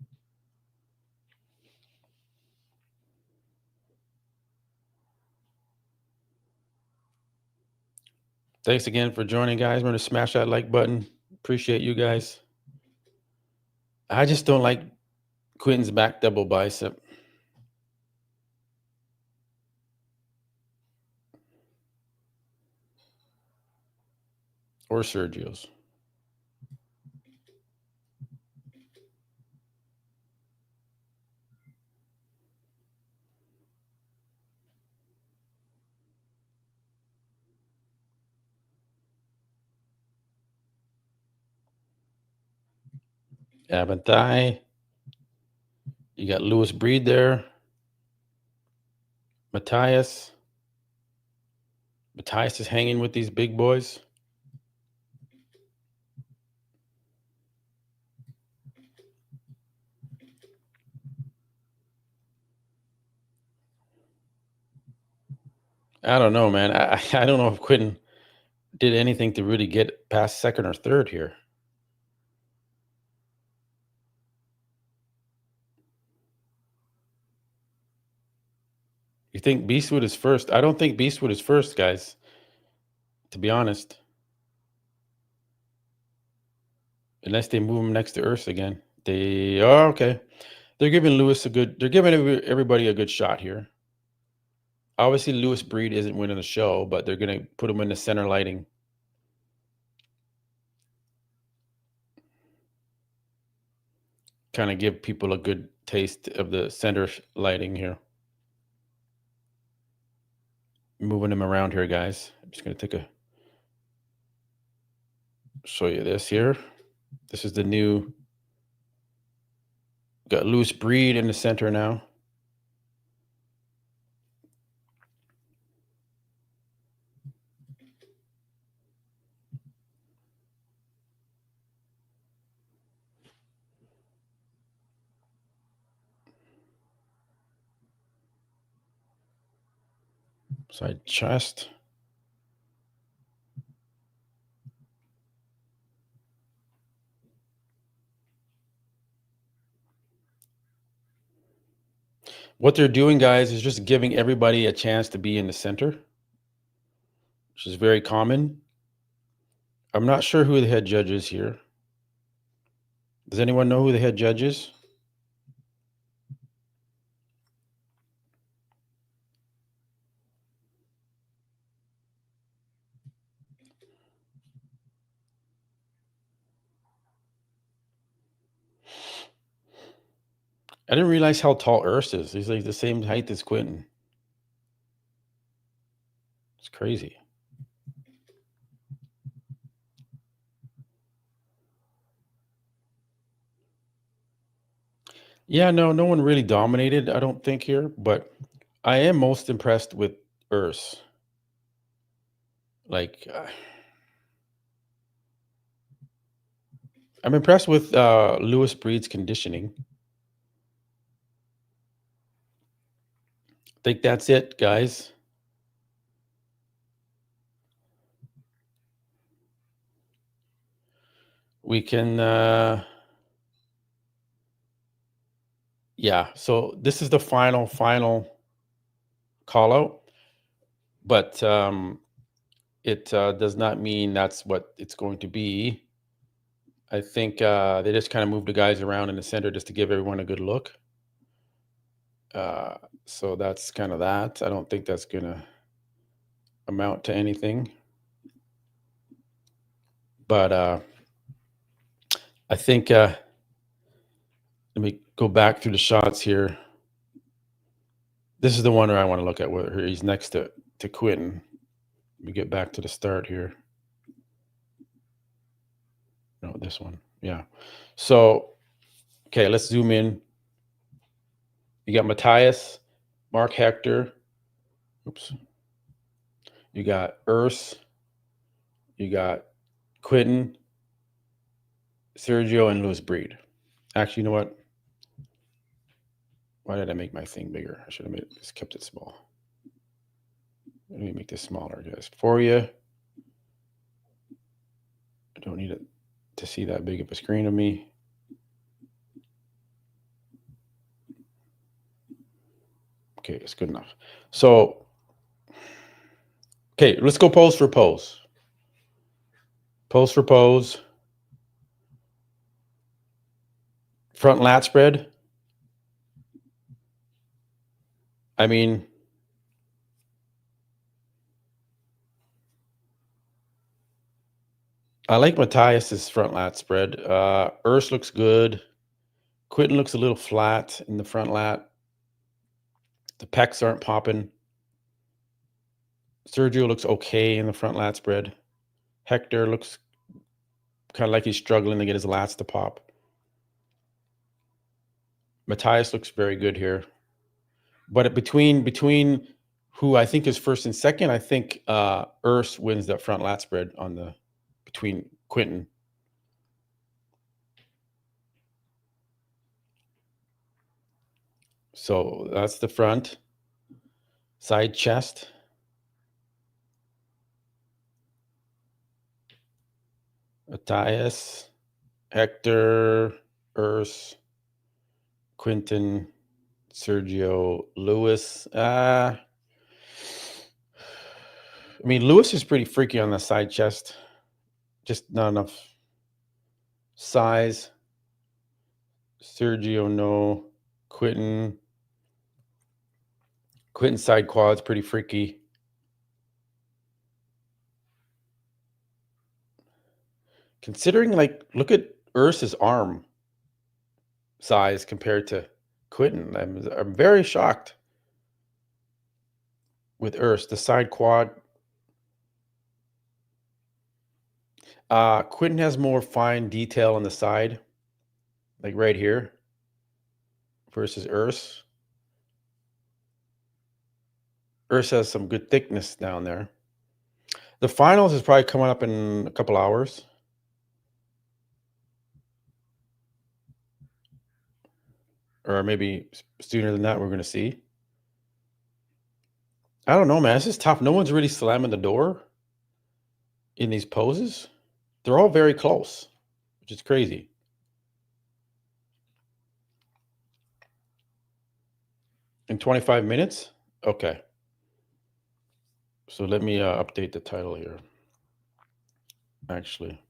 S1: Thanks again for joining, guys. Remember to smash that like button. Appreciate you guys. I just don't like Quentin's back double bicep. Or Sergio's. Ab and thigh. You got Lewis Breed there. Matthias. Matthias is hanging with these big boys. I don't know, man. I don't know if Quentin did anything to really get past second or third here. You think Beastwood is first? I don't think Beastwood is first, guys. To be honest. Unless they move him next to Urs again. They are okay. They're giving Lewis a good. They're giving everybody a good shot here. Obviously, Lewis Breed isn't winning the show, but they're going to put him in the center lighting. Kind of give people a good taste of the center lighting here. Moving him around here, guys. I'm just going to show you this here. This is the new. Got Lewis Breed in the center now. Side chest. What they're doing, guys, is just giving everybody a chance to be in the center, which is very common. I'm not sure who the head judge is here. Does anyone know who the head judge is? I didn't realize how tall Urs is. He's like the same height as Quentin. It's crazy. Yeah, no one really dominated, I don't think here, but I am most impressed with Urs. Like, I'm impressed with Lewis Breed's conditioning. I think that's it, guys. We can, yeah. So this is the final call out, but it does not mean that's what it's going to be. I think they just kind of moved the guys around in the center just to give everyone a good look. So that's kind of that. I don't think that's going to amount to anything. But I think, let me go back through the shots here. This is the one where I want to look at, where he's next to Quentin. Let me get back to the start here. No, this one. Yeah. So, okay, let's zoom in. You got Matthias, Mark Hector. Oops. You got Urs. You got Quentin, Sergio, and Lewis Breed. Actually, you know what? Why did I make my thing bigger? I should have just kept it small. Let me make this smaller, guys, for you. I don't need it to see that big of a screen of me. Okay, it's good enough. So, okay, let's go pose for pose. Pose for pose. Front lat spread. I mean, I like Matthias's front lat spread. Urs looks good. Quentin looks a little flat in the front lat. The pecs aren't popping. Sergio looks okay in the front lat spread. Hector looks kind of like he's struggling to get his lats to pop. Matthias looks very good here. But between who I think is first and second, I think Urs wins that front lat spread on the between Quentin. So that's the front. Side chest. Matthias, Hector, Urs, Quentin, Sergio, Lewis. I mean, Lewis is pretty freaky on the side chest. Just not enough size. Sergio, no. Quentin side quad's pretty freaky. Considering, like, look at Urs's arm size compared to Quentin. I'm very shocked with Urs. The side quad. Quentin has more fine detail on the side, like right here, versus Urs. Urs has some good thickness down there. The finals is probably coming up in a couple hours. Or maybe sooner than that, we're going to see. I don't know, man. This is tough. No one's really slamming the door in these poses. They're all very close, which is crazy. In 25 minutes? Okay. So let me update the title here. Actually.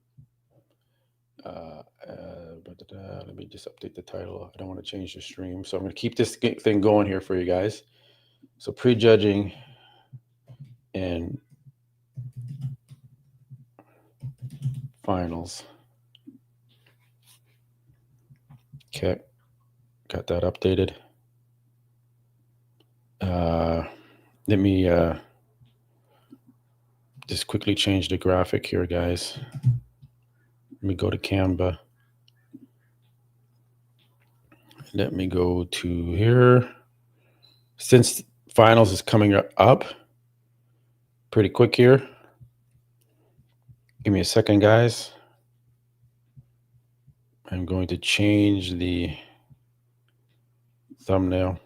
S1: Let me just update the title. I don't want to change the stream. So I'm going to keep this thing going here for you guys. So prejudging and finals. Okay. Got that updated. Let me just quickly change the graphic here, guys. Let me go to Canva. Let me go to here. Since finals is coming up pretty quick here. Give me a second, guys. I'm going to change the thumbnail.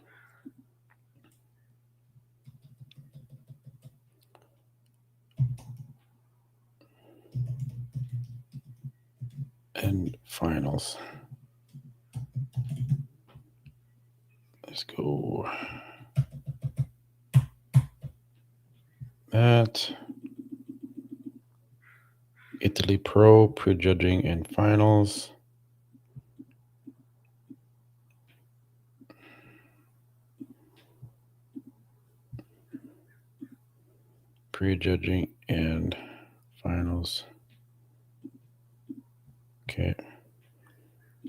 S1: And finals. Let's go. That. Italy Pro, prejudging and finals. Prejudging and finals. Okay.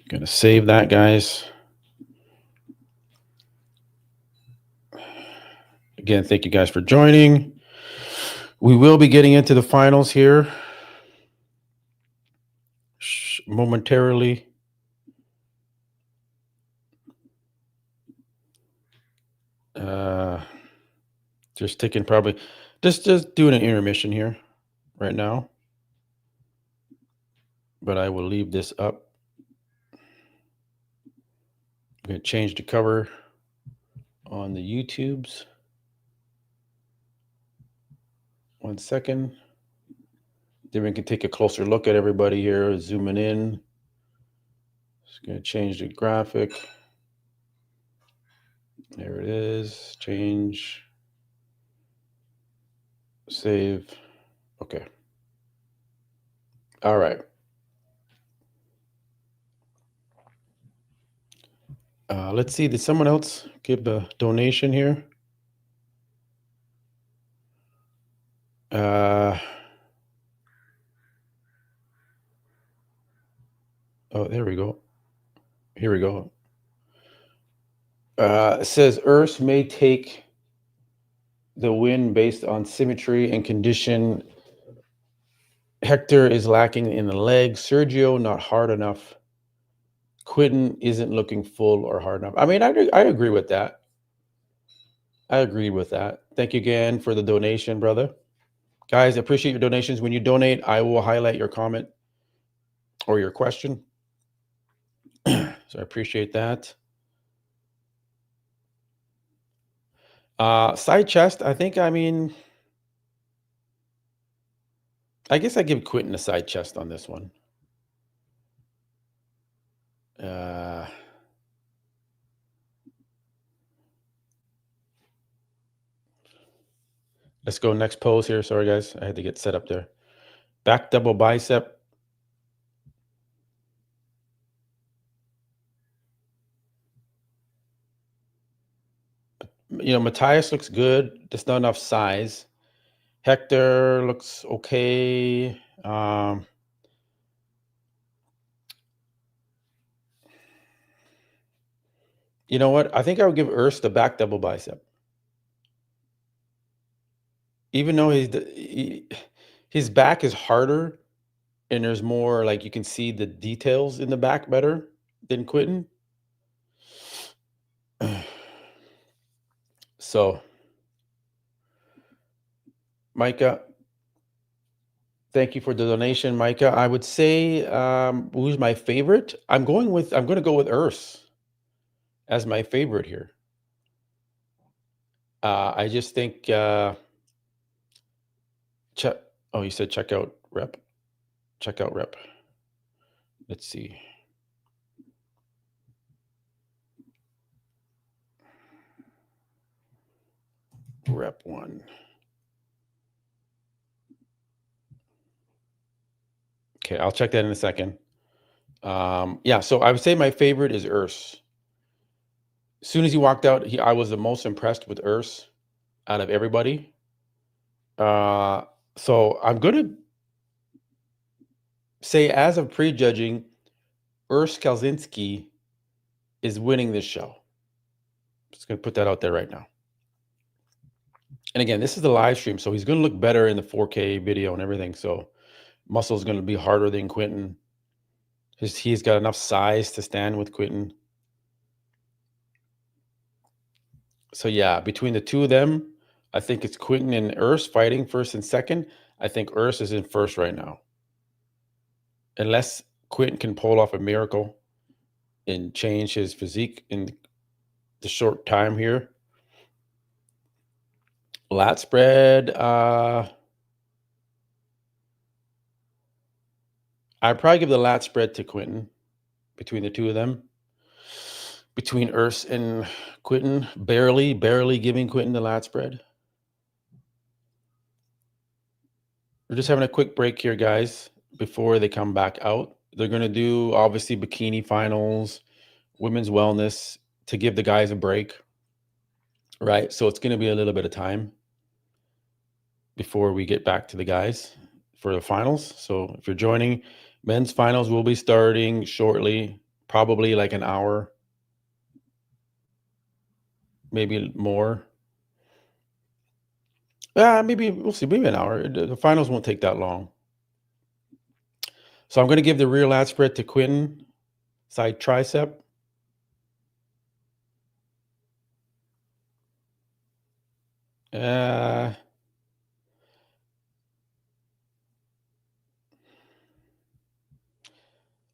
S1: Gonna save that, guys. Again, thank you guys for joining. We will be getting into the finals here momentarily. Just taking probably just doing an intermission here right now. But I will leave this up. I'm going to change the cover on the YouTubes. 1 second. Then we can take a closer look at everybody here, zooming in. Just going to change the graphic. There it is. Change. Save. Okay. All right. Let's see. Did someone else give a donation here? Uh, oh, there we go. Here we go. It says Earth may take the win based on symmetry and condition. Hector is lacking in the legs. Sergio not hard enough. Quinton isn't looking full or hard enough. I mean, I agree with that. I agree with that. Thank you again for the donation, brother. Guys, I appreciate your donations. When you donate, I will highlight your comment or your question. So I appreciate that. Side chest, I think, I mean, I guess I give Quinton a side chest on this one. Let's go next pose here. Sorry, guys. I had to get set up there. Back double bicep. You know, Matthias looks good. Just not enough size. Hector looks okay. You know what? I think I would give Urs the back double bicep. Even though his back is harder and there's more, like, you can see the details in the back better than Quinton. So, Micah, thank you for the donation, Micah. I would say, who's my favorite? I'm going to go with Urs as my favorite here. I just think, oh, you said check out rep. Check out rep. Let's see. Rep 1. Okay, I'll check that in a second. Yeah, so I would say my favorite is Urs. As soon as he walked out, I was the most impressed with Urs out of everybody. So I'm going to say, as of prejudging, Urs Kalzinski is winning this show. Just going to put that out there right now. And again, this is the live stream, so he's going to look better in the 4K video and everything. So muscle is going to be harder than Quinton. He's got enough size to stand with Quinton. So yeah, between the two of them, I think it's Quinton and Urs fighting first and second. I think Urs is in first right now. Unless Quinton can pull off a miracle and change his physique in the short time here. Lat spread, I'd probably give the lat spread to Quinton between the two of them. Between Urs and Quinton, barely giving Quinton the lat spread. We're just having a quick break here, guys, before they come back out. They're going to do, obviously, bikini finals, women's wellness, to give the guys a break, right? So it's going to be a little bit of time before we get back to the guys for the finals. So if you're joining, men's finals will be starting shortly, probably like an hour, maybe more. Maybe we'll see, maybe an hour. The finals won't take that long. So I'm going to give the rear lat spread to Quinton, side tricep.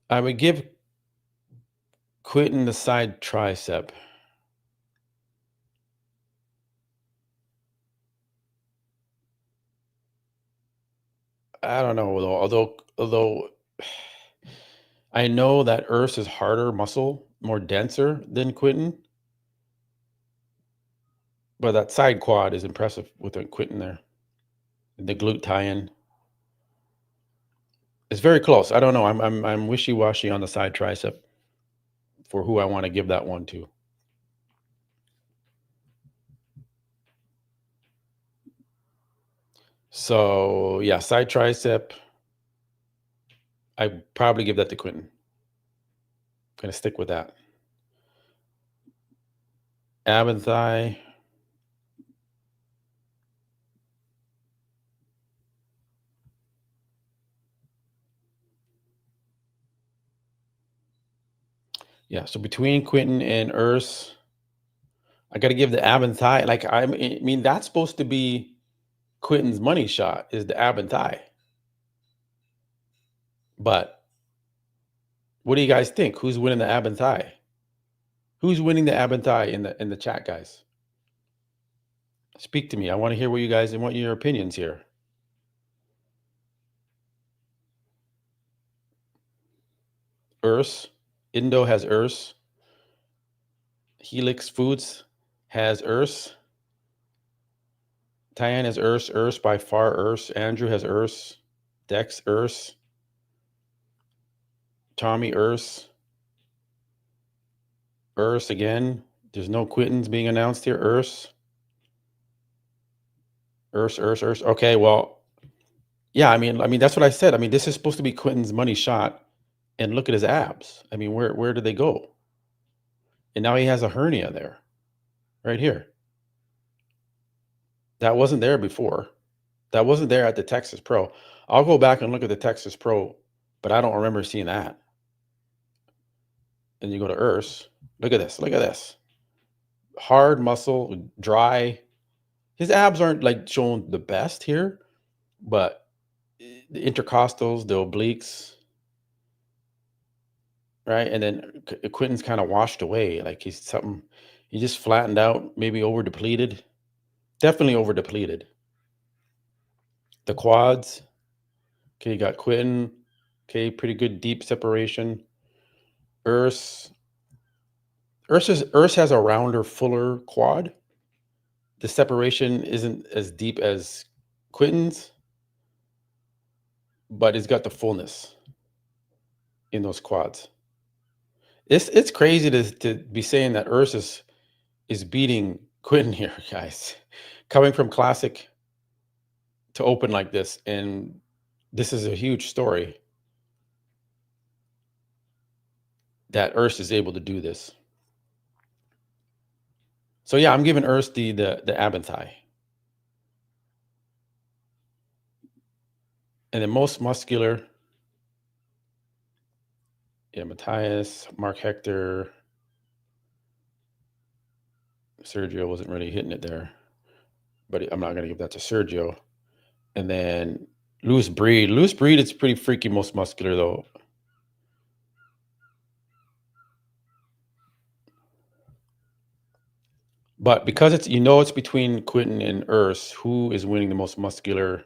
S1: I would give Quinton the side tricep. I don't know, though, although I know that Urs is harder muscle, more denser than Quinton. But that side quad is impressive with Quinton there. The glute tie-in. It's very close. I don't know. I'm wishy-washy on the side tricep for who I wanna give that one to. So, yeah, side tricep, I'd probably give that to Quentin. Gonna stick with that. Ab and thigh, yeah, so between Quentin and Urs, I gotta give the ab and thigh, like, I mean, that's supposed to be Quentin's money shot is the ab and thigh. But what do you guys think? Who's winning the ab and thigh? Who's winning the ab and thigh in the chat, guys? Speak to me. I want to hear what you guys and what your opinions here. Urs, Indo has Urs. Helix Foods has Urs. Tyann has Urs. Urs by far Urs. Andrew has Urs. Dex Urs. Tommy Urs. Urs again. There's no Quintins being announced here. Urs. Urs. Okay, well, yeah, I mean that's what I said. I mean, this is supposed to be Quentin's money shot, and look at his abs. I mean, where did they go? And now he has a hernia there, right here. That wasn't there before. That wasn't there at the Texas Pro. I'll go back and look at the Texas Pro, but I don't remember seeing that. And you go to Urs. Look at this. Look at this. Hard muscle, dry. His abs aren't like showing the best here, but the intercostals, the obliques, right? And then Quentin's kind of washed away. Like he just flattened out, maybe over depleted. Definitely over depleted. The quads. Okay, you got Quentin. Okay, pretty good deep separation. Urs. Urs has a rounder, fuller quad. The separation isn't as deep as Quentin's, but it's got the fullness in those quads. It's crazy to be saying that Urs is beating Quentin here, guys. Coming from classic to open like this, and this is a huge story that Urs is able to do this. So yeah, I'm giving Urs the ab and thigh. And then most muscular, yeah, Matthias, Mark Hector, Sergio wasn't really hitting it there, but I'm not going to give that to Sergio. And then loose breed. Loose breed, it's pretty freaky, most muscular though. But because it's between Quentin and Urs, who is winning the most muscular?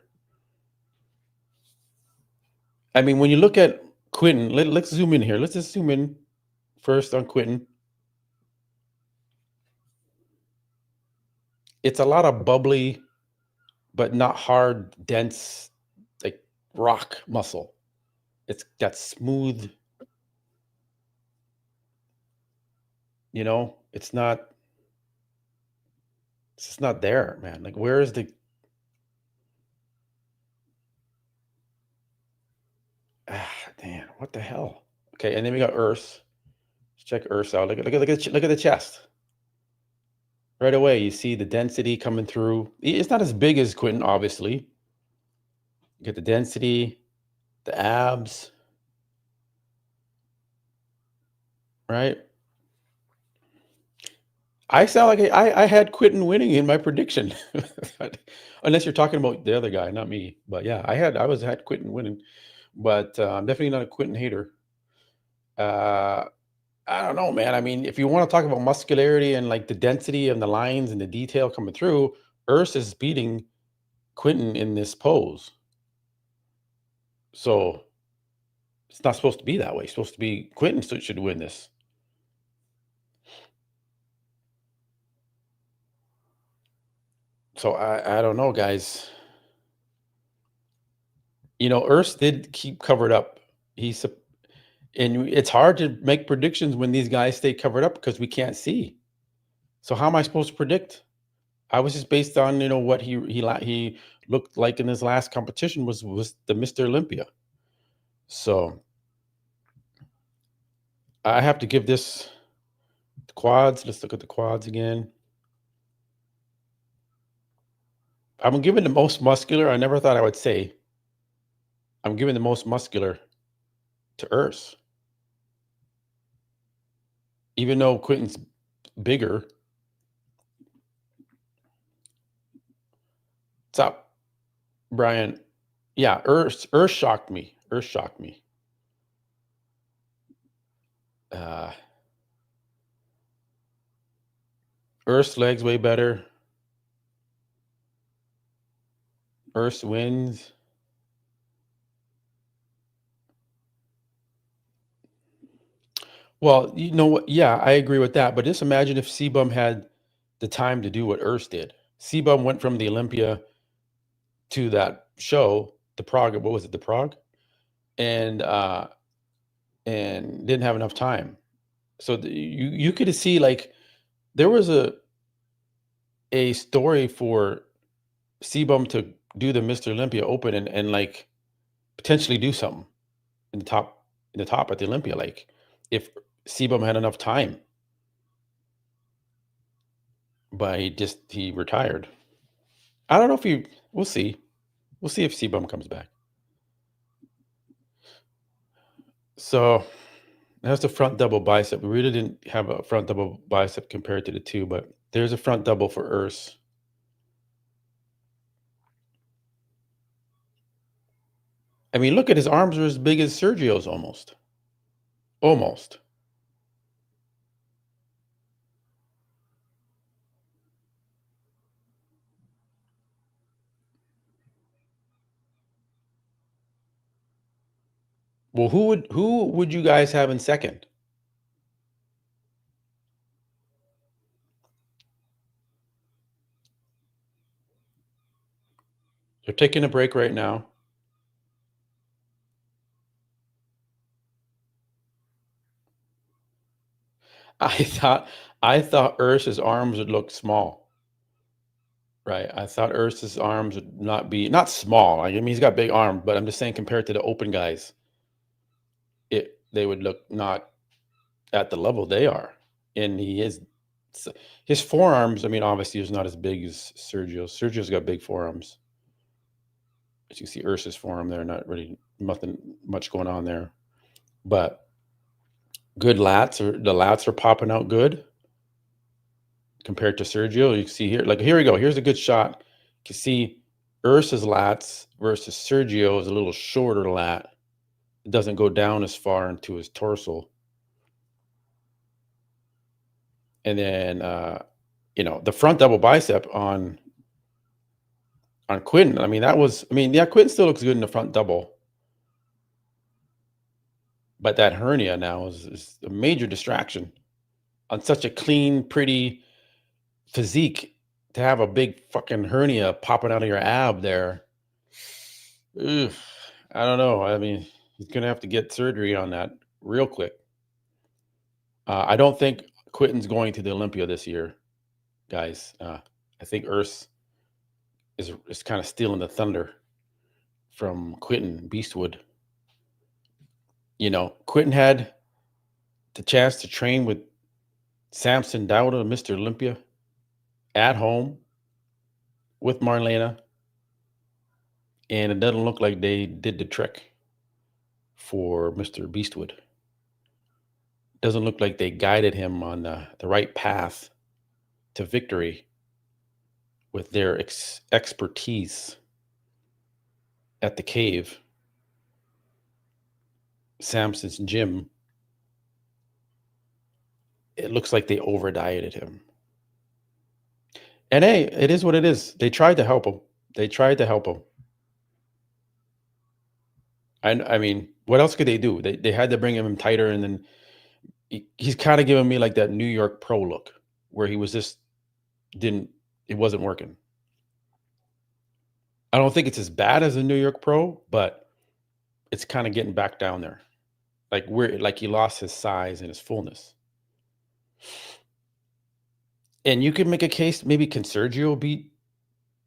S1: I mean, when you look at Quentin, let's zoom in here. Let's just zoom in first on Quentin. It's a lot of bubbly, but not hard, dense, like rock muscle. It's got smooth, it's just not there, man. Like, where is the damn, what the hell? Okay, and then we got Urs. Let's check Urs out. Look at the chest. Right away, you see the density coming through. It's not as big as Quentin, obviously. You get the density, the abs, right? I sound like I had Quentin winning in my prediction, unless you're talking about the other guy, not me. But yeah, had Quentin winning, but I'm definitely not a Quentin hater. Uh, I don't know, man. I mean, if you want to talk about muscularity and like the density and the lines and the detail coming through, Urs is beating Quentin in this pose. So it's not supposed to be that way. It's supposed to be Quentin should win this. So I don't know, guys. Earth did keep covered up. He's and it's hard to make predictions when these guys stay covered up because we can't see. So how am I supposed to predict? I was just based on what he looked like in his last competition was the Mr. Olympia. So I have to give this the quads. Let's look at the quads again. I'm giving the most muscular. I never thought I would say. I'm giving the most muscular to Urs, even though Quentin's bigger. What's up, Brian? Yeah, Urs shocked me. Urs shocked me. Uh, Urs legs way better. Urs wins. Well, you know what? Yeah, I agree with that. But just imagine if Sebum had the time to do what Urs did. Sebum went from the Olympia to that show, the Prague. What was it, the Prague? And didn't have enough time. So you could see like there was a story for Sebum to do the Mr. Olympia Open and like potentially do something in the top at the Olympia. Like if Sebum had enough time, but he retired. I don't know if he. We'll see. We'll see if Sebum comes back. So that's the front double bicep. We really didn't have a front double bicep compared to the two, but there's a front double for Urs. I mean, look at his arms are as big as Sergio's almost. Almost. Well, who would you guys have in second? They're taking a break right now. I thought I thought Urs's arms would look small, right? I thought Urs's arms would not small. I mean, he's got big arms, but I'm just saying compared to the open guys, they would look not at the level they are. And his forearms. I mean, obviously, is not as big as Sergio's. Sergio's got big forearms. As you see, Ursa's forearm there, not really nothing much going on there, but good lats. Or the lats are popping out good compared to Sergio. You can see here, like here we go. Here's a good shot. You can see Ursa's lats versus Sergio is a little shorter lat. It doesn't go down as far into his torso. And then the front double bicep on Quinton. I mean, yeah, Quinton still looks good in the front double. But that hernia now is a major distraction on such a clean, pretty physique to have a big fucking hernia popping out of your ab there. Ugh, I don't know. I mean, he's gonna have to get surgery on that real quick. I don't think Quinton's going to the Olympia this year, guys. I think Urs is kind of stealing the thunder from Quinton Beastwood. Quinton had the chance to train with Samson Dowda, Mr. Olympia, at home with Marlena, and it doesn't look like they did the trick for Mr. Beastwood. Doesn't look like they guided him on the right path to victory with their expertise at the cave, Samson's gym. It looks like they over dieted him. And hey, it is what it is. They tried to help him. They tried to help him. I mean, what else could they do? They had to bring him tighter, and then he's kind of giving me like that New York Pro look, where he was just it wasn't working. I don't think it's as bad as a New York Pro, but it's kind of getting back down there. Like he lost his size and his fullness. And you can make a case, maybe can Sergio beat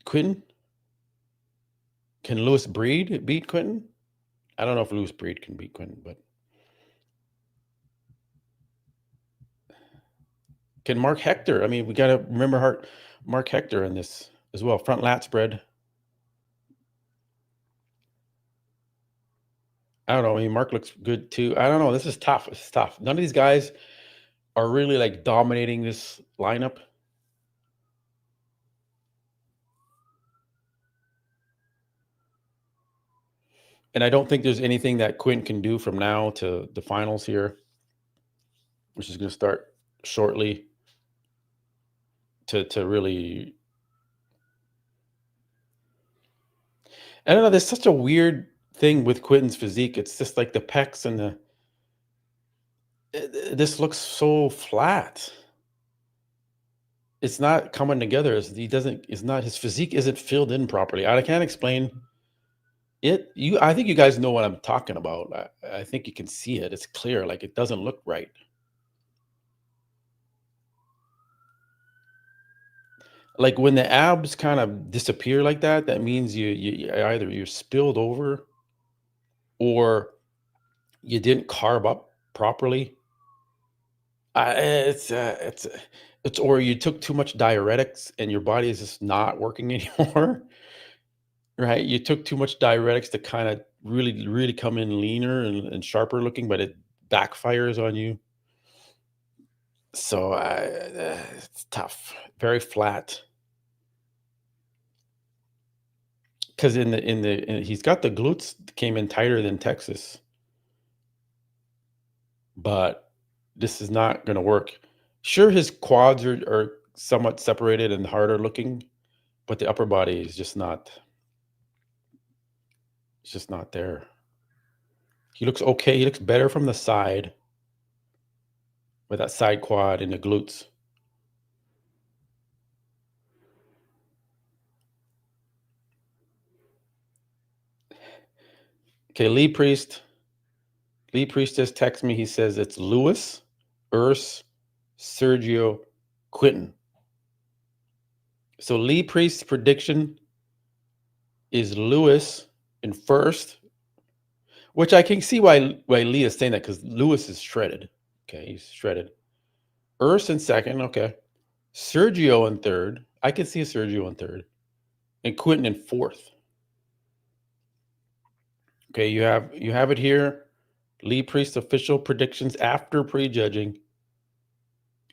S1: Quinton? Can Lewis Breed beat Quinton? I don't know if Lewis Breed can beat Quinton, but can Mark Hector? I mean, we got to remember Mark Hector in this as well. Front lat spread. I don't know. I mean, Mark looks good too. I don't know. This is tough. It's tough. None of these guys are really like dominating this lineup. And I don't think there's anything that Quinn can do from now to the finals here, which is going to start shortly, to really. I don't know. There's such a weird thing with Quinton's physique. It's just like the pecs and this looks so flat. It's not coming together. His physique isn't filled in properly. I can't explain it. I think you guys know what I'm talking about. I think you can see it. It's clear. Like, it doesn't look right. Like when the abs kind of disappear like that, that means you either you're spilled over or you didn't carb up properly. It's or you took too much diuretics and your body is just not working anymore, right? You took too much diuretics to kind of really, really come in leaner and sharper looking, but it backfires on you. So it's tough, very flat. Because he's got the glutes came in tighter than Texas, but this is not going to work. Sure, his quads are somewhat separated and harder looking, but the upper body is just not. It's just not there. He looks okay. He looks better from the side with that side quad and the glutes. Okay, Lee Priest just texted me. He says it's Lewis, Urs, Sergio, Quinton. So Lee Priest's prediction is Lewis in first, which I can see why Lee is saying that, because Lewis is shredded. Okay, he's shredded. Urs in second. Okay. Sergio in third. I can see a Sergio in third. And Quinton in fourth. Okay, you have it here. Lee Priest official predictions after prejudging.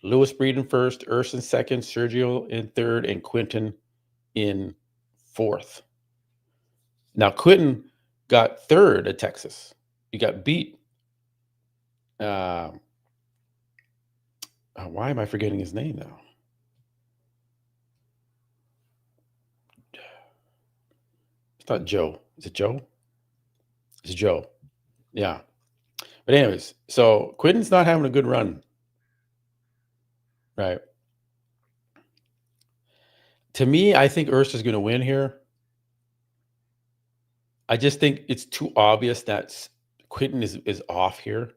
S1: Lewis Breed in first, Urs in second, Sergio in third, and Quinton in fourth. Now, Quinton got third at Texas. He got beat. Why am I forgetting his name now? It's not Joe. Is it Joe? It's Joe. Yeah. But anyways, so Quinton's not having a good run. Right. To me, I think Urs is going to win here. I just think it's too obvious that Quinton is off here.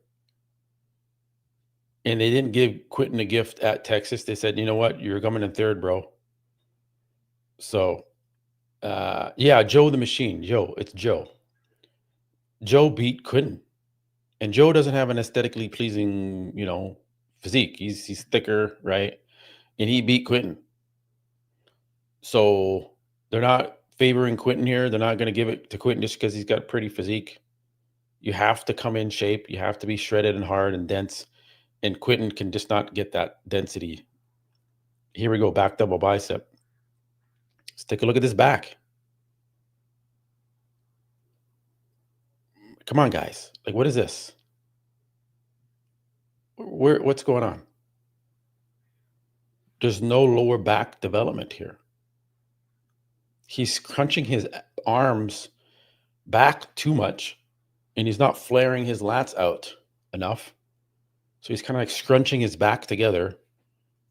S1: And they didn't give Quinton a gift at Texas. They said, you know what? You're coming in third, bro. So, yeah, Joe the Machine. It's Joe. Joe beat Quinton. And Joe doesn't have an aesthetically pleasing, physique. He's thicker, right? And he beat Quinton. So they're not favoring Quinton here. They're not going to give it to Quinton just because he's got a pretty physique. You have to come in shape. You have to be shredded and hard and dense. And Quinton can just not get that density. Here we go, back double bicep. Let's take a look at this back. Come on, guys. Like, what is this? What's going on? There's no lower back development here. He's crunching his arms back too much, and he's not flaring his lats out enough. So he's kind of like scrunching his back together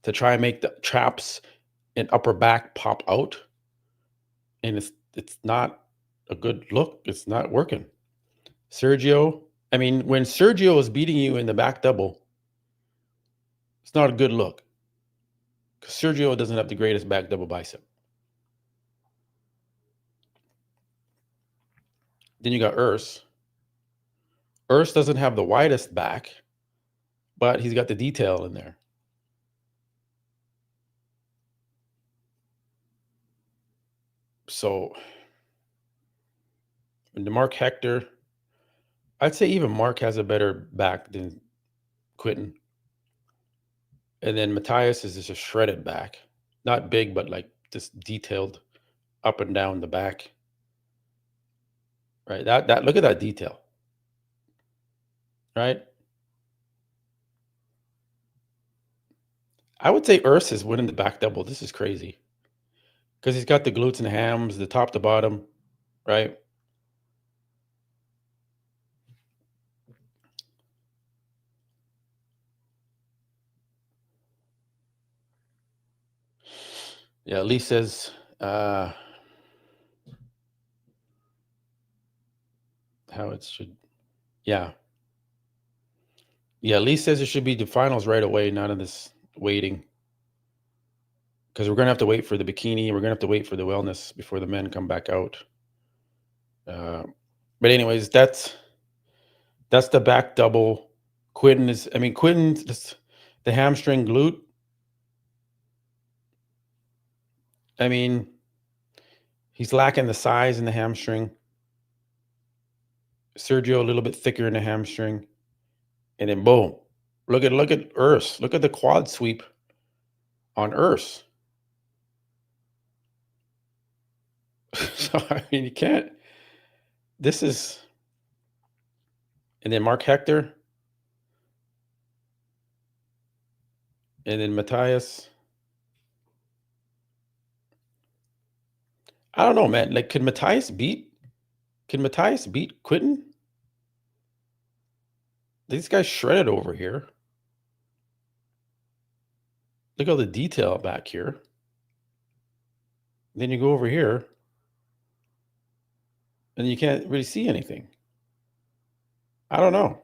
S1: to try and make the traps and upper back pop out. And it's not a good look. It's not working. Sergio, I mean, when Sergio is beating you in the back double, it's not a good look. Because Sergio doesn't have the greatest back double bicep. Then you got Urs. Urs doesn't have the widest back, but he's got the detail in there. So, and Mark Hector, I'd say even Mark has a better back than Quinton. And then Matthias is just a shredded back. Not big, but like just detailed up and down the back. Right? That look at that detail. Right? I would say Urs is winning the back double. This is crazy. Because he's got the glutes and hams, the top to bottom, right? Yeah, Lee says how it should. Yeah. Yeah, Lee says it should be the finals right away, not in this waiting. Because we're going to have to wait for the bikini. We're going to have to wait for the wellness before the men come back out. But anyways, that's the back double. Quinton's the hamstring glute. I mean, he's lacking the size in the hamstring. Sergio a little bit thicker in the hamstring. And then boom. Look at Urs. Look at the quad sweep on Urs. So I mean, you can't. This is, and then Mark Hector, and then Matthias. I don't know, man. Like, can Matthias beat Quinton? These guys shredded over here. Look at all the detail back here. Then you go over here, and you can't really see anything. I don't know.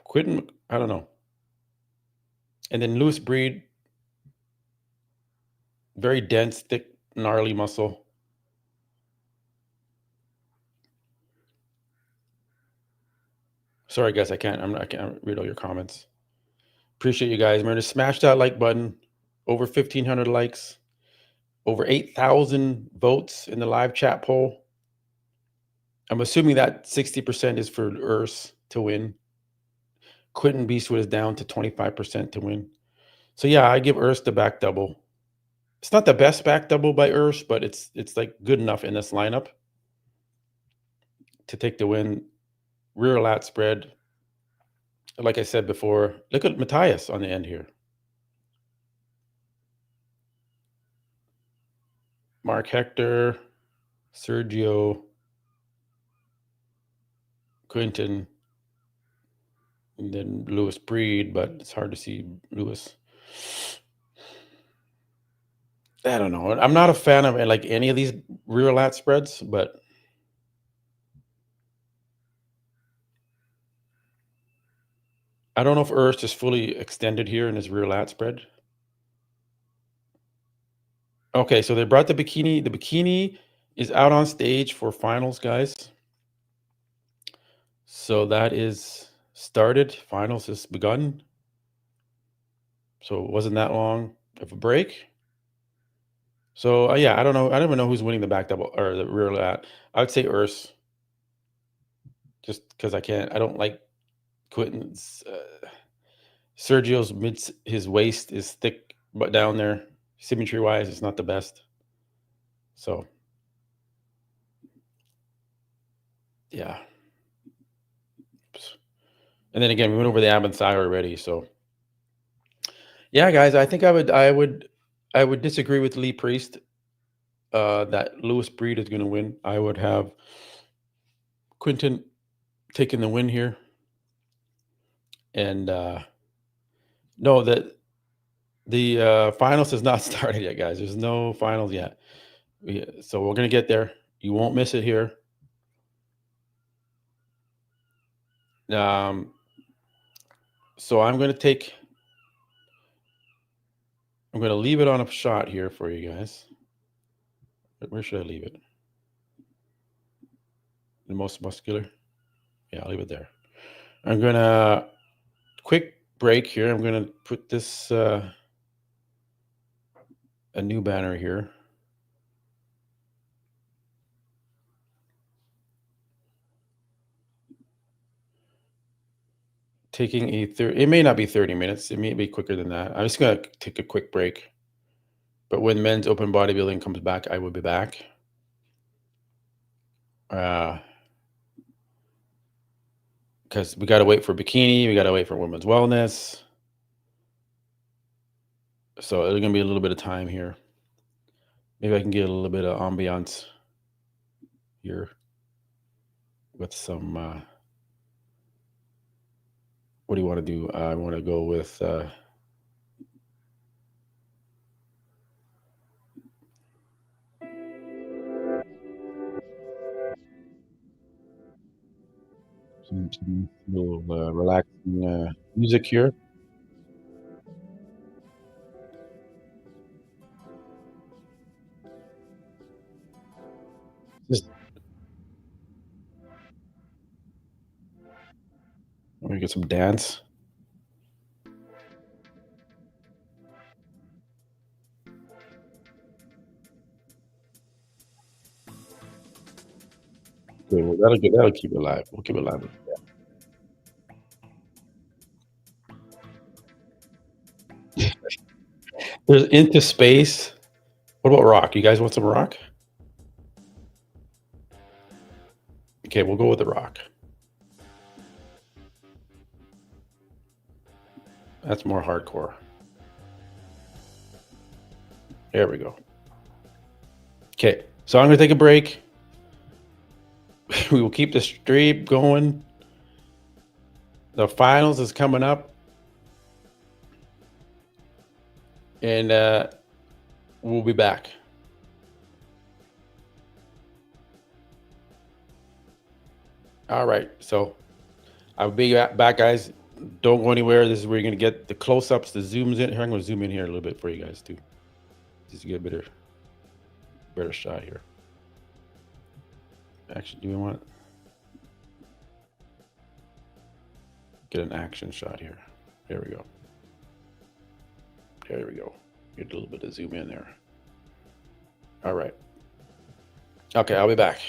S1: Quinton, I don't know. And then Lewis Breed, very dense, thick, gnarly muscle. Sorry, guys, I can't read all your comments. Appreciate you guys. Remember to smash that like button. Over 1,500 likes. Over 8,000 votes in the live chat poll. I'm assuming that 60% is for Urs to win. Quinton Beastwood is down to 25% to win. So yeah, I give Urs the back double. It's not the best back double by Urs, but it's like good enough in this lineup to take the win. Rear lat spread. Like I said before, look at Matthias on the end here. Mark Hector, Sergio, Quinton, and then Lewis Breed, but it's hard to see Lewis. I don't know. I'm not a fan of like any of these rear lat spreads, but I don't know if Urs is fully extended here in his rear lat spread. Okay, so they brought the bikini. The bikini is out on stage for finals, guys. So that is started. Finals has begun. So it wasn't that long of a break. So yeah, I don't know. I don't even know who's winning the back double or the rear lat. I would say Urs, just because I don't like Quinton's. Sergio's his waist is thick, but down there, symmetry wise, it's not the best. So yeah. And then again, we went over the ab and thigh already. So yeah, guys, I think I would disagree with Lee Priest that Lewis Breed is going to win. I would have Quinton taking the win here. And no, that the finals has not started yet, guys. There's no finals yet. So we're going to get there. You won't miss it here. So I'm going to leave it on a shot here for you guys. Where should I leave it? The most muscular? Yeah, I'll leave it there. I'm going to quick break here. I'm going to put this a new banner here. Taking it may not be 30 minutes. It may be quicker than that. I'm just going to take a quick break. But when men's open bodybuilding comes back, I will be back. Because we got to wait for bikini. We got to wait for women's wellness. So there's going to be a little bit of time here. Maybe I can get a little bit of ambiance here with some, what do you want to do? I want to go with, some little relaxing music here. Just let me get some dance. Okay, well, that'll keep it alive. We'll keep it alive. Yeah. There's Into Space. What about rock? You guys want some rock? Okay, we'll go with the rock. That's more hardcore. There we go. Okay, so I'm going to take a break. We will keep the stream going. The finals is coming up. And we'll be back. All right, so I'll be back, guys. Don't go anywhere. This is where you're going to get the close-ups, the zooms in. Here, I'm going to zoom in here a little bit for you guys, too. Just to get a better shot here. Actually, do we want get an action shot here? There we go. There we go. Get a little bit of zoom in there. All right. Okay, I'll be back.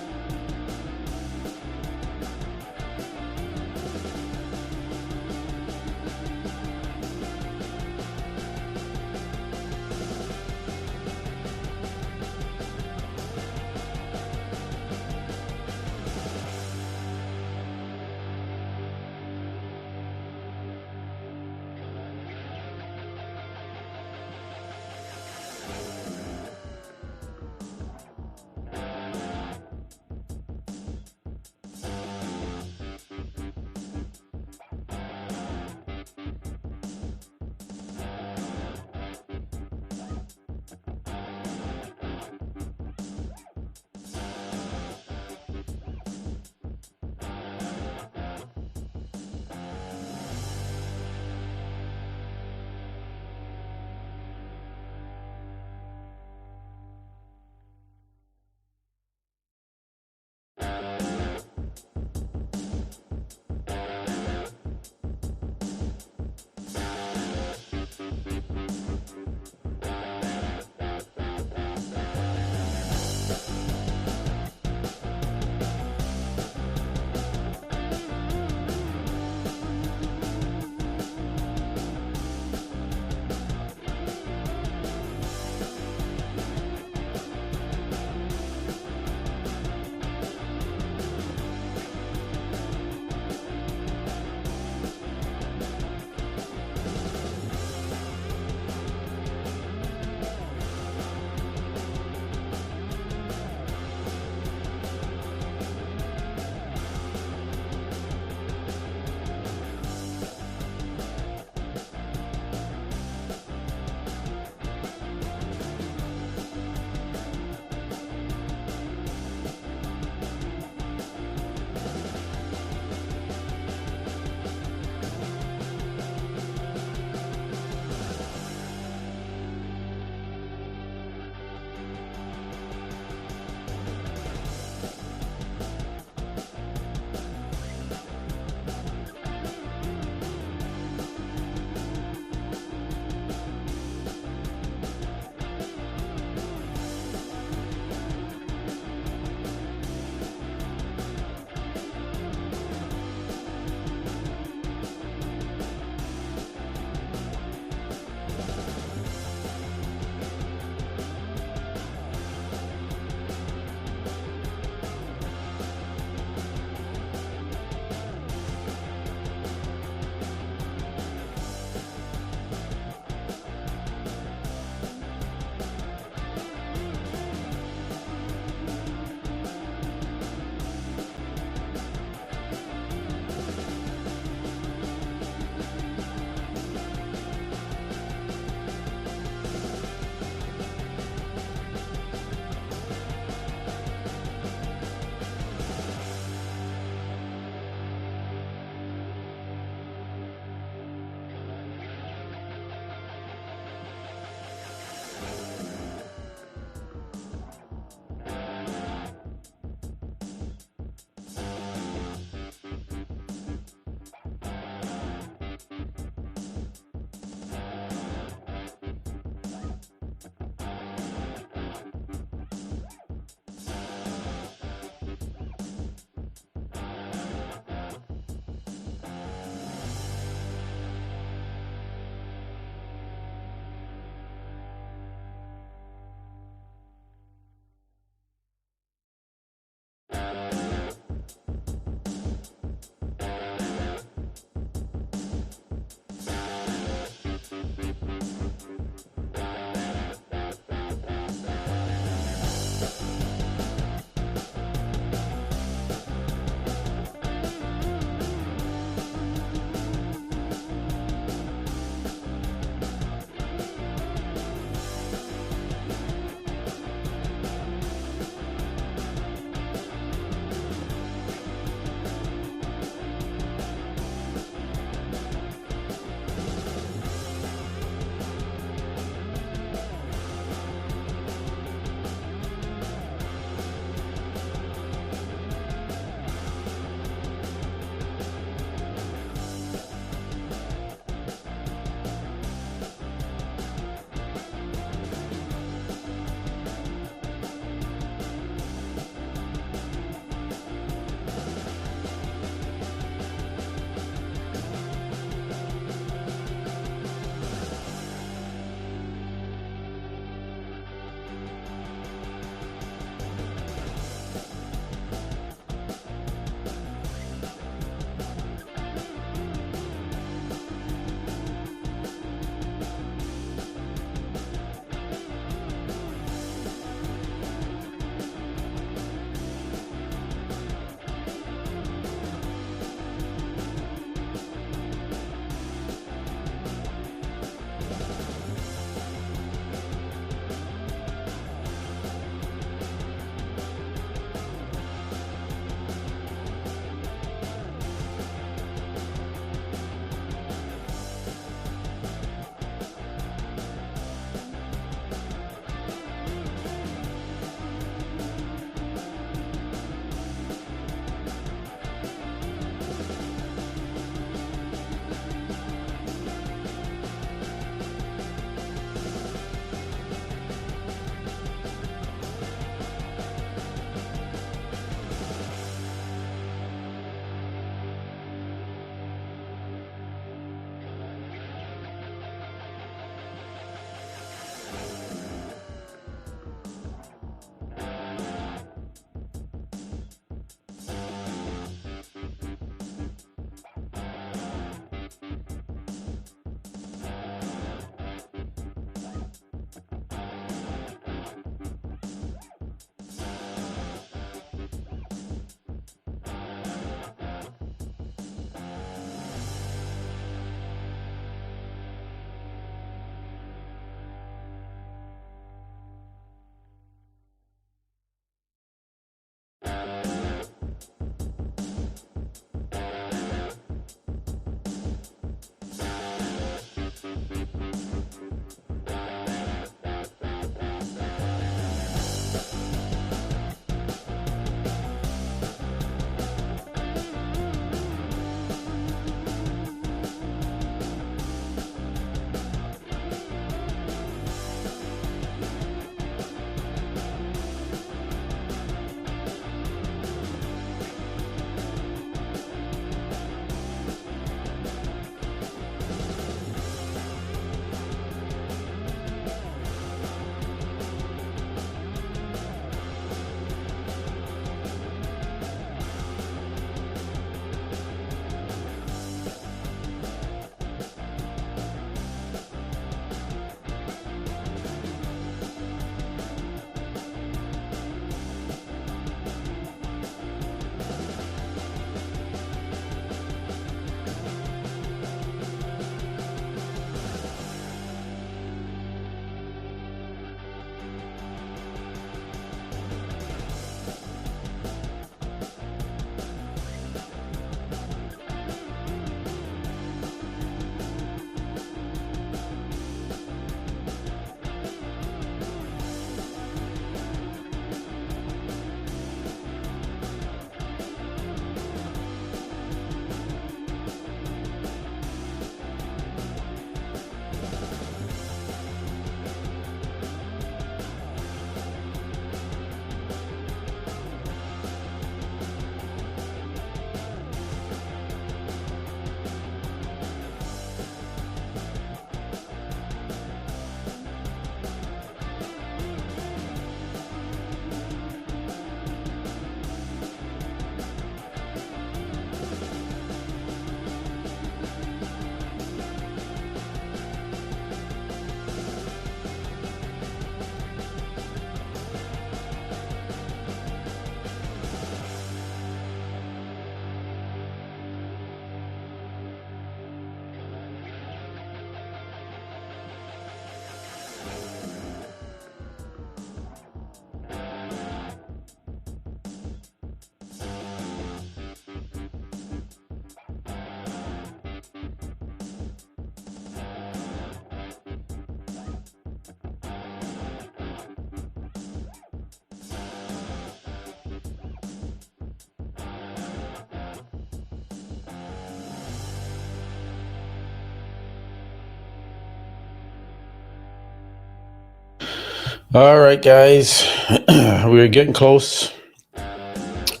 S1: All right, guys, we're getting close. Let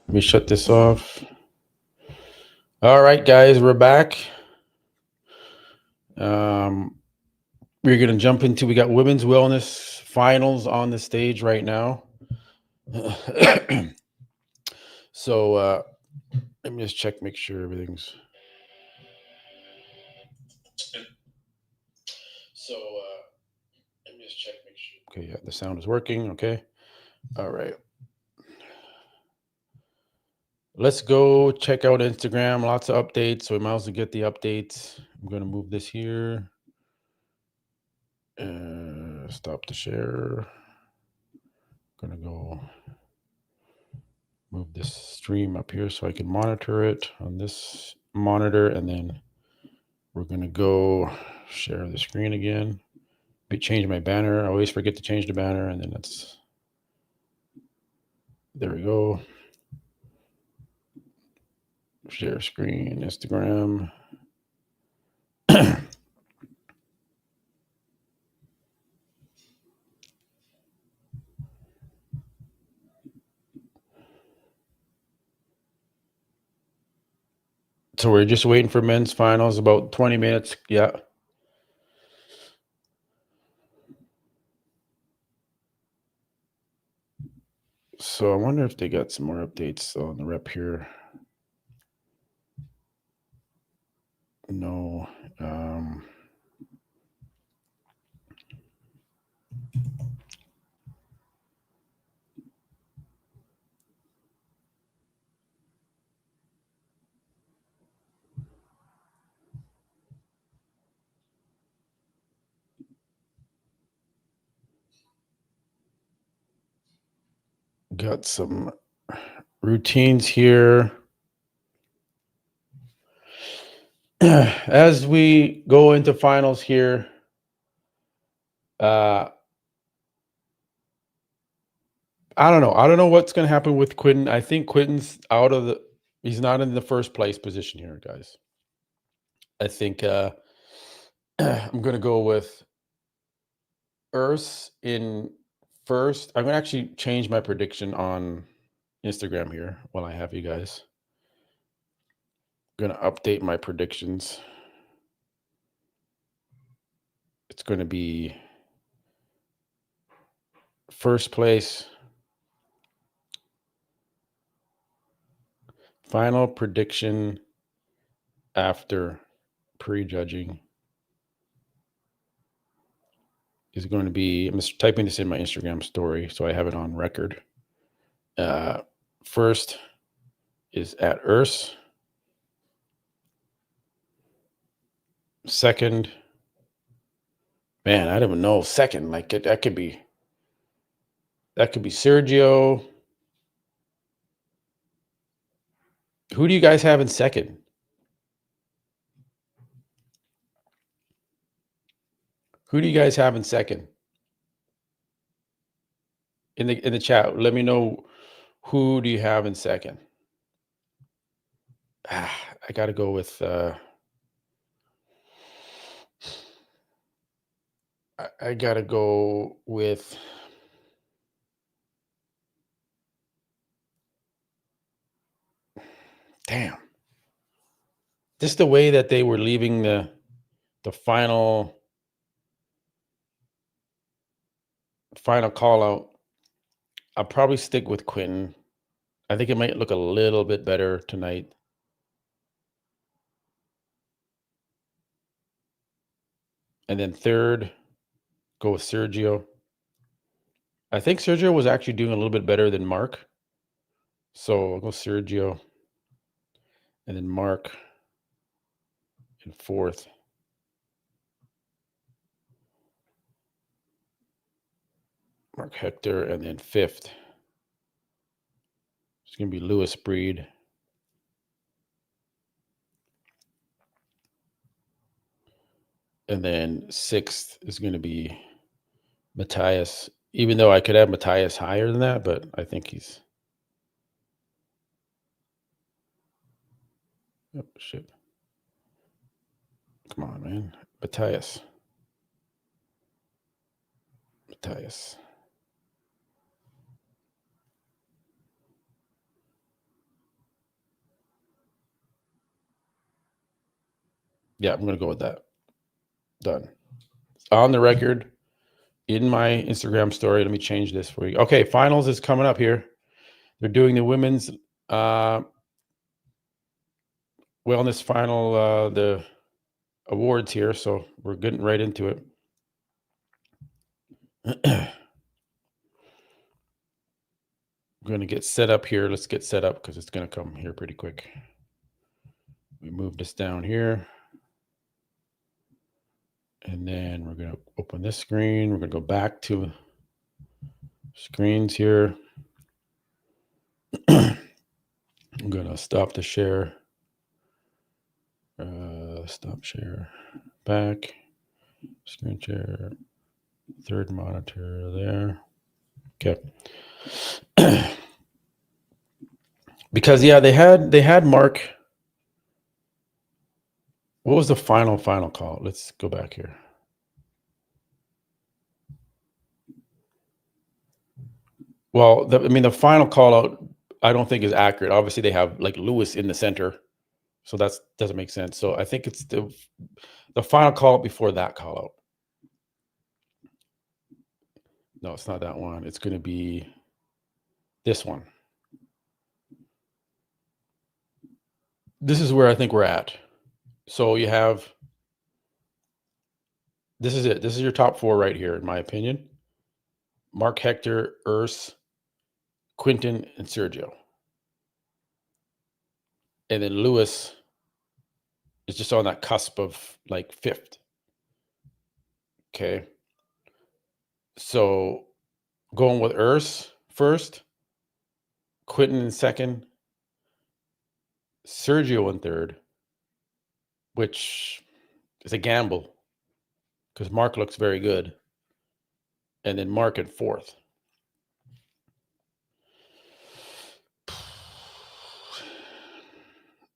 S1: me shut this off. All right, guys, we're back. We're going to jump into, we got women's wellness finals on the stage right now. So let me just check, make sure everything's. Let me just check, make sure. Okay, yeah, the sound is working. Okay. All right. Let's go check out Instagram. Lots of updates. So we might as well get the updates. I'm going to move this here. Stop the share. Gonna go move this stream up here so I can monitor it on this monitor, and then we're gonna go share the screen again. Change my banner. I always forget to change the banner, and then that's there we go. Share screen, Instagram. So we're just waiting for men's finals, about 20 minutes. Yeah. So I wonder if they got some more updates on the rep here. No. Got some routines here. As we go into finals here, I don't know. I don't know what's going to happen with Quinton. I think Quinton's out of the. He's not in the first place position here, guys. I think I'm going to go with Urs in first. I'm going to actually change my prediction on Instagram here while I have you guys. I'm going to update my predictions. It's going to be first place. Final prediction after prejudging is going to be, I'm just typing this in my Instagram story so I have it on record. First is at Urs. Second, man, I don't even know. Second, like that could be Sergio. Who do you guys have in second? Who do you guys have in second? In the chat, let me know who do you have in second. I got to go with. I got to go with. Damn. Just the way that they were leaving the final call out. I'll probably stick with Quinton. I think it might look a little bit better tonight. And then third, go with Sergio. I think Sergio was actually doing a little bit better than Mark. So I'll go Sergio. And then Mark in fourth. Mark Hector. And then fifth. It's going to be Lewis Breed. And then sixth is going to be Matthias. Even though I could have Matthias higher than that, but I think he's. Oh, shit. Come on, man. Matthias. Matthias. Yeah, I'm going to go with that. Done. On the record, in my Instagram story. Let me change this for you. Okay, finals is coming up here. They're doing the women's wellness final, the awards here. So we're getting right into it. I'm going to get set up here. Let's get set up because it's going to come here pretty quick. We move this down here. And then we're going to open this screen. We're going to go back to screens here. I'm going to stop the share. Stop share. Back. Screen share. Third monitor there. Okay. Because yeah, they had Mark. What was the final call? Let's go back here. Well, the final call out, I don't think is accurate. Obviously, they have like Lewis in the center, so that doesn't make sense. So I think it's the final call out before that call out. No, it's not that one. It's going to be this one. This is where I think we're at. So you have, this is it. This is your top four right here, in my opinion. Mark, Hector, Urs, Quinton, and Sergio. And then Lewis is just on that cusp of like fifth. Okay. So going with Urs first, Quinton in second, Sergio in third, which is a gamble because Mark looks very good. And then Mark in fourth.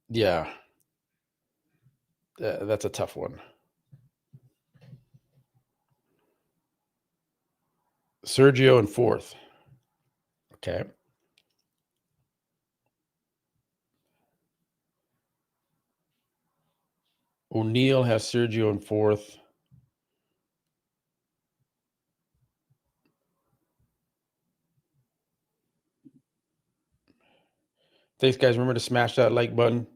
S1: Yeah. That's a tough one. Sergio in fourth. Okay. O'Neill has Sergio in fourth. Thanks, guys. Remember to smash that like button.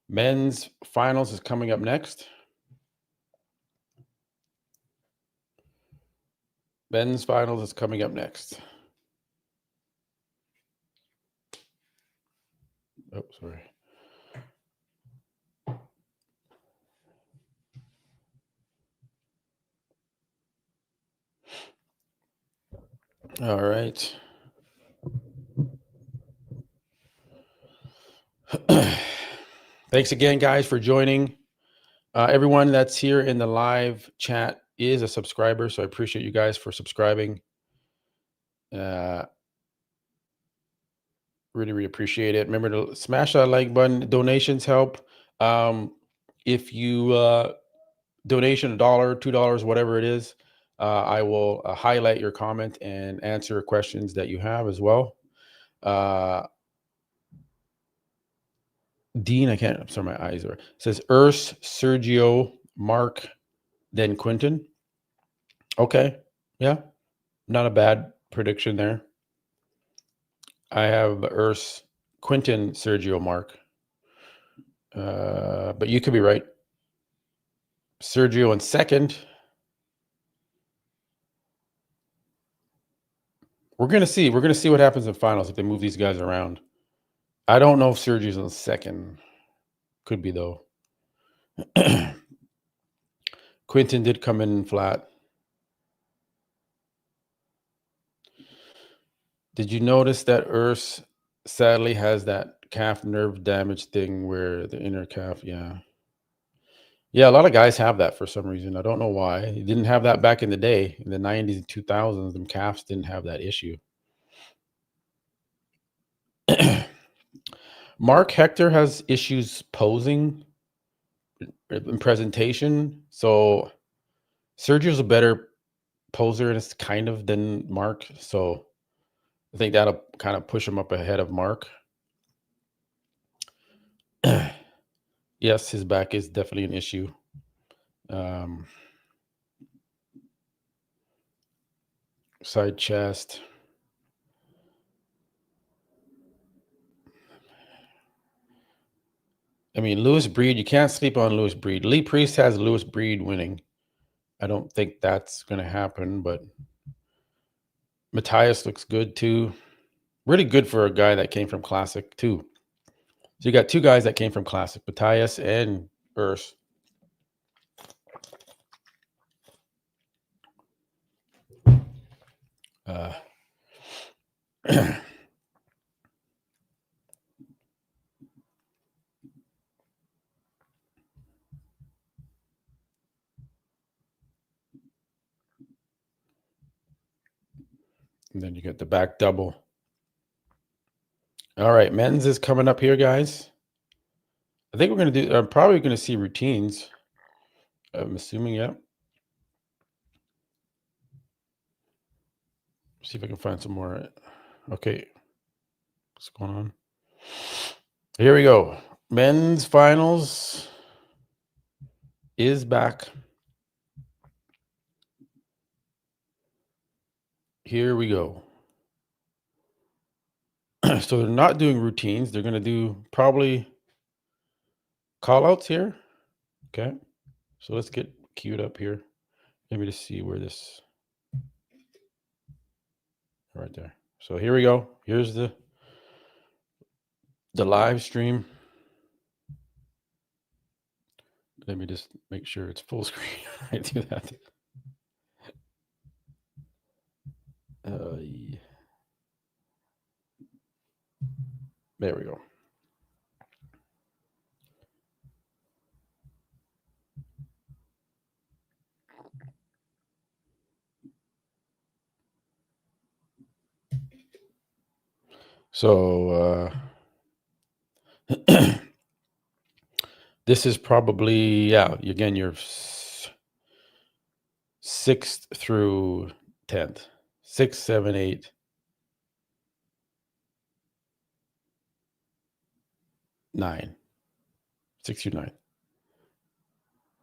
S1: Men's finals is coming up next. Men's finals is coming up next. Oh, sorry. All right. Thanks again, guys, for joining. Everyone that's here in the live chat is a subscriber, so I appreciate you guys for subscribing. Really, really appreciate it. Remember to smash that like button. Donations help. If you donation $1, $2, whatever it is, I will highlight your comment and answer questions that you have as well. Dean, I'm sorry, my eyes are. It says Urs, Sergio, Mark, then Quinton. Okay. Yeah. Not a bad prediction there. I have Urs, Quinton, Sergio, Mark. But you could be right. Sergio in second. We're going to see. We're going to see what happens in finals if they move these guys around. I don't know if Sergio's in second. Could be, though. Quinton did come in flat. Did you notice that Urs sadly has that calf nerve damage thing where the inner calf, yeah, a lot of guys have that for some reason. I don't know why. You didn't have that back in the day, in the 90s and 2000s. Them calves didn't have that issue. Mark Hector has issues posing in presentation, so Sergio's a better Poser is kind of than Mark. So I think that'll kind of push him up ahead of Mark. Yes, his back is definitely an issue. Side chest. I mean, Lewis Breed, you can't sleep on Lewis Breed. Lee Priest has Lewis Breed winning. I don't think that's going to happen, but Matthias looks good too. Really good for a guy that came from Classic too. So you got two guys that came from Classic, Matthias and Urs. And then you get the back double. All right, men's is coming up here, guys. I think we're going to do, I'm probably going to see routines. I'm assuming, yeah. See if I can find some more. Okay. What's going on? Here we go. Men's finals is back. Here we go. So they're not doing routines. They're going to do probably call outs here. Okay. So let's get queued up here. Let me just see where this, right there. So here we go. Here's the live stream. Let me just make sure it's full screen. I do that. Yeah. There we go. So this is probably, yeah, again, your 6th through 10th. 6, 7, 8. 9. 6 through 9.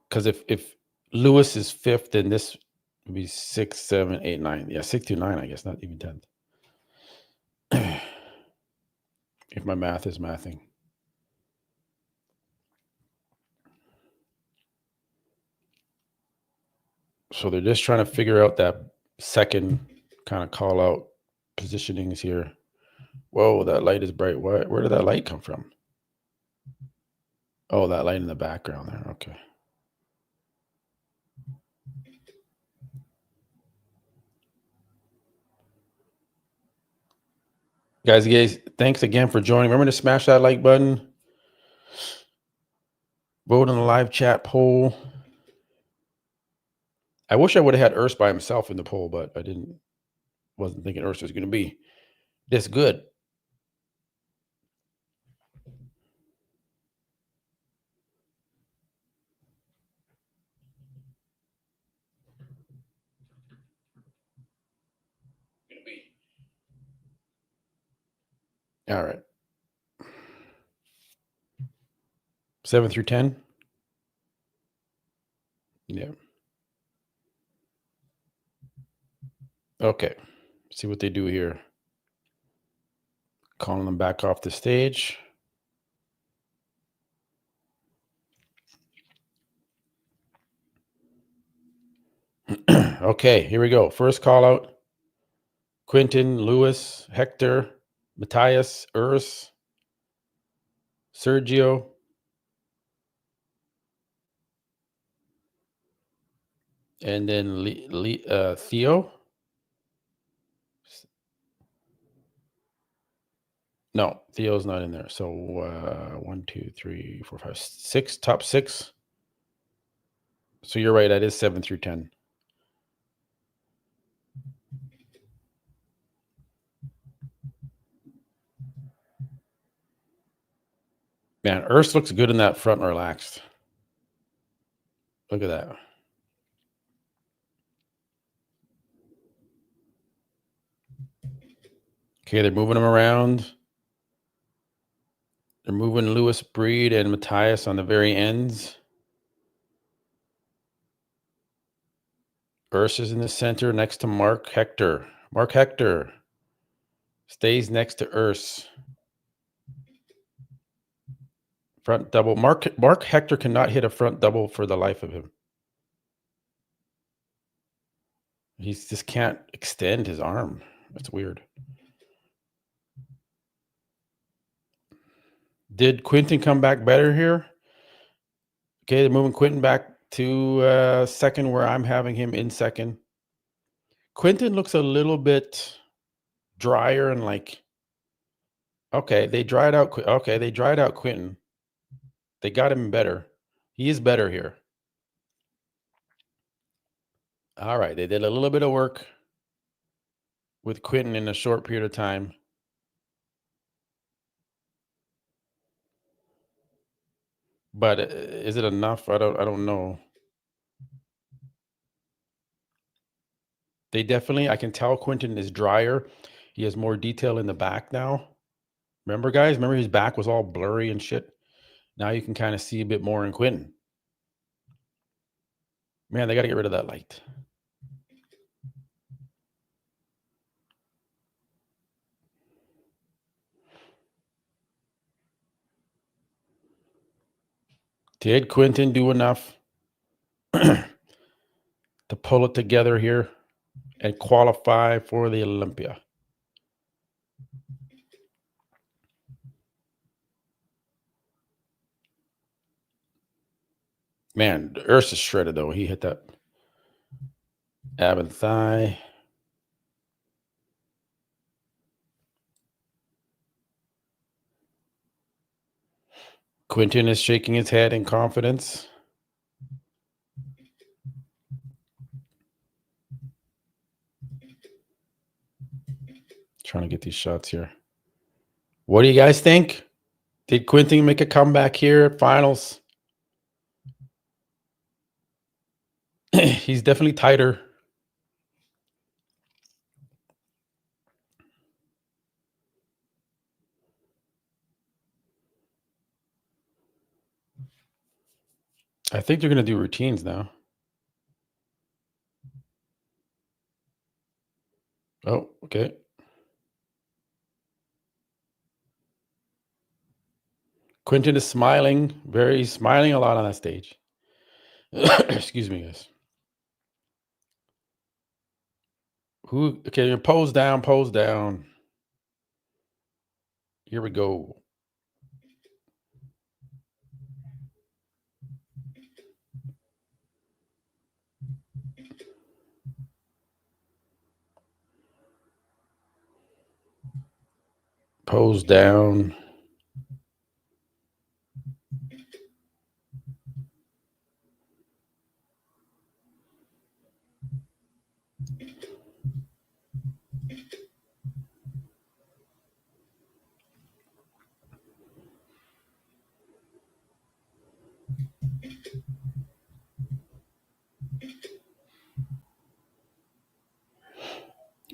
S1: Because if Lewis is 5th, then this would be 6, 7, 8, 9. Yeah, 6 through 9, I guess, not even 10th. If my math is mathing. So they're just trying to figure out that second kind of call out positionings here. Whoa, that light is bright. Where did that light come from? Oh, that light in the background there. Okay. Guys, thanks again for joining. Remember to smash that like button. Vote on the live chat poll. I wish I would have had Urs by himself in the poll, but I wasn't thinking Urs was going to be this good. All right. 7 through 10. Yeah. Okay. See what they do here. Calling them back off the stage. Okay, here we go. First call out. Quentin, Lewis, Hector, Matthias, Urs, Sergio, and then Theo. No, Theo's not in there. So 1, 2, 3, 4, 5, 6, top 6. So you're right. That is 7 through 10. Man, Urs looks good in that front relaxed. Look at that. Okay, they're moving him around. They're moving Lewis Breed and Matthias on the very ends. Urs is in the center next to Mark Hector. Mark Hector stays next to Urs. Front double. Mark Hector cannot hit a front double for the life of him. He just can't extend his arm. That's weird. Did Quinton come back better here? Okay, they're moving Quinton back to second, where I'm having him in second. Quinton looks a little bit drier and like, okay, they dried out. Okay, they dried out Quinton. They got him better. He is better here. All right, they did a little bit of work with Quinton in a short period of time. But is it enough? I don't know. They definitely, I can tell Quinton is drier. He has more detail in the back now. Remember, guys? Remember his back was all blurry and shit? Now you can kind of see a bit more in Quinton. Man, they got to get rid of that light. Did Quinton do enough to pull it together here and qualify for the Olympia? Man, Urs is shredded, though. He hit that ab and thigh. Quinton is shaking his head in confidence. Trying to get these shots here. What do you guys think? Did Quinton make a comeback here at finals? He's definitely tighter. I think they're going to do routines now. Oh, okay. Quinton is smiling, smiling a lot on that stage. Excuse me, guys. Okay, pose down, pose down. Here we go. Pose down.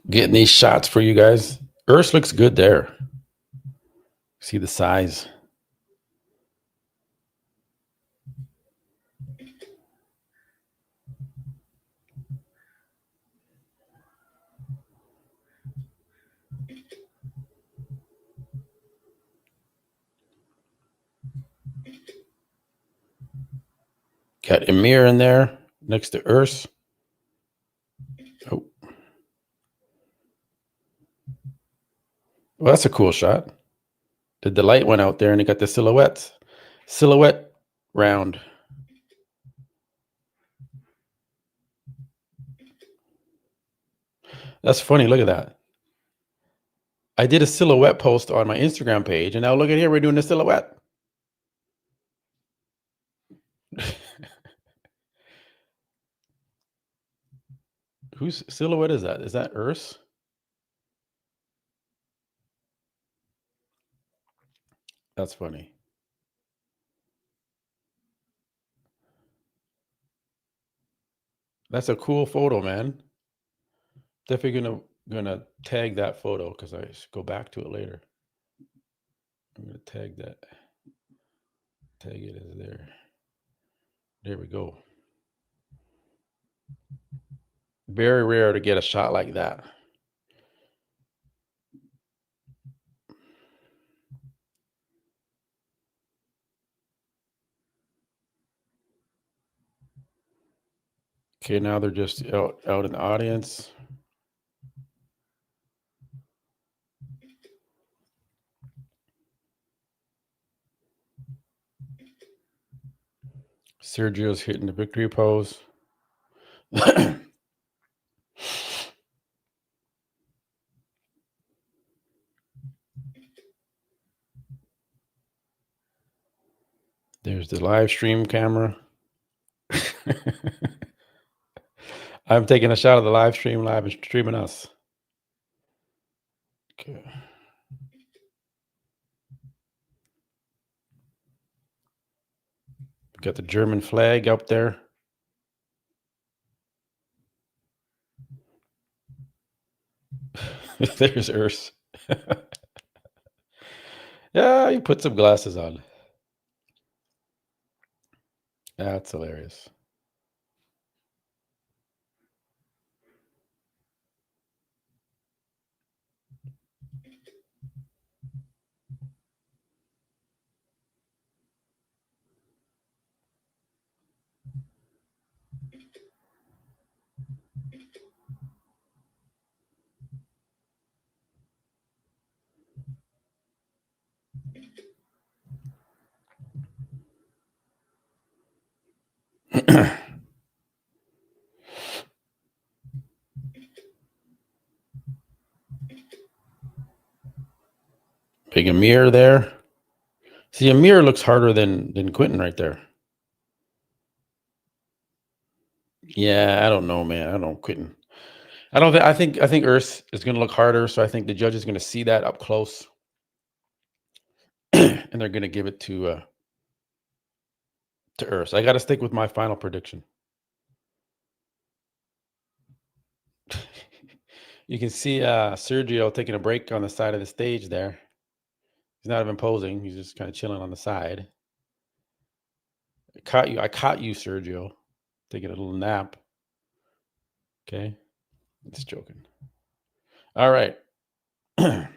S1: Getting these shots for you guys. Urs looks good there. See the size. Got Emir in there next to Urs. Oh. Well, that's a cool shot. The light went out there and it got the silhouette round. That's funny. Look at that. I did a silhouette post on my Instagram page, and now look at here. We're doing a silhouette. Whose silhouette is that? Is that Urs? That's funny. That's a cool photo, man. Definitely gonna gonna tag that photo because I go back to it later. I'm gonna tag that. Tag it as there. There we go. Very rare to get a shot like that. Okay, now they're just out in the audience. Sergio's hitting the victory pose. There's the live stream camera. I'm taking a shot of the live stream, live and streaming us. Okay. Got the German flag up there. There's Urs. Yeah, he put some glasses on. That's hilarious. Big Amir there. See, Amir looks harder than Quentin right there. Yeah, I don't know, man. I don't know, Quentin. I think Urs is going to look harder, so I think the judge is going to see that up close, and they're going to give it to Urs. I got to stick with my final prediction. You can see Sergio taking a break on the side of the stage there. He's not even posing. He's just kind of chilling on the side. I caught you, Sergio, taking a little nap. Okay. Just joking. All right. The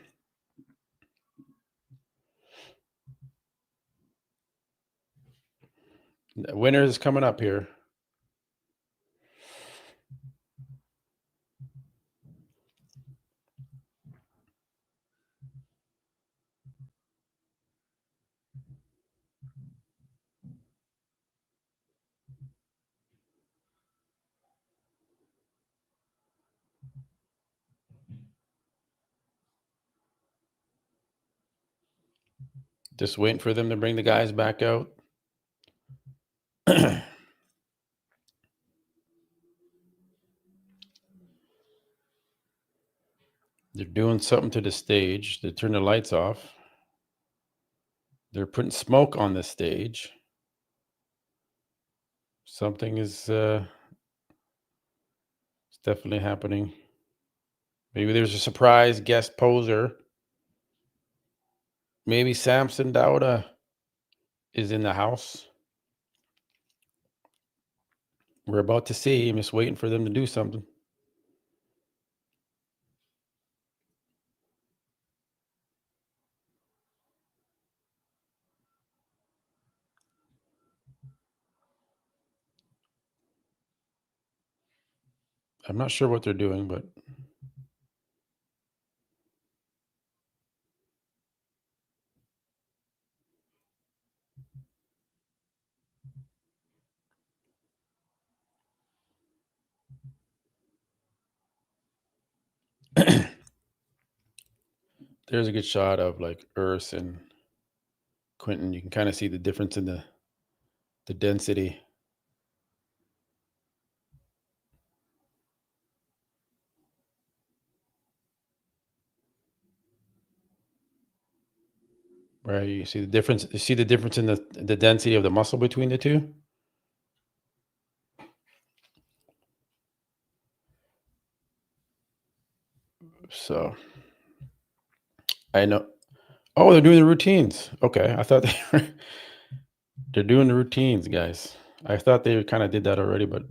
S1: winner is coming up here. Just waiting for them to bring the guys back out. They're doing something to the stage. They turn the lights off. They're putting smoke on the stage. Something is definitely happening. Maybe there's a surprise guest poser. Maybe Samson Dauda is in the house. We're about to see. I'm just waiting for them to do something. I'm not sure what they're doing, but there's a good shot of like Urs and Quentin. You can kind of see the difference in the density. Right, you see the difference. You see the difference in the density of the muscle between the two. So I know. Oh, they're doing the routines. Okay, I thought they're doing the routines, guys. I thought they kind of did that already, but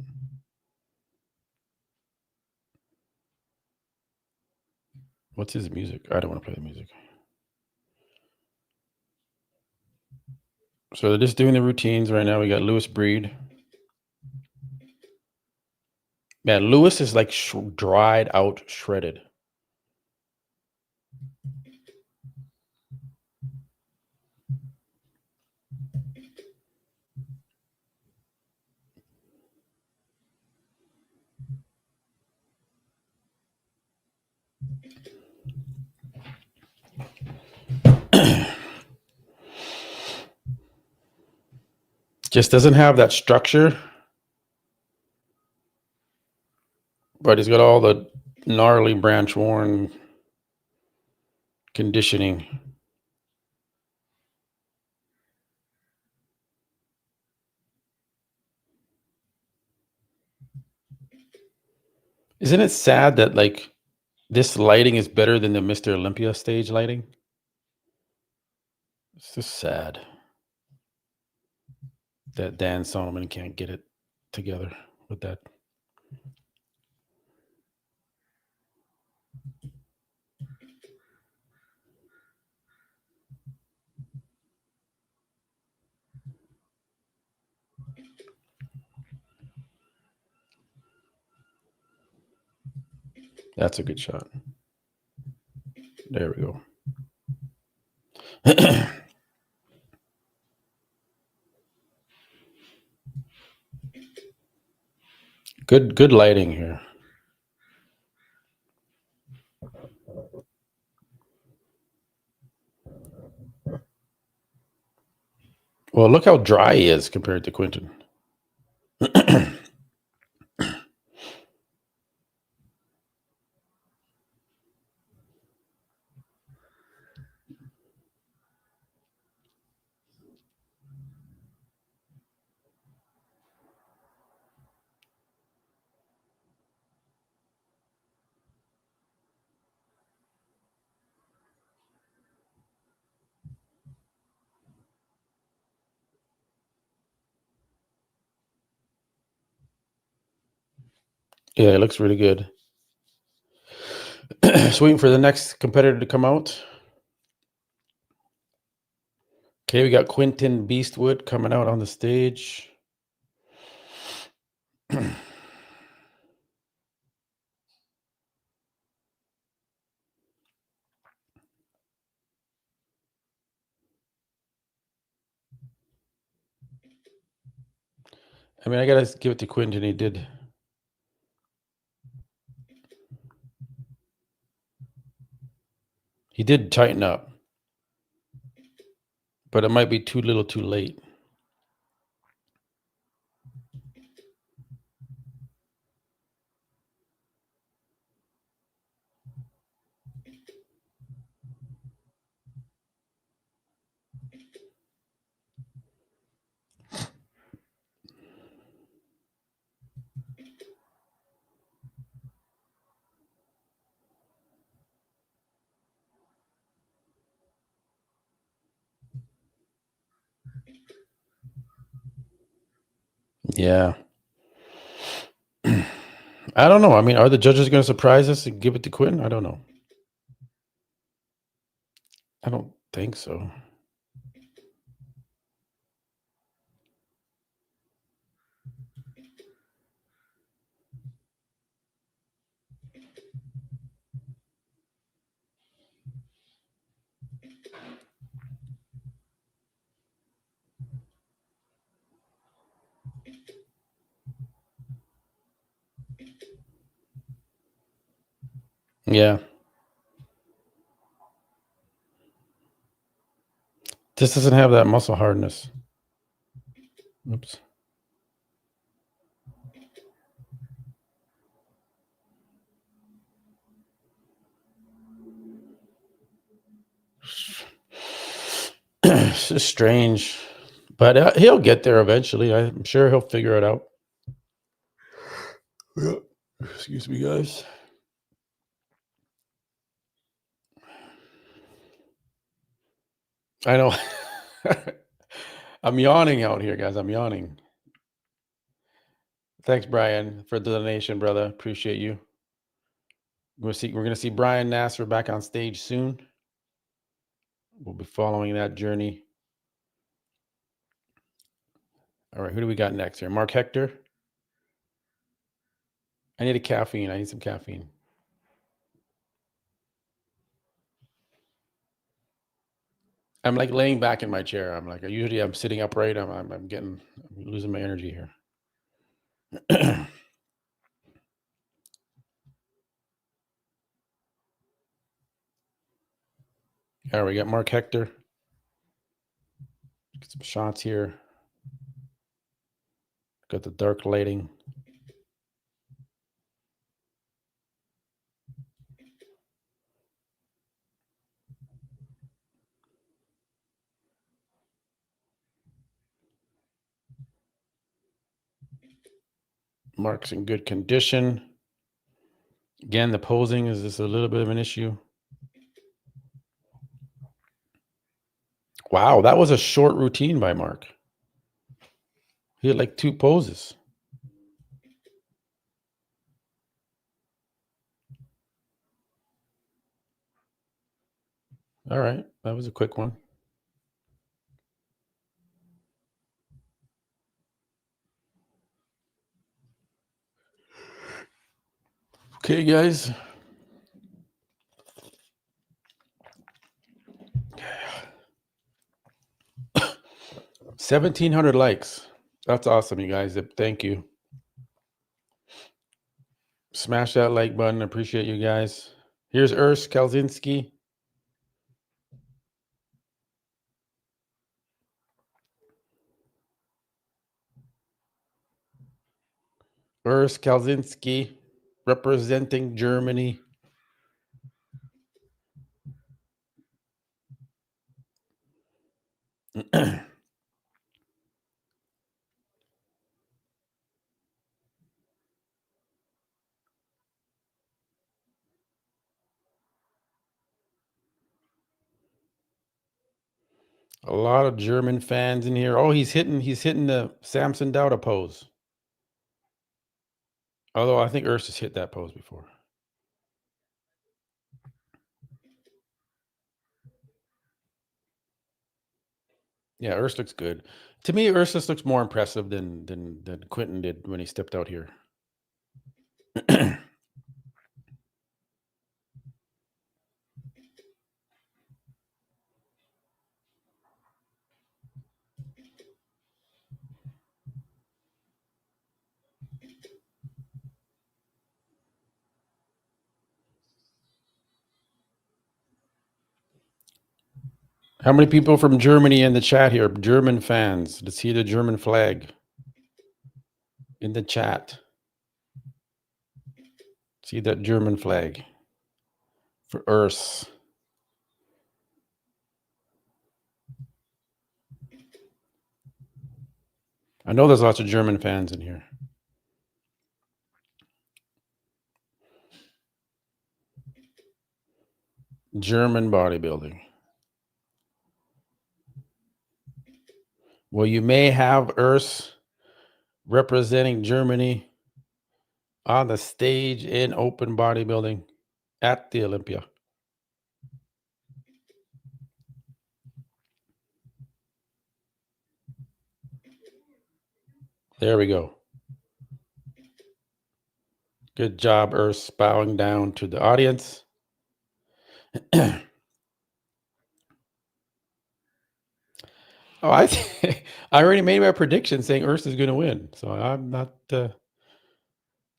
S1: what's his music? I don't want to play the music. So they're just doing the routines right now. We got Lewis Breed. Man, Lewis is like dried out, shredded. Just doesn't have that structure, but he's got all the gnarly branch worn conditioning. Isn't it sad that like this lighting is better than the Mr. Olympia stage lighting? It's just sad that Dan Solomon can't get it together with that. That's a good shot. There we go. Good lighting here. Well, look how dry he is compared to Quentin. Yeah, it looks really good. Just waiting for the next competitor to come out. Okay, we got Quentin Beastwood coming out on the stage. I mean, I gotta give it to Quentin. He did tighten up, but it might be too little too late. Yeah. I don't know. I mean, are the judges going to surprise us and give it to Quentin? I don't know. I don't think so. Yeah. This doesn't have that muscle hardness. Oops. It's just strange, but he'll get there eventually. I'm sure he'll figure it out. Yeah. Excuse me, guys. I know. I'm yawning out here, guys. I'm yawning. Thanks, Brian, for the donation, brother. Appreciate you. We're gonna see Brian Nasser back on stage soon. We'll be following that journey. All right, who do we got next here? Mark Hector. I need a caffeine. I need some caffeine. I'm like laying back in my chair. I'm sitting upright. I'm losing my energy here. All right, we got Mark Hector. Get some shots here. Got the dark lighting. Mark's in good condition. Again, the posing is just a little bit of an issue. Wow, that was a short routine by Mark. He had like 2 poses. All right, that was a quick one. Okay, guys. 1,700 likes. That's awesome, you guys. Thank you. Smash that like button. Appreciate you guys. Here's Urs Kalzinski. Urs Kalzinski representing Germany. A lot of German fans in here. Oh, he's hitting the Samson Dauda pose. Although I think Urs has hit that pose before. Yeah, Urs looks good. To me, Urs just looks more impressive than Quentin did when he stepped out here. How many people from Germany in the chat here? German fans. Let's see the German flag in the chat. See that German flag for Urs. I know there's lots of German fans in here. German bodybuilding. Well, you may have Urs representing Germany on the stage in open bodybuilding at the Olympia. There we go. Good job, Urs, bowing down to the audience. Oh, I already made my prediction saying Urs is going to win, so I'm not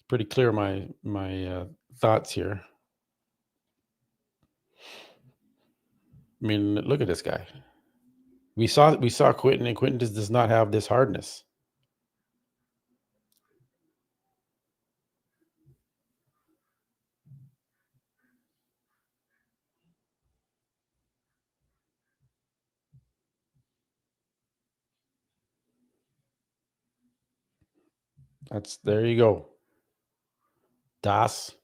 S1: pretty clear my thoughts here. I mean, look at this guy. We saw Quentin, and Quentin just does not have this hardness. There you go. Das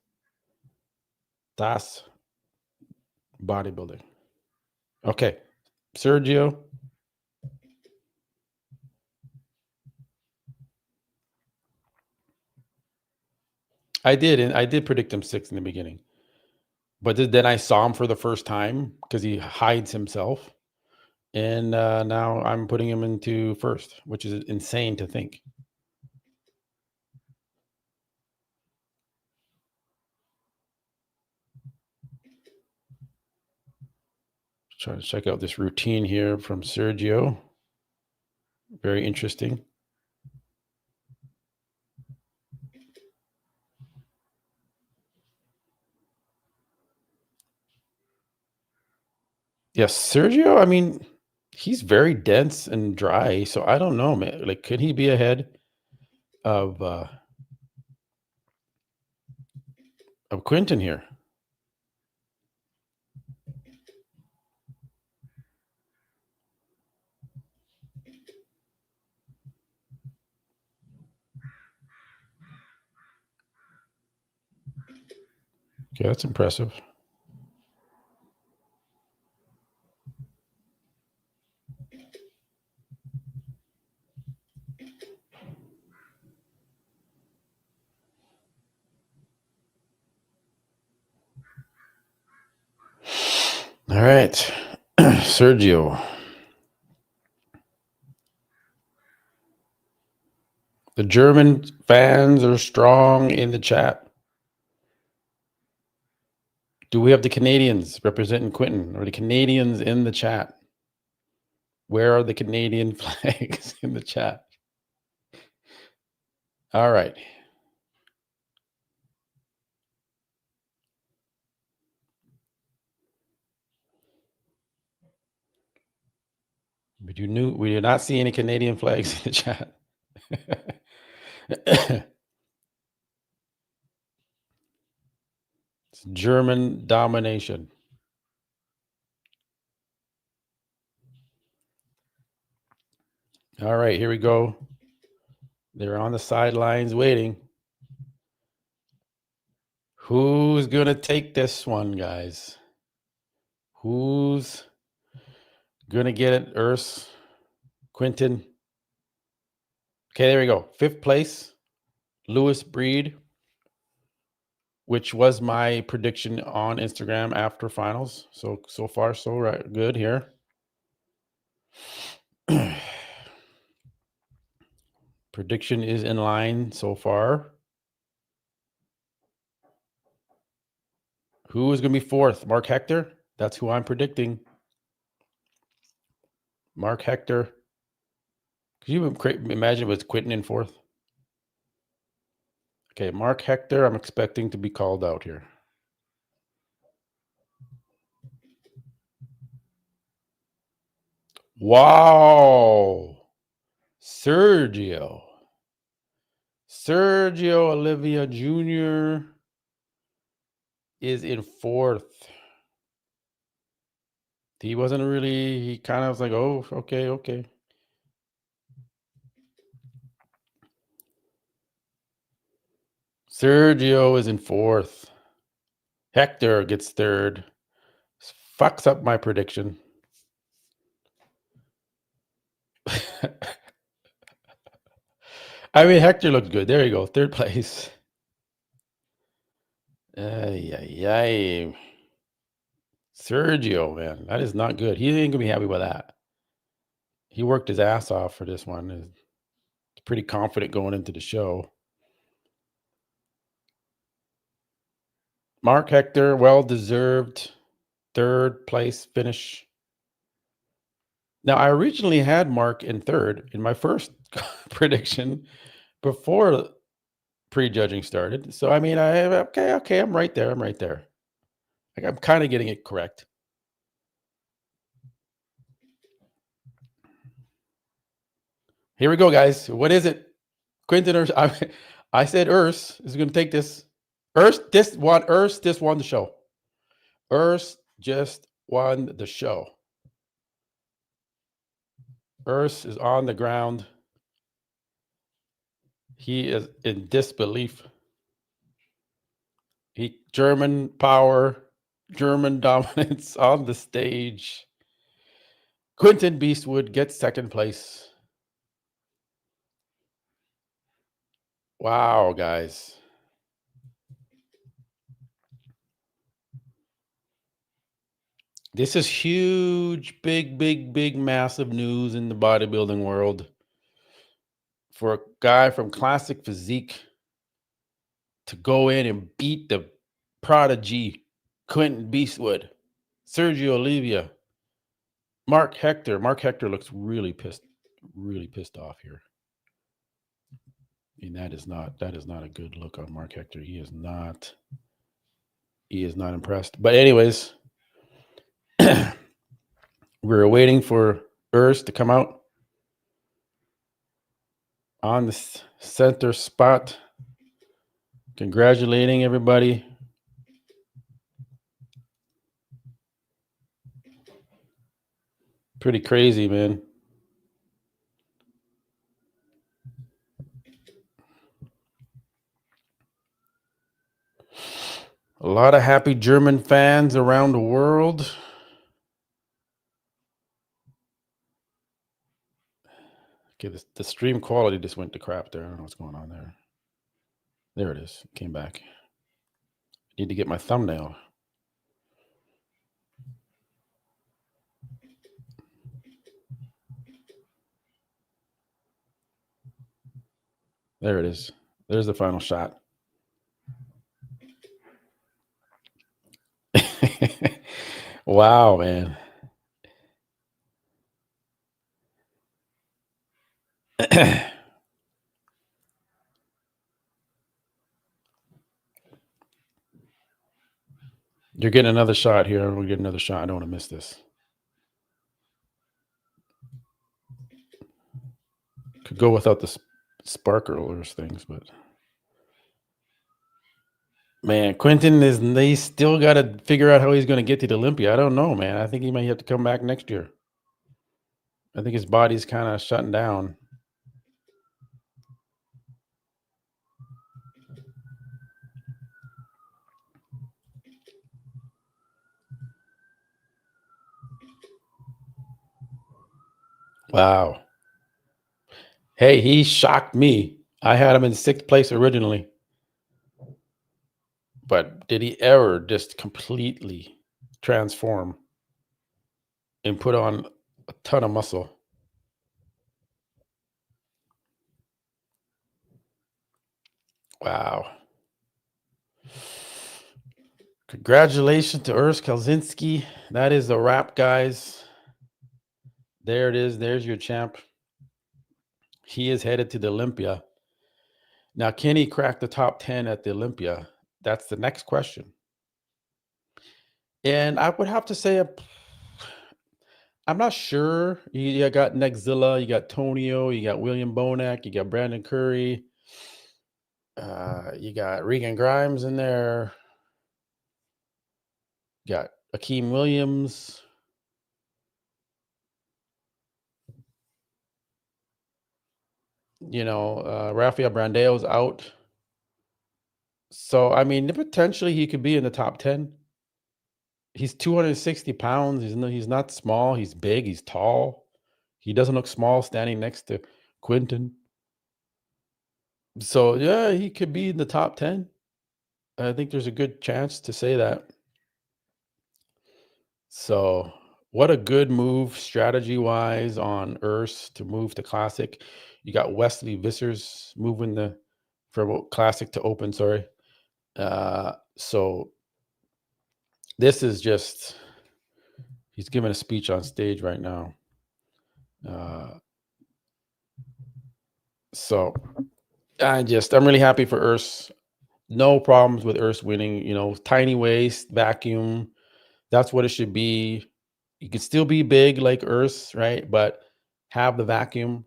S1: bodybuilding. Okay. Sergio. I did, and I did predict him 6th in the beginning. But then I saw him for the first time because he hides himself. And now I'm putting him into 1st, which is insane to think. Try to check out this routine here from Sergio. Very interesting. Yes, Sergio, I mean, he's very dense and dry, so I don't know, man. Like, could he be ahead of Quentin here? Okay, that's impressive. All right, Sergio. The German fans are strong in the chat. Do we have the Canadians representing Quentin, or the Canadians in the chat? Where are the Canadian flags in the chat? All right. We do not see any Canadian flags in the chat. It's German domination. All right, here we go. They're on the sidelines waiting. Who's going to take this one, guys? Who's going to get it? Urs, Quentin. Okay, there we go. 5th place, Lewis Breed, which was my prediction on Instagram after finals. So far, so right, good here. Prediction is in line so far. Who is going to be 4th? Mark Hector? That's who I'm predicting. Mark Hector. Could you imagine with Quentin in 4th? Okay, Mark Hector, I'm expecting to be called out here. Wow. Sergio Oliva Jr. is in 4th. He kind of was like, oh, okay. Sergio is in 4th. Hector gets 3rd. Fucks up my prediction. I mean, Hector looked good. There you go. 3rd place. Sergio, man, that is not good. He ain't gonna be happy with that. He worked his ass off for this one. He's pretty confident going into the show. Mark Hector, well-deserved 3rd place finish. Now, I originally had Mark in 3rd in my first prediction before prejudging started. So, I mean, okay, I'm right there. Like, I'm kind of getting it correct. Here we go, guys. What is it? Quentin Urs. I said Urs is going to take this. Urs just won the show. Urs just won the show. Urs is on the ground. He is in disbelief. German power, German dominance on the stage. Quentin Beastwood gets second place. Wow, guys. This is huge, big, massive news in the bodybuilding world for a guy from Classic Physique to go in and beat the prodigy Quentin Beastwood, Sergio Oliva, Mark Hector. Mark Hector looks really pissed off here. And that is not a good look on Mark Hector. He is not impressed. But anyways, we're waiting for Urs to come out on the center spot, congratulating everybody. Pretty crazy, man. A lot of happy German fans around the world. Okay, the stream quality just went to crap there. I don't know what's going on there. There it is. It came back. Need to get my thumbnail. There it is. There's the final shot. Wow, man. You're getting another shot here. We'll get another shot. I don't want to miss this. Could go without the sparklers things, but man, Quentin they still got to figure out how he's going to get to the Olympia. I don't know, man. I think he might have to come back next year. I think his body's kind of shutting down. Wow. Hey, he shocked me. I had him in 6th place originally. But did he ever just completely transform and put on a ton of muscle? Wow. Congratulations to Urs Kalzinski. That is the wrap, guys. There it is. There's your champ. He is headed to the Olympia. Now, can he crack the top 10 at the Olympia? That's the next question. And I would have to say, I'm not sure. You got Nexzilla, you got Tonio, you got William Bonac, you got Brandon Curry, you got Regan Grimes in there, you got Akeem Williams. Rafael Brandeo's out. So, I mean, potentially he could be in the top 10. He's 260 pounds. He's not small. He's big. He's tall. He doesn't look small standing next to Quentin. So, yeah, he could be in the top 10. I think there's a good chance to say that. So, what a good move strategy-wise on Urs to move to Classic. You got Wesley Vissers moving from Classic to Open, sorry. So this is just, he's giving a speech on stage right now. So I'm really happy for Urs. No problems with Urs winning, tiny waist, vacuum. That's what it should be. You can still be big like Urs, right? But have the vacuum.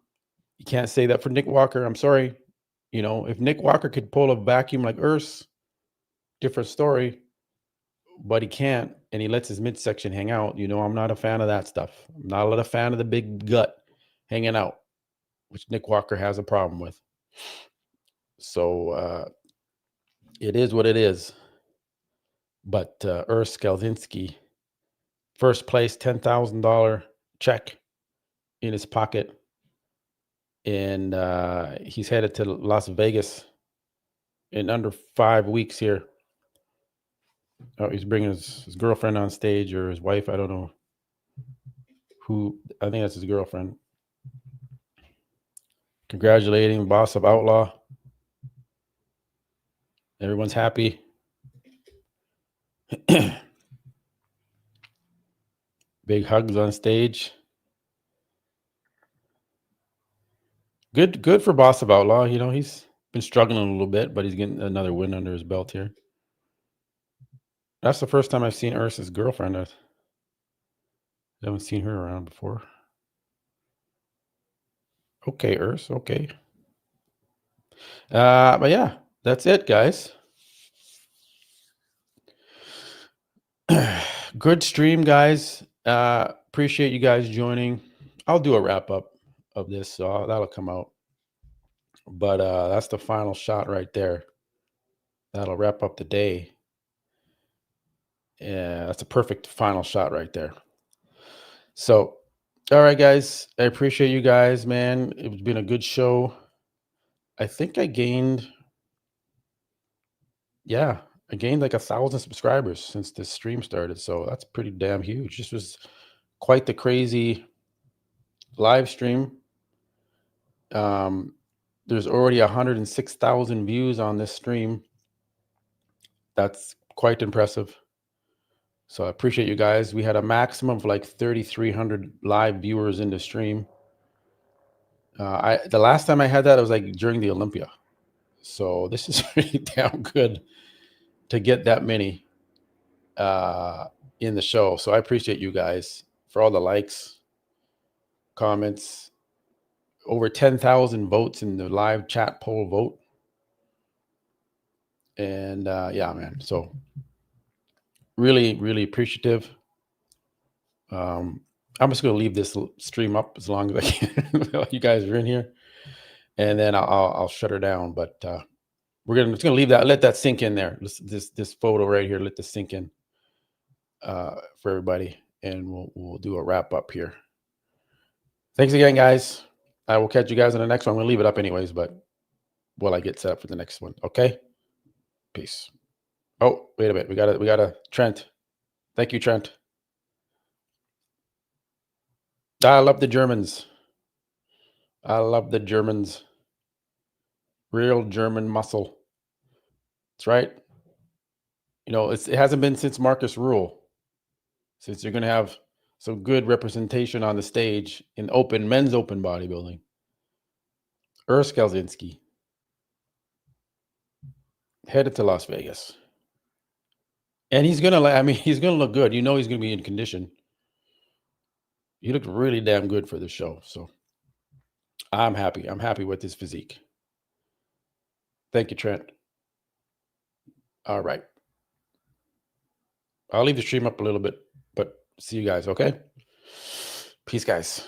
S1: You can't say that for Nick Walker. I'm sorry. If Nick Walker could pull a vacuum like Urs, different story. But he can't, and he lets his midsection hang out. I'm not a fan of that stuff. I'm not a fan of the big gut hanging out, which Nick Walker has a problem with. So it is what it is. But Urs Skalzinski, first place, $10,000 check in his pocket, and he's headed to Las Vegas in under 5 weeks here. Oh, he's bringing his girlfriend on stage, or his wife. I don't know who. I think that's his girlfriend. Congratulating boss of Outlaw. Everyone's happy. Big hugs on stage. Good for boss of Outlaw. You know, he's been struggling a little bit, but he's getting another win under his belt here. That's the first time I've seen Ursa's girlfriend. I haven't seen her around before. Okay, Urs. Okay. But yeah, that's it, guys. Good stream, guys. Appreciate you guys joining. I'll do a wrap up of this, so that'll come out. But that's the final shot right there. That'll wrap up the day. Yeah, that's a perfect final shot right there. So, all right, guys. I appreciate you guys, man. It's been a good show. I think I gained like 1,000 subscribers since this stream started. So that's pretty damn huge. This was quite the crazy live stream. There's already 106,000 views on this stream. That's quite impressive. So I appreciate you guys. We had a maximum of like 3,300 live viewers in the stream. The last time I had that, it was like during the Olympia. So this is really damn good to get that many in the show. So I appreciate you guys for all the likes, comments, over 10,000 votes in the live chat poll vote. And yeah, man. So really, really appreciative. I'm just going to leave this stream up as long as I can while you guys are in here. And then I'll shut her down. But we're just going to leave that, let that sink in there. This photo right here, let this sink in for everybody. And we'll do a wrap up here. Thanks again, guys. I will catch you guys on the next one. I'm going to leave it up anyways, but while I get set up for the next one. Okay? Peace. Oh, wait a minute. We got a Trent. Thank you, Trent. I love the Germans. I love the Germans. Real German muscle. That's right. You know, it hasn't been since Marcus Rule. Since you're going to have some good representation on the stage in men's open bodybuilding. Urs Galzinski. Headed to Las Vegas. And he's going to look good. You know he's going to be in condition. He looked really damn good for the show. So I'm happy. I'm happy with his physique. Thank you, Trent. All right. I'll leave the stream up a little bit, but see you guys, okay? Peace, guys.